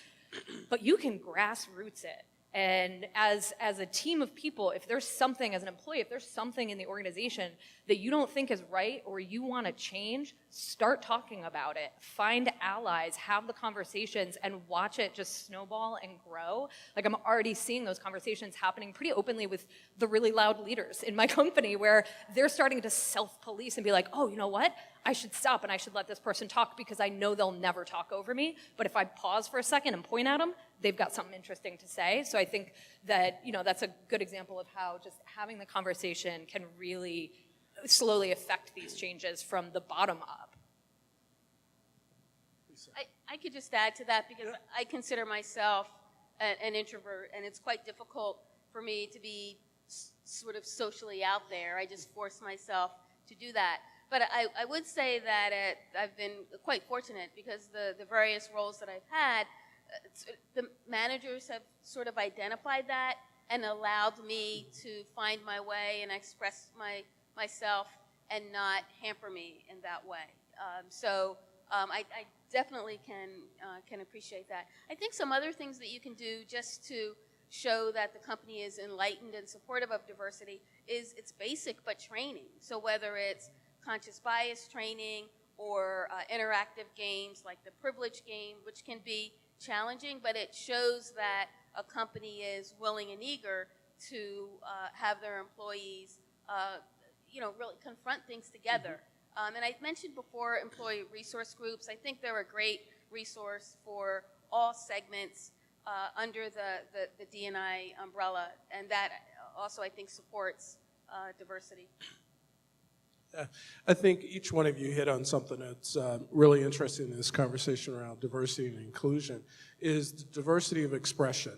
but you can grassroots it. And as a team of people, if there's something, as an employee, if there's something in the organization that you don't think is right or you want to change, start talking about it. Find allies, have the conversations, and watch it just snowball and grow. Like, I'm already seeing those conversations happening pretty openly with the really loud leaders in my company, where they're starting to self-police and be like, oh, you know what? I should stop and I should let this person talk because I know they'll never talk over me. But if I pause for a second and point at them, they've got something interesting to say. So I think that, you know, that's a good example of how just having the conversation can really slowly affect these changes from the bottom up. I could just add to that, because I consider myself an introvert, and it's quite difficult for me to be sort of socially out there. I just force myself to do that. But I would say that I've been quite fortunate, because the various roles that I've had, the managers have sort of identified that and allowed me to find my way and express myself and not hamper me in that way. I definitely can appreciate that. I think some other things that you can do just to show that the company is enlightened and supportive of diversity is it's basic but training. So whether it's conscious bias training or interactive games like the privilege game, which can be challenging, but it shows that a company is willing and eager to have their employees really confront things together. And I mentioned before employee resource groups. I think they're a great resource for all segments under the D&I umbrella, and that also I think supports diversity. I think each one of you hit on something that's really interesting in this conversation around diversity and inclusion, is the diversity of expression,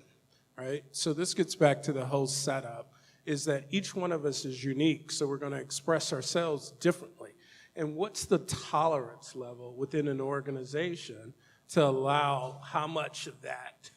right? So this gets back to the whole setup, is that each one of us is unique, so we're going to express ourselves differently. And what's the tolerance level within an organization to allow how much of that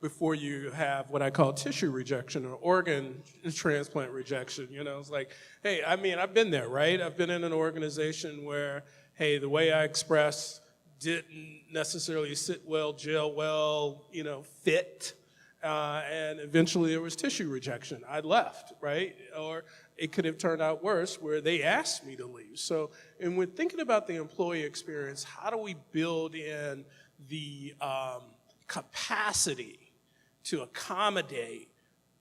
before you have what I call tissue rejection or organ transplant rejection. You know, it's like, hey, I mean, I've been there, right? I've been in an organization where, hey, the way I express didn't necessarily sit well, gel well, you know, fit. And eventually there was tissue rejection. I left, right? Or it could have turned out worse where they asked me to leave. So, and when thinking about the employee experience, how do we build in the capacity to accommodate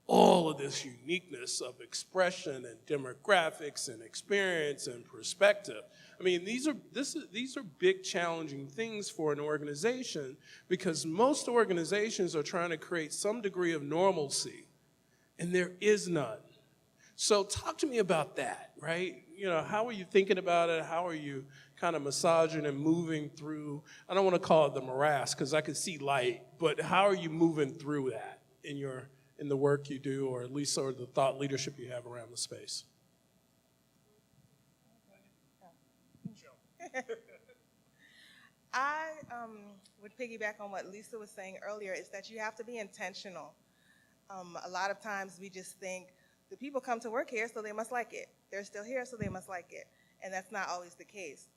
all of this uniqueness of expression and demographics and experience and perspective? I mean, these are big challenging things for an organization, because most organizations are trying to create some degree of normalcy, and there is none. So talk to me about that, right? You know, how are you thinking about it? How are you kind of massaging and moving through, I don't want to call it the morass because I can see light, but how are you moving through that in the work you do, or at least sort of the thought leadership you have around the space? I would piggyback on what Lisa was saying earlier, is that you have to be intentional. A lot of times we just think the people come to work here, so they must like it. They're still here, so they must like it. And that's not always the case.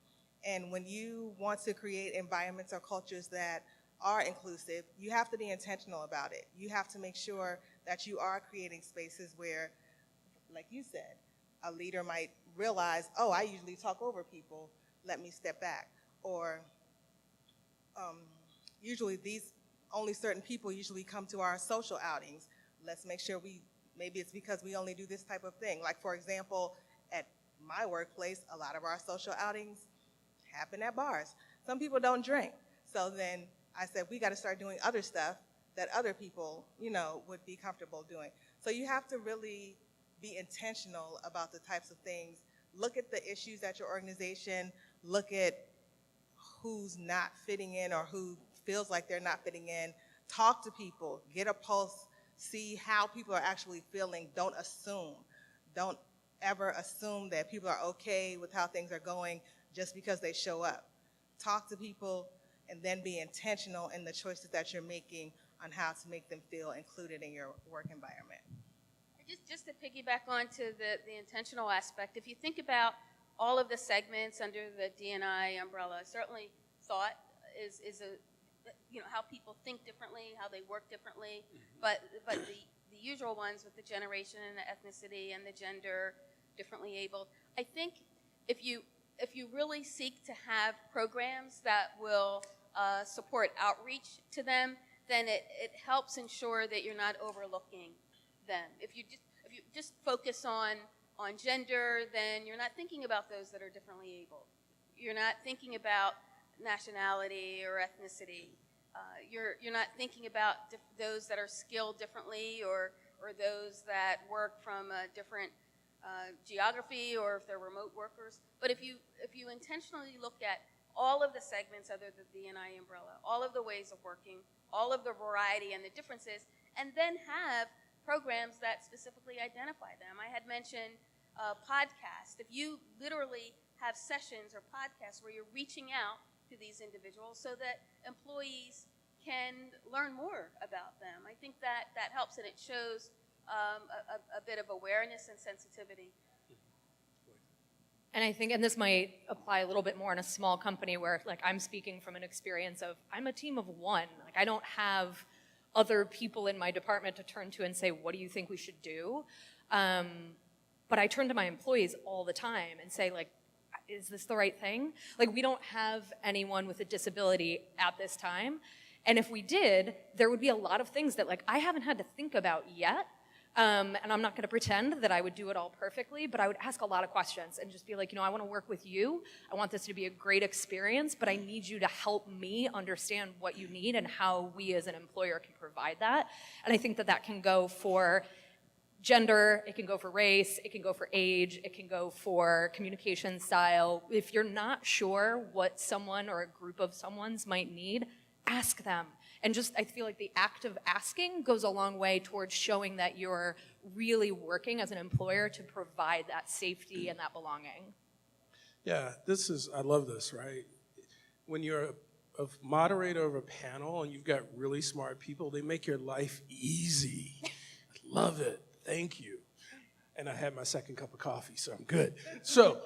And when you want to create environments or cultures that are inclusive, you have to be intentional about it. You have to make sure that you are creating spaces where, like you said, a leader might realize, oh, I usually talk over people, let me step back. Or usually only certain people usually come to our social outings. Let's make sure maybe it's because we only do this type of thing. Like, for example, at my workplace, a lot of our social outings happen at bars. Some people don't drink. So then I said, we got to start doing other stuff that other people, you know, would be comfortable doing. So you have to really be intentional about the types of things. Look at the issues at your organization. Look at who's not fitting in or who feels like they're not fitting in. Talk to people. Get a pulse. See how people are actually feeling. Don't assume. Don't ever assume that people are okay with how things are going just because they show up. Talk to people and then be intentional in the choices that you're making on how to make them feel included in your work environment. Just to piggyback onto the intentional aspect, if you think about all of the segments under the D&I umbrella, certainly thought is a, you know, how people think differently, how they work differently, but the usual ones with the generation and the ethnicity and the gender, differently abled. I think if you really seek to have programs that will support outreach to them, then it helps ensure that you're not overlooking them. If you just focus on gender, then you're not thinking about those that are differently abled. You're not thinking about nationality or ethnicity. You're not thinking about those that are skilled differently, or those that work from a different geography, or if they're remote workers. But if you intentionally look at all of the segments under the D&I umbrella, all of the ways of working, all of the variety and the differences, and then have programs that specifically identify them. I had mentioned podcasts. If you literally have sessions or podcasts where you're reaching out to these individuals so that employees can learn more about them, I think that helps, and it shows a bit of awareness and sensitivity. And I think, and this might apply a little bit more in a small company where, like, I'm speaking from an experience of, I'm a team of one. Like, I don't have other people in my department to turn to and say, what do you think we should do? But I turn to my employees all the time and say, like, is this the right thing? Like, we don't have anyone with a disability at this time. And if we did, there would be a lot of things that, like, I haven't had to think about yet. And I'm not going to pretend that I would do it all perfectly, but I would ask a lot of questions and just be like, you know, I want to work with you. I want this to be a great experience, but I need you to help me understand what you need and how we as an employer can provide that. And I think that that can go for gender, it can go for race, it can go for age, it can go for communication style. If you're not sure what someone or a group of someone's might need, ask them. And just, I feel like the act of asking goes a long way towards showing that you're really working as an employer to provide that safety and that belonging. Yeah, I love this, right? When you're moderator of a panel and you've got really smart people, they make your life easy. I love it. Thank you. And I had my second cup of coffee, so I'm good. So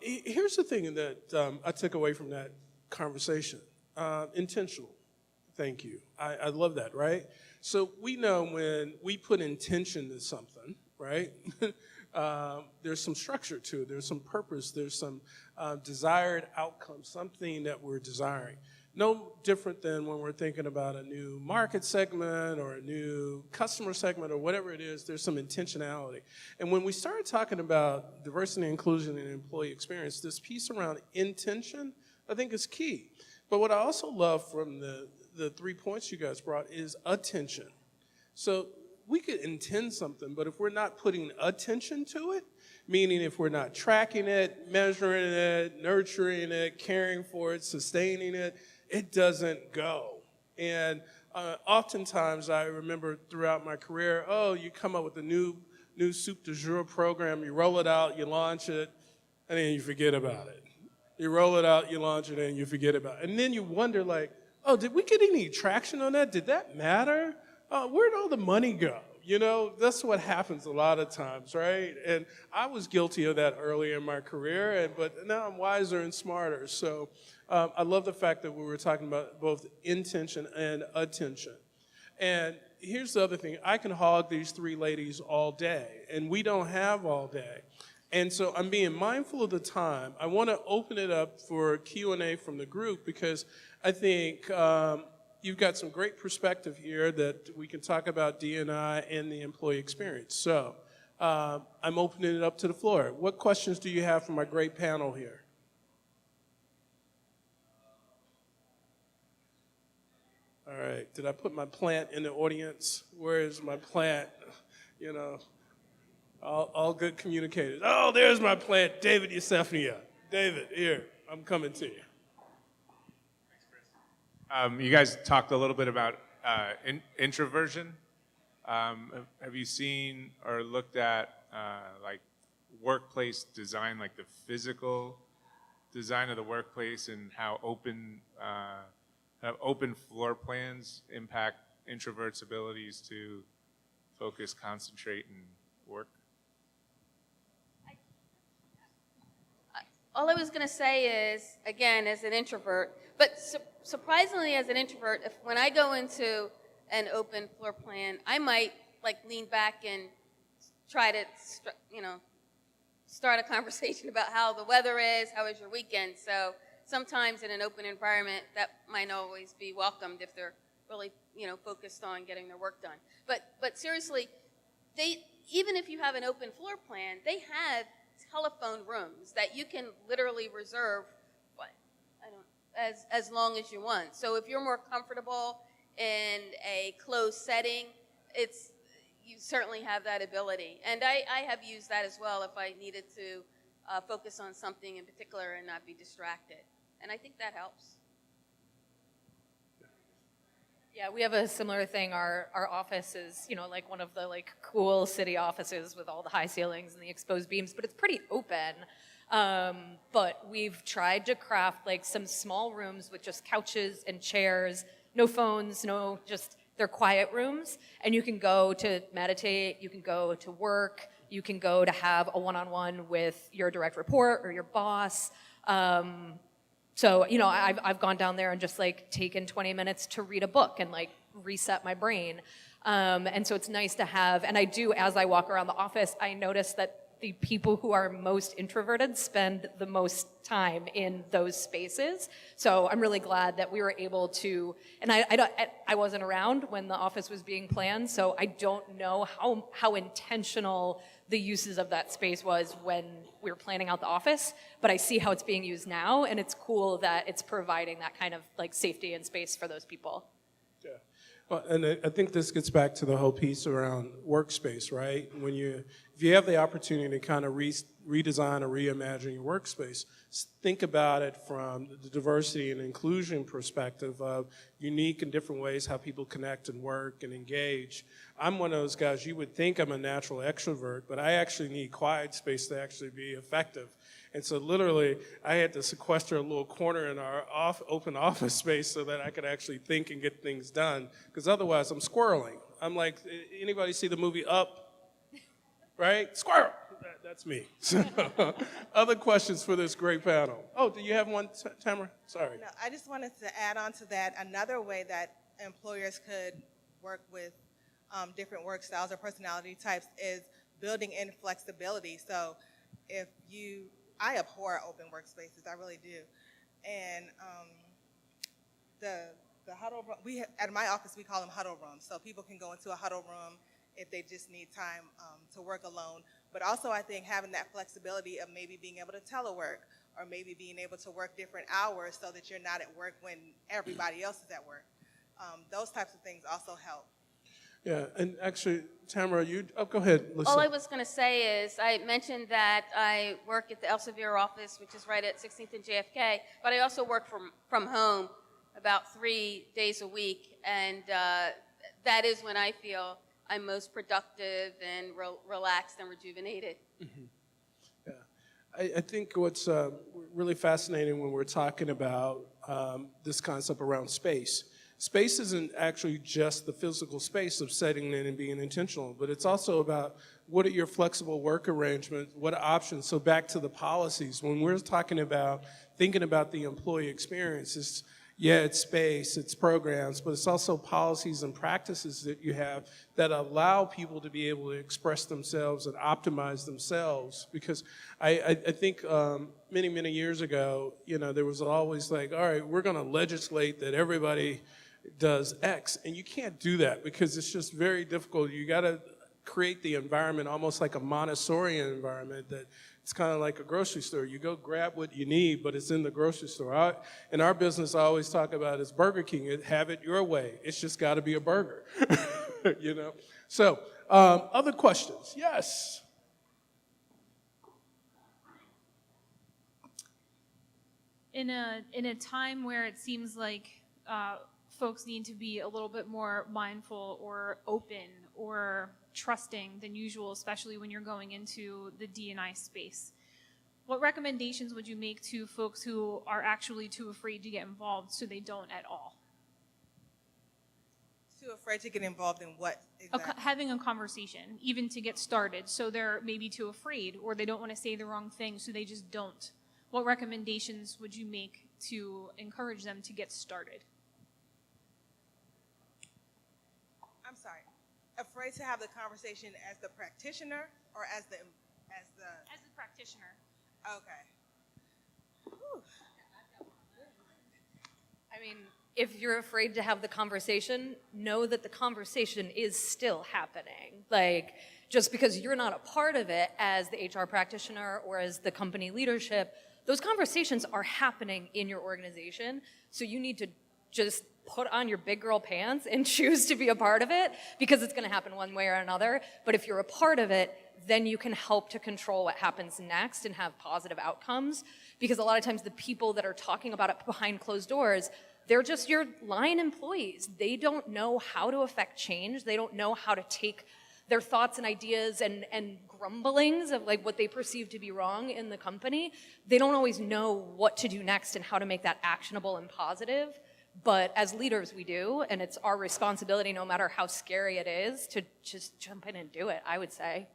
here's the thing that I took away from that conversation. Intentional. Thank you. I love that, right? So we know when we put intention to something, right? There's some structure to it. There's some purpose. There's some desired outcome, something that we're desiring. No different than when we're thinking about a new market segment or a new customer segment or whatever it is, there's some intentionality. And when we started talking about diversity and inclusion and employee experience, this piece around intention, I think is key. But what I also love from the 3 points you guys brought is attention. So we could intend something, but if we're not putting attention to it, meaning if we're not tracking it, measuring it, nurturing it, caring for it, sustaining it, it doesn't go. And oftentimes I remember throughout my career, you come up with a new soup du jour program, you roll it out, you launch it, and then you forget about it. You roll it out, you launch it, and you forget about it. And then you wonder like, did we get any traction on that? Did that matter? Where'd all the money go? You know, that's what happens a lot of times, right? And I was guilty of that early in my career, but now I'm wiser and smarter. So I love the fact that we were talking about both intention and attention. And here's the other thing. I can hog these 3 ladies all day, and we don't have all day. And so I'm being mindful of the time. I want to open it up for Q&A from the group because I think you've got some great perspective here that we can talk about D&I and the employee experience. So I'm opening it up to the floor. What questions do you have for my great panel here? All right, did I put my plant in the audience? Where is my plant? You know, all good communicators. Oh, there's my plant, David Yusefnia. David, here, I'm coming to you. You guys talked a little bit about introversion. Have you seen or looked at like workplace design, like the physical design of the workplace and how open floor plans impact introverts' abilities to focus, concentrate, and work? All I was going to say is, again, as an introvert, but surprisingly as an introvert, when I go into an open floor plan, I might like lean back and try to, start a conversation about how the weather is, how was your weekend. So sometimes in an open environment, that might not always be welcomed if they're really, focused on getting their work done. But seriously, even if you have an open floor plan, they have telephone rooms that you can literally reserve as long as you want. So if you're more comfortable in a closed setting, you certainly have that ability. And I have used that as well if I needed to focus on something in particular and not be distracted. And I think that helps. Yeah, we have a similar thing. Our office is, like one of the cool city offices with all the high ceilings and the exposed beams, but it's pretty open. But we've tried to craft some small rooms with just couches and chairs, no phones, they're quiet rooms, and you can go to meditate, you can go to work, you can go to have a one-on-one with your direct report or your boss. So, I've gone down there and just taken 20 minutes to read a book and reset my brain. And so it's nice to have, and I do, as I walk around the office, I notice that the people who are most introverted spend the most time in those spaces. So I'm really glad that we were able to, and I wasn't around when the office was being planned, so I don't know how intentional the uses of that space was when we were planning out the office, but I see how it's being used now, and it's cool that it's providing that kind of safety and space for those people. Yeah. Well, and I think this gets back to the whole piece around workspace, right? If if you have the opportunity to kind of redesign or reimagine your workspace, think about it from the diversity and inclusion perspective of unique and different ways how people connect and work and engage. I'm one of those guys, you would think I'm a natural extrovert, but I actually need quiet space to actually be effective. And so literally, I had to sequester a little corner in our open office space so that I could actually think and get things done, because otherwise I'm squirreling. I'm like, anybody see the movie Up? Right? Squirrel! That's me. So, other questions for this great panel? Oh, do you have one, Tamara? Sorry. No, I just wanted to add on to that. Another way that employers could work with different work styles or personality types is building in flexibility. So if I abhor open workspaces, I really do. And the huddle room, at my office we call them huddle rooms. So people can go into a huddle room if they just need time to work alone. But also I think having that flexibility of maybe being able to telework or maybe being able to work different hours so that you're not at work when everybody else is at work. Those types of things also help. Yeah, and actually, Tamara, go ahead. Listen. All I was going to say is I mentioned that I work at the Elsevier office, which is right at 16th and JFK, but I also work from home about 3 days a week, and that is when I feel I'm most productive and relaxed and rejuvenated. Mm-hmm. Yeah, I think what's really fascinating when we're talking about this concept around space. Space isn't actually just the physical space of setting in and being intentional, but it's also about what are your flexible work arrangements, what options. So back to the policies, when we're talking about thinking about the employee experience, it's space, it's programs, but it's also policies and practices that you have that allow people to be able to express themselves and optimize themselves. Because I think many, many years ago, there was always like, all right, we're gonna legislate that everybody does X, and you can't do that because it's just very difficult. You gotta create the environment almost like a Montessorian environment that it's kind of like a grocery store. You go grab what you need, but it's in the grocery store. In our business, I always talk about it's Burger King. Have it your way. It's just got to be a burger, So, other questions? Yes. In a time where it seems like folks need to be a little bit more mindful or open or trusting than usual, especially when you're going into the D&I space, what recommendations would you make to folks who are actually too afraid to get involved so they don't at all? Too afraid to get involved in what exactly? Having a conversation, even to get started. So they're maybe too afraid or they don't want to say the wrong thing, so they just don't. What recommendations would you make to encourage them to get started? I'm sorry. Afraid to have the conversation as the practitioner or as the practitioner. Okay. Whew. I mean, if you're afraid to have the conversation, know that the conversation is still happening. Like, just because you're not a part of it as the HR practitioner or as the company leadership, those conversations are happening in your organization. So you need to just put on your big girl pants and choose to be a part of it, because it's going to happen one way or another. But if you're a part of it, then you can help to control what happens next and have positive outcomes. Because a lot of times the people that are talking about it behind closed doors, they're just your line employees. They don't know how to affect change. They don't know how to take their thoughts and ideas and grumblings of like what they perceive to be wrong in the company. They don't always know what to do next and how to make that actionable and positive. But as leaders, we do, and it's our responsibility, no matter how scary it is, to just jump in and do it, I would say.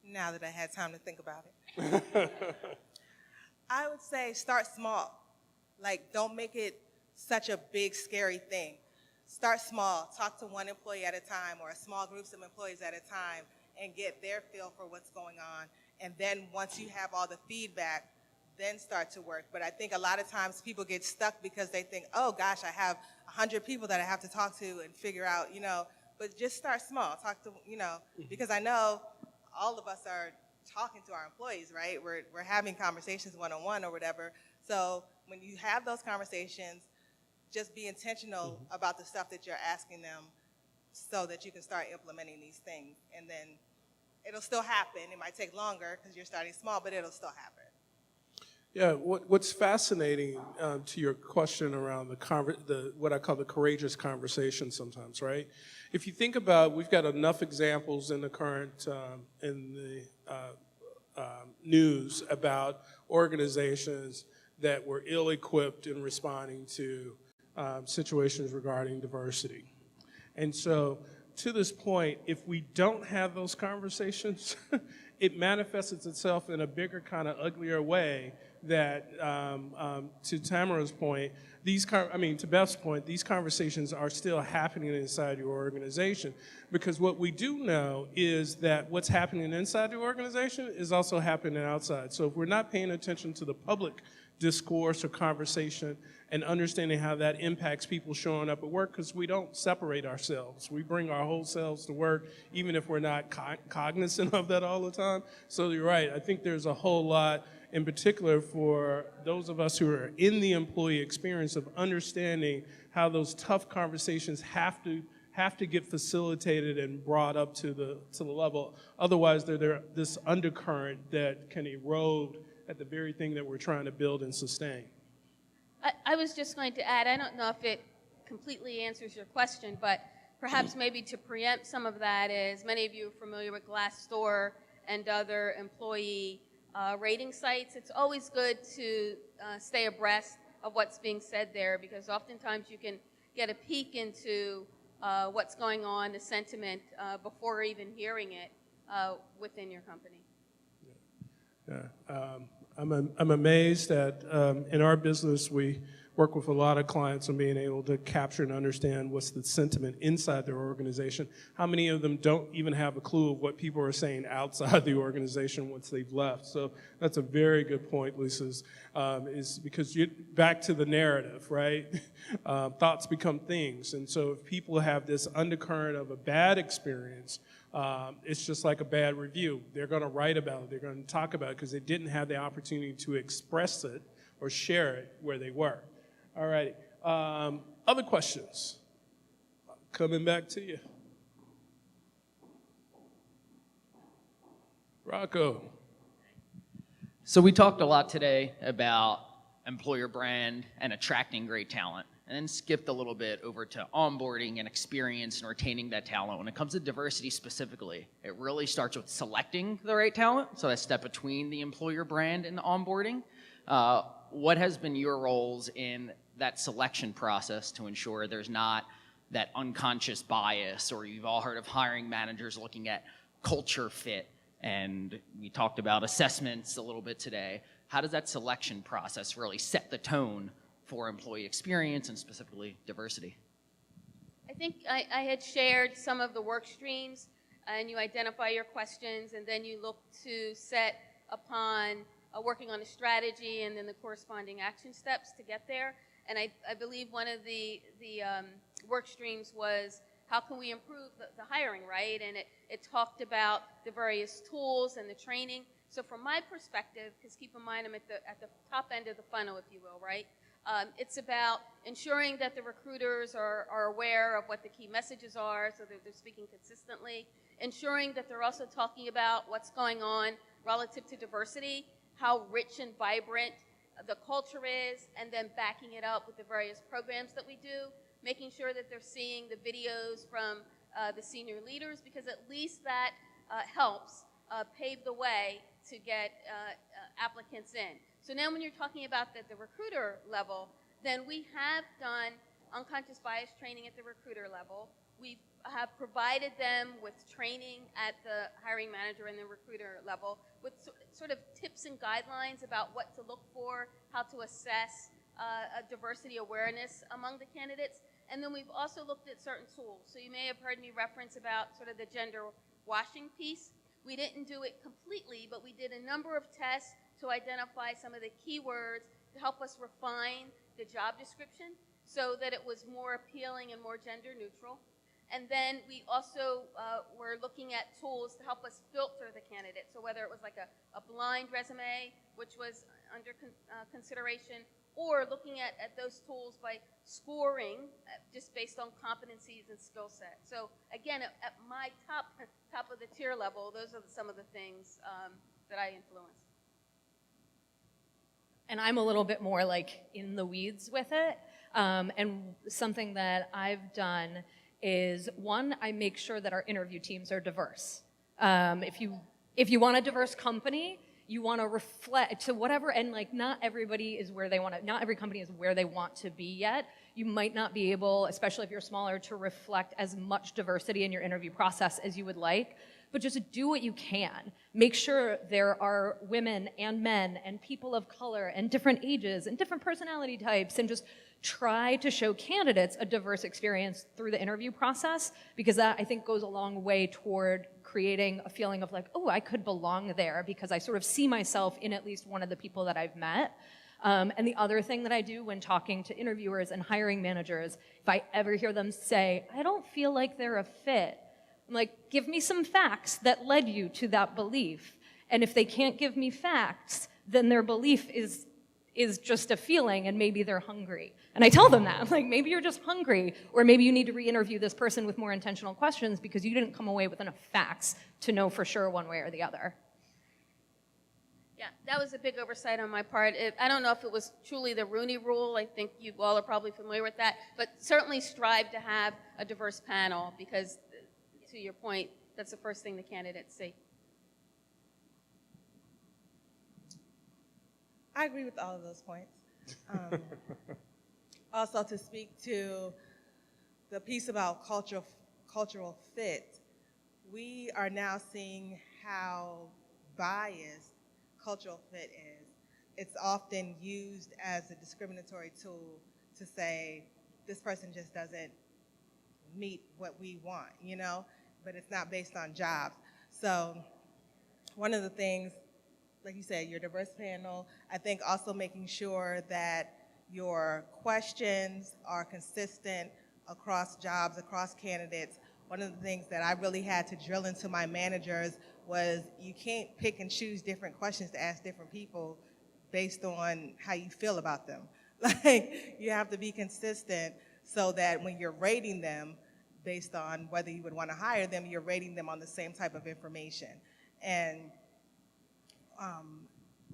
Now that I had time to think about it. I would say start small. Like, don't make it such a big, scary thing. Start small. Talk to one employee at a time or a small groups of employees at a time and get their feel for what's going on. And then once you have all the feedback, then start to work. But I think a lot of times people get stuck because they think, oh gosh, I have 100 people that I have to talk to and figure out, but just start small. Talk to, because I know all of us are talking to our employees, right? We're having conversations one-on-one or whatever. So when you have those conversations, just be intentional about the stuff that you're asking them so that you can start implementing these things. And then it'll still happen. It might take longer because you're starting small, but it'll still happen. Yeah, what's fascinating to your question around the what I call the courageous conversation sometimes, right? If you think about, we've got enough examples in the current news about organizations that were ill-equipped in responding to situations regarding diversity. And so, to this point, if we don't have those conversations, it manifests itself in a bigger, kind of uglier way that, to Tamara's point, to Beth's point, these conversations are still happening inside your organization. Because what we do know is that what's happening inside the organization is also happening outside. So if we're not paying attention to the public discourse or conversation and understanding how that impacts people showing up at work, because we don't separate ourselves. We bring our whole selves to work, even if we're not cognizant of that all the time. So you're right, I think there's a whole lot, in particular for those of us who are in the employee experience, of understanding how those tough conversations have to get facilitated and brought up to the level. Otherwise, they're this undercurrent that can erode at the very thing that we're trying to build and sustain. I was just going to add, I don't know if it completely answers your question, but perhaps maybe to preempt some of that is, many of you are familiar with Glassdoor and other employee rating sites. It's always good to stay abreast of what's being said there, because oftentimes you can get a peek into what's going on, the sentiment, before even hearing it within your company. Yeah. I'm amazed that in our business we work with a lot of clients on being able to capture and understand what's the sentiment inside their organization. How many of them don't even have a clue of what people are saying outside the organization once they've left? So that's a very good point, Lisa, is because back to the narrative, right? Thoughts become things. And so if people have this undercurrent of a bad experience, it's just like a bad review. They're going to write about it. They're going to talk about it because they didn't have the opportunity to express it or share it where they were. All right. Other questions? Coming back to you. Rocco. So we talked a lot today about employer brand and attracting great talent, and then skipped a little bit over to onboarding and experience and retaining that talent. When it comes to diversity specifically, it really starts with selecting the right talent, so that step between the employer brand and the onboarding. What has been your roles in that selection process to ensure there's not that unconscious bias, or you've all heard of hiring managers looking at culture fit, and we talked about assessments a little bit today. How does that selection process really set the tone for employee experience and specifically diversity? I think I had shared some of the work streams, and you identify your questions, and then you look to set upon working on a strategy and then the corresponding action steps to get there. And I believe one of the work streams was, how can we improve the hiring, right? And it talked about the various tools and the training. So from my perspective, because keep in mind I'm at the top end of the funnel, if you will, right? It's about ensuring that the recruiters are aware of what the key messages are so that they're speaking consistently, ensuring that they're also talking about what's going on relative to diversity, how rich and vibrant the culture is, and then backing it up with the various programs that we do, making sure that they're seeing the videos from the senior leaders, because at least that helps pave the way to get applicants in. So now when you're talking about the recruiter level, then we have done unconscious bias training at the recruiter level. We have provided them with training at the hiring manager and the recruiter level with sort of tips and guidelines about what to look for, how to assess a diversity awareness among the candidates. And then we've also looked at certain tools. So you may have heard me reference about sort of the gender washing piece. We didn't do it completely, but we did a number of tests to identify some of the keywords to help us refine the job description so that it was more appealing and more gender neutral. And then we also were looking at tools to help us filter the candidate. So whether it was like a blind resume, which was under consideration, or looking at those tools by scoring just based on competencies and skill set. So again, at my top of the tier level, those are some of the things that I influence. And I'm a little bit more like in the weeds with it. And something that I've done is, one, I make sure that our interview teams are diverse. If you want a diverse company, you want to reflect to whatever, and like not everybody is where they want to, not every company is where they want to be yet. You might not be able, especially if you're smaller, to reflect as much diversity in your interview process as you would like, but just do what you can. Make sure there are women and men and people of color and different ages and different personality types, and just try to show candidates a diverse experience through the interview process, because that, I think, goes a long way toward creating a feeling of like, oh, I could belong there because I sort of see myself in at least one of the people that I've met. And the other thing that I do when talking to interviewers and hiring managers, if I ever hear them say, I don't feel like they're a fit, I'm like, give me some facts that led you to that belief. And if they can't give me facts, then their belief is just a feeling, and maybe they're hungry. And I tell them that, I'm like, maybe you're just hungry, or maybe you need to re-interview this person with more intentional questions because you didn't come away with enough facts to know for sure one way or the other. Yeah, that was a big oversight on my part. I don't know if it was truly the Rooney Rule. I think you all are probably familiar with that, but certainly strive to have a diverse panel because, to your point, that's the first thing the candidates see. I agree with all of those points. Also, to speak to the piece about cultural fit, we are now seeing how biased cultural fit is. It's often used as a discriminatory tool to say, this person just doesn't meet what we want, you know, but it's not based on jobs. So one of the things, like you said, your diverse panel, I think also making sure that your questions are consistent across jobs, across candidates. One of the things that I really had to drill into my managers was you can't pick and choose different questions to ask different people based on how you feel about them. Like, you have to be consistent so that when you're rating them based on whether you would want to hire them, you're rating them on the same type of information. And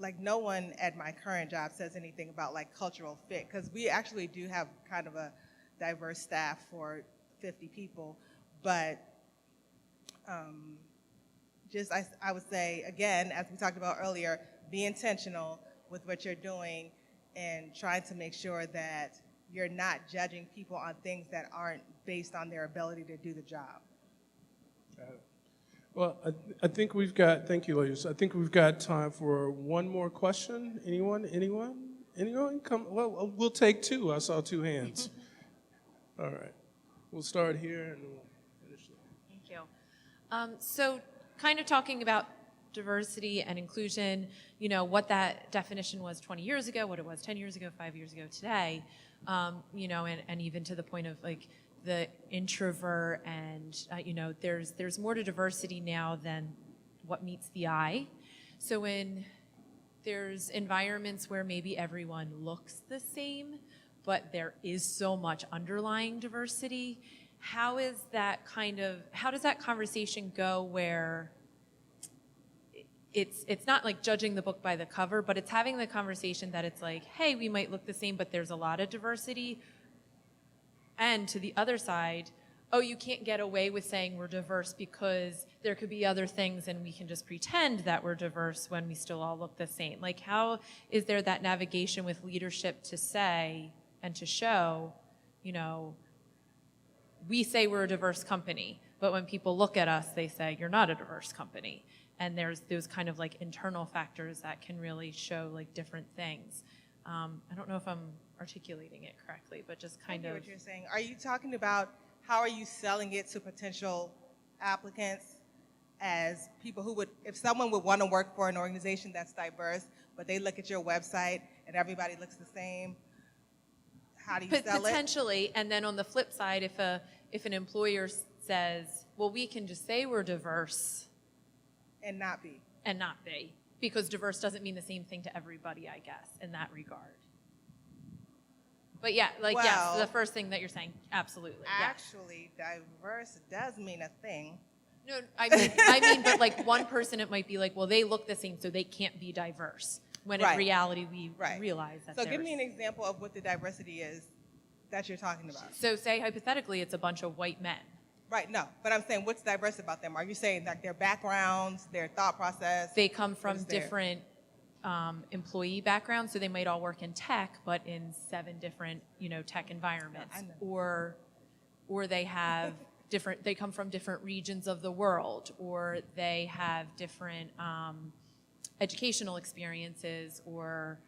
like, no one at my current job says anything about like cultural fit, because we actually do have kind of a diverse staff for 50 people, but just I would say, again, as we talked about earlier, be intentional with what you're doing and trying to make sure that you're not judging people on things that aren't based on their ability to do the job. Well, I think we've got, thank you, ladies. I think we've got time for one more question. Anyone? Come, well, we'll take two. I saw two hands. All right. We'll start here and we'll finish there. Thank you. So kind of talking about diversity and inclusion, you know, what that definition was 20 years ago, what it was 10 years ago, 5 years ago today, you know, and even to the point of like, the introvert, and you know, there's more to diversity now than what meets the eye. So when there's environments where maybe everyone looks the same, but there is so much underlying diversity, how does that conversation go where it's not like judging the book by the cover, but it's having the conversation that it's like, hey, we might look the same, but there's a lot of diversity. And to the other side, oh, you can't get away with saying we're diverse because there could be other things and we can just pretend that we're diverse when we still all look the same. Like, how is there that navigation with leadership to say and to show, you know, we say we're a diverse company, but when people look at us, they say you're not a diverse company. And there's those kind of like internal factors that can really show like different things. I don't know if I'm articulating it correctly, but just kind of. I get what you're saying. Are you talking about how are you selling it to potential applicants as people who would, if someone would want to work for an organization that's diverse, but they look at your website and everybody looks the same, how do you sell it? Potentially, and then on the flip side, if an employer says, well, we can just say we're diverse. And not be. Because diverse doesn't mean the same thing to everybody, I guess, in that regard. But yeah, like yes, Well, the first thing that you're saying, absolutely. Yeah. Actually, diverse does mean a thing. No, I mean, but like one person, it might be like, well, they look the same, so they can't be diverse. When in Right. reality, we realize that. So give me there's- an example of what the diversity is that you're talking about. So say hypothetically, it's a bunch of white men. Right, no, but I'm saying what's diverse about them? Are you saying like their backgrounds, their thought process? They come What from is there? different employee backgrounds, so they might all work in tech, but in 7 different, tech environments, I know. or they have different. They come from different regions of the world, or they have different educational experiences, or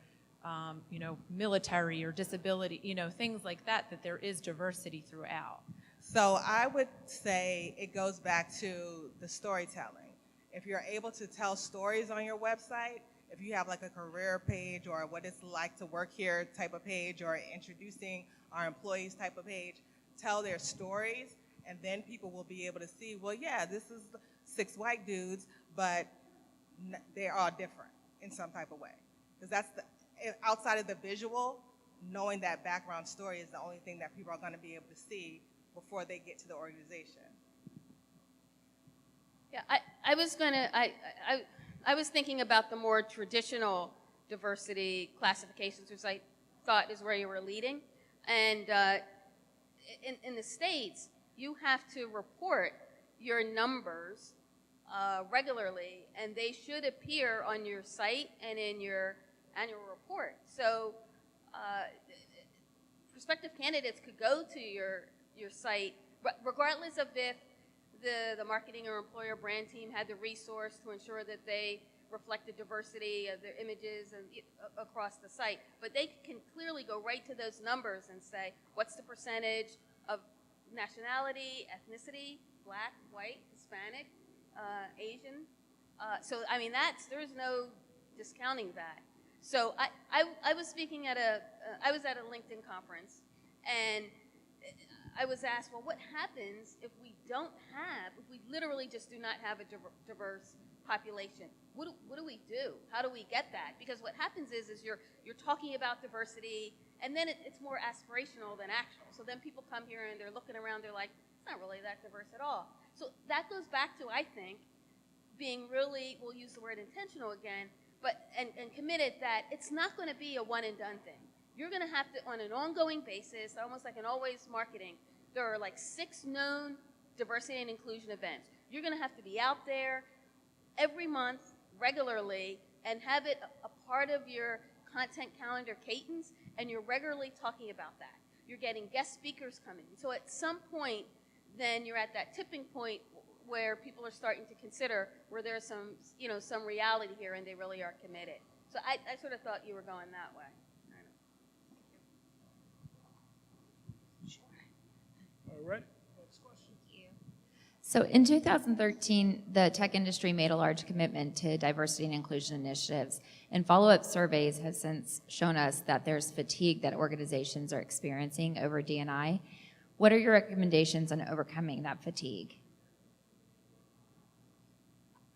military or disability, things like that. That there is diversity throughout. So I would say it goes back to the storytelling. If you're able to tell stories on your website, if you have like a career page or what it's like to work here type of page or introducing our employees type of page, tell their stories, and then people will be able to see, well, yeah, this is 6 white dudes, but they're all different in some type of way. Because that's outside of the visual, knowing that background story is the only thing that people are going to be able to see before they get to the organization. Yeah, I was thinking about the more traditional diversity classifications, which I thought is where you were leading. And in the States, you have to report your numbers regularly, and they should appear on your site and in your annual report. So prospective candidates could go to your site, regardless of if the marketing or employer brand team had the resource to ensure that they reflected diversity of their images and across the site. But they can clearly go right to those numbers and say, what's the percentage of nationality, ethnicity, black, white, Hispanic, Asian? So, I mean, there's no discounting that. So I was speaking at I was at a LinkedIn conference, and I was asked, well, what happens if we literally just do not have a diverse population? What do we do? How do we get that? Because what happens is you're talking about diversity, and then it's more aspirational than actual. So then people come here and they're looking around, they're like, it's not really that diverse at all. So that goes back to, I think, being really, we'll use the word intentional again, but and committed that it's not going to be a one and done thing. You're going to have to, on an ongoing basis, almost like an always marketing, there are like 6 known diversity and inclusion events. You're going to have to be out there every month, regularly, and have it a part of your content calendar cadence, and you're regularly talking about that. You're getting guest speakers coming. So at some point, then you're at that tipping point where people are starting to consider where there's some reality here, and they really are committed. So I sort of thought you were going that way. All right, next question. So in 2013, the tech industry made a large commitment to diversity and inclusion initiatives, and follow-up surveys have since shown us that there's fatigue that organizations are experiencing over D&I. What are your recommendations on overcoming that fatigue?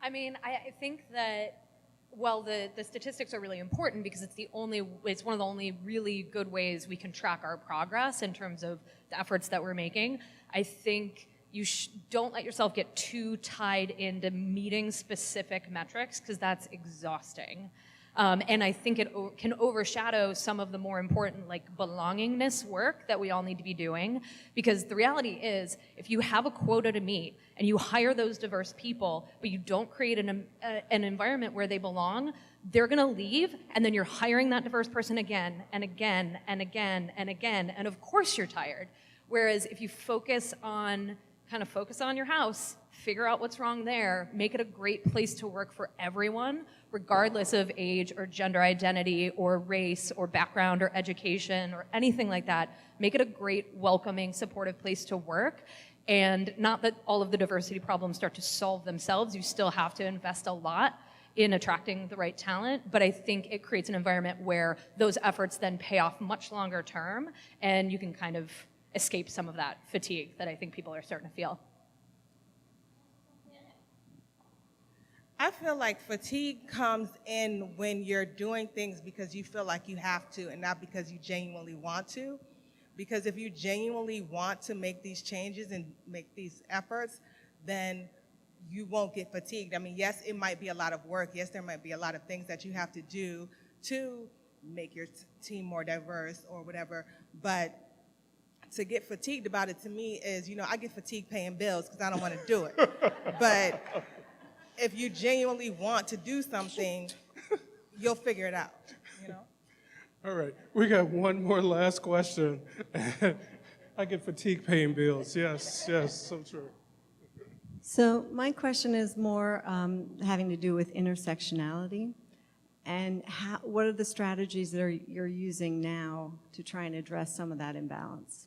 I mean, I think that, well, the statistics are really important because it's one of the only really good ways we can track our progress in terms of the efforts that we're making. I think you don't let yourself get too tied into meeting specific metrics because that's exhausting. And I think it can overshadow some of the more important belongingness work that we all need to be doing. Because the reality is, if you have a quota to meet and you hire those diverse people, but you don't create an environment where they belong, they're gonna leave, and then you're hiring that diverse person again and again and again and again, and of course you're tired. Whereas if you focus on your house, figure out what's wrong there, make it a great place to work for everyone, regardless of age or gender identity or race or background or education or anything like that. Make it a great, welcoming, supportive place to work. And not that all of the diversity problems start to solve themselves. You still have to invest a lot in attracting the right talent, but I think it creates an environment where those efforts then pay off much longer term, and you can kind of escape some of that fatigue that I think people are starting to feel. I feel like fatigue comes in when you're doing things because you feel like you have to and not because you genuinely want to. Because if you genuinely want to make these changes and make these efforts, then you won't get fatigued. I mean, yes, it might be a lot of work. Yes, there might be a lot of things that you have to do to make your team more diverse or whatever. But to get fatigued about it to me is, you know, I get fatigued paying bills because I don't want to do it. But if you genuinely want to do something, you'll figure it out, you know? All right, we got one more last question. I get fatigued paying bills. Yes, so true. So my question is more having to do with intersectionality, and what are the strategies that you're using now to try and address some of that imbalance?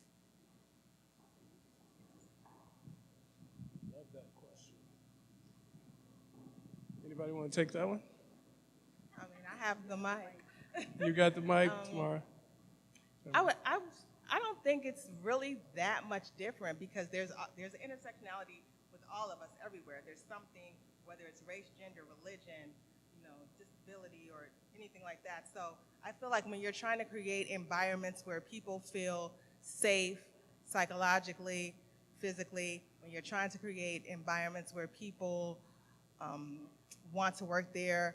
Love that question. Anybody want to take that one? I mean, I have the mic. You got the mic, Tamara. I don't think it's really that much different because there's intersectionality with all of us everywhere. There's something, whether it's race, gender, religion, you know, disability or anything like that. So I feel like when you're trying to create environments where people feel safe psychologically, physically, when you're trying to create environments where people want to work there,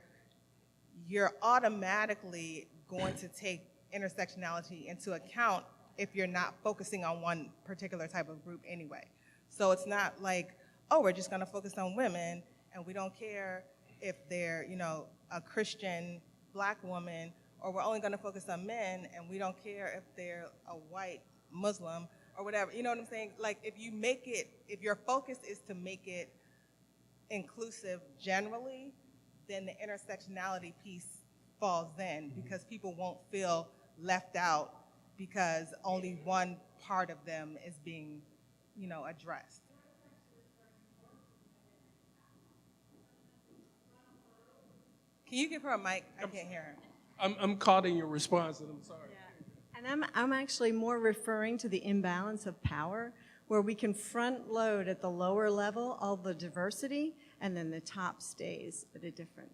you're automatically going to take intersectionality into account if you're not focusing on one particular type of group anyway. So it's not like, oh, we're just gonna focus on women and we don't care if they're, you know, a Christian black woman, or we're only gonna focus on men and we don't care if they're a white Muslim or whatever. You know what I'm saying? Like if your focus is to make it inclusive generally, then the intersectionality piece falls in because people won't feel left out because only one part of them is being, you know, addressed. Can you give her a mic? I can't hear her. I'm caught in your response, and I'm sorry. Yeah. And I'm actually more referring to the imbalance of power, where we can front load at the lower level all the diversity, and then the top stays at a different.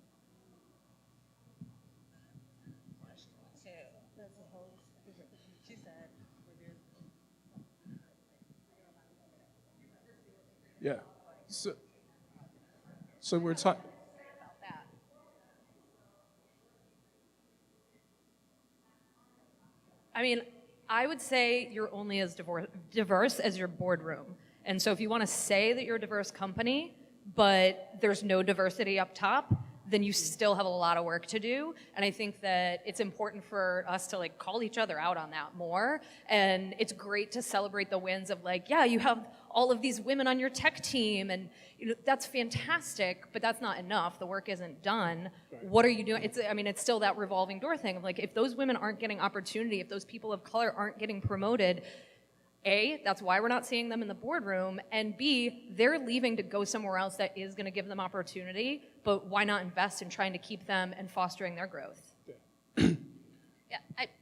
She said, Yeah. So we're talking. I mean, I would say you're only as diverse as your boardroom. And so if you want to say that you're a diverse company, but there's no diversity up top, then you still have a lot of work to do. And I think that it's important for us to like call each other out on that more. And it's great to celebrate the wins of like, yeah, you have all of these women on your tech team, and you know, that's fantastic, but that's not enough. The work isn't done. What are you doing? It's still that revolving door thing of like, if those women aren't getting opportunity, if those people of color aren't getting promoted, A, that's why we're not seeing them in the boardroom, and B, they're leaving to go somewhere else that is gonna give them opportunity, but why not invest in trying to keep them and fostering their growth? Yeah,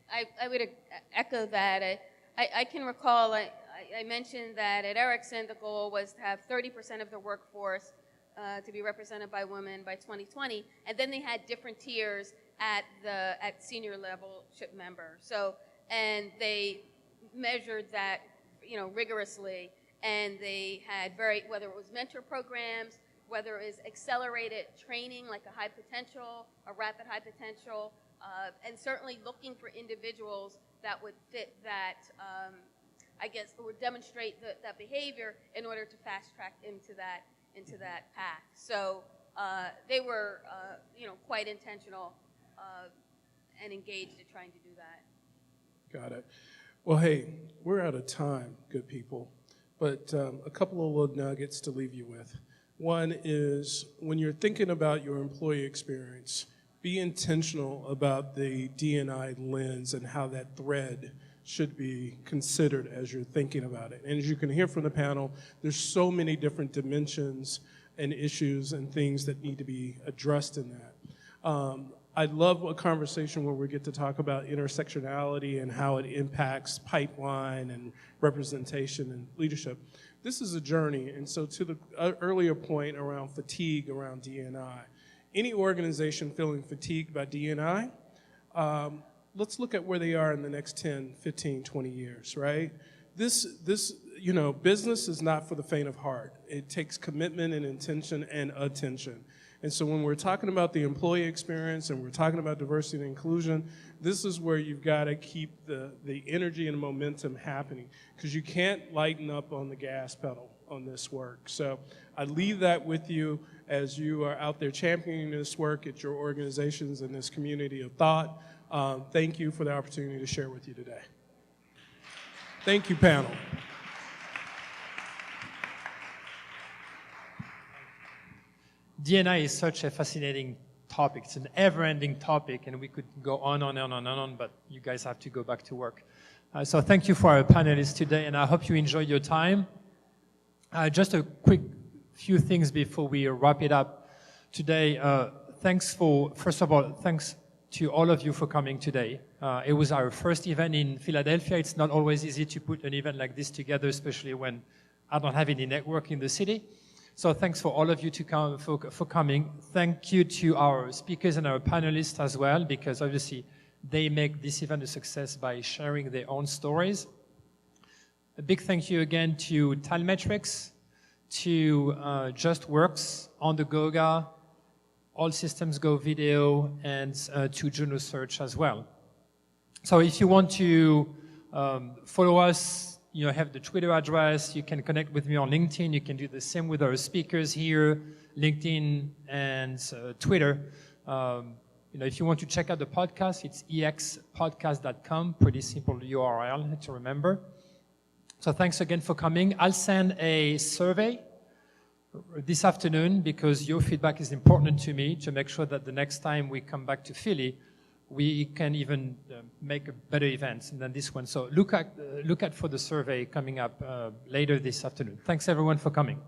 I would echo that. I can recall, I mentioned that at Ericsson, the goal was to have 30% of the workforce to be represented by women by 2020, and then they had different tiers at senior level ship member. So, and they measured that, you know, rigorously, and they had whether it was mentor programs, whether it was accelerated training like a high potential, a rapid high potential, and certainly looking for individuals that would fit that, I guess, or demonstrate that behavior in order to fast track into that path. So they were, you know, quite intentional and engaged in trying to do that. Got it. Well, hey, we're out of time, good people, but a couple of little nuggets to leave you with. One is when you're thinking about your employee experience, be intentional about the D&I lens and how that thread should be considered as you're thinking about it. And as you can hear from the panel, there's so many different dimensions and issues and things that need to be addressed in that. I love a conversation where we get to talk about intersectionality and how it impacts pipeline and representation and leadership. this is a journey. And so to the earlier point around fatigue around D&I, any organization feeling fatigued by D&I, let's look at where they are in the next 10, 15, 20 years, right? This, you know, business is not for the faint of heart. It takes commitment and intention and attention. And so when we're talking about the employee experience and we're talking about diversity and inclusion, this is where you've got to keep the energy and momentum happening, because you can't lighten up on the gas pedal on this work. So I leave that with you as you are out there championing this work at your organizations and this community of thought. Thank you for the opportunity to share with you today. Thank you, panel. D&I is such a fascinating topic. It's an ever-ending topic, and we could go on and on and on, but you guys have to go back to work. So thank you for our panelists today, and I hope you enjoyed your time. Just a quick few things before we wrap it up today. First of all, thanks to all of you for coming today. It was our first event in Philadelphia. It's not always easy to put an event like this together, especially when I don't have any network in the city. So thanks for all of you for coming. Thank you to our speakers and our panelists as well, because obviously they make this event a success by sharing their own stories. A big thank you again to Talmetrix, to JustWorks, On the Goga, All Systems Go Video, and to Juno Search as well. So if you want to follow us, you have the Twitter address. You can connect with me on LinkedIn. You can do the same with our speakers here, LinkedIn and Twitter. If you want to check out the podcast, it's EXpodcast.com. Pretty simple URL to remember. So thanks again for coming. I'll send a survey this afternoon because your feedback is important to me to make sure that the next time we come back to Philly, we can even make a better event than this one. So look out for the survey coming up later this afternoon. Thanks everyone for coming.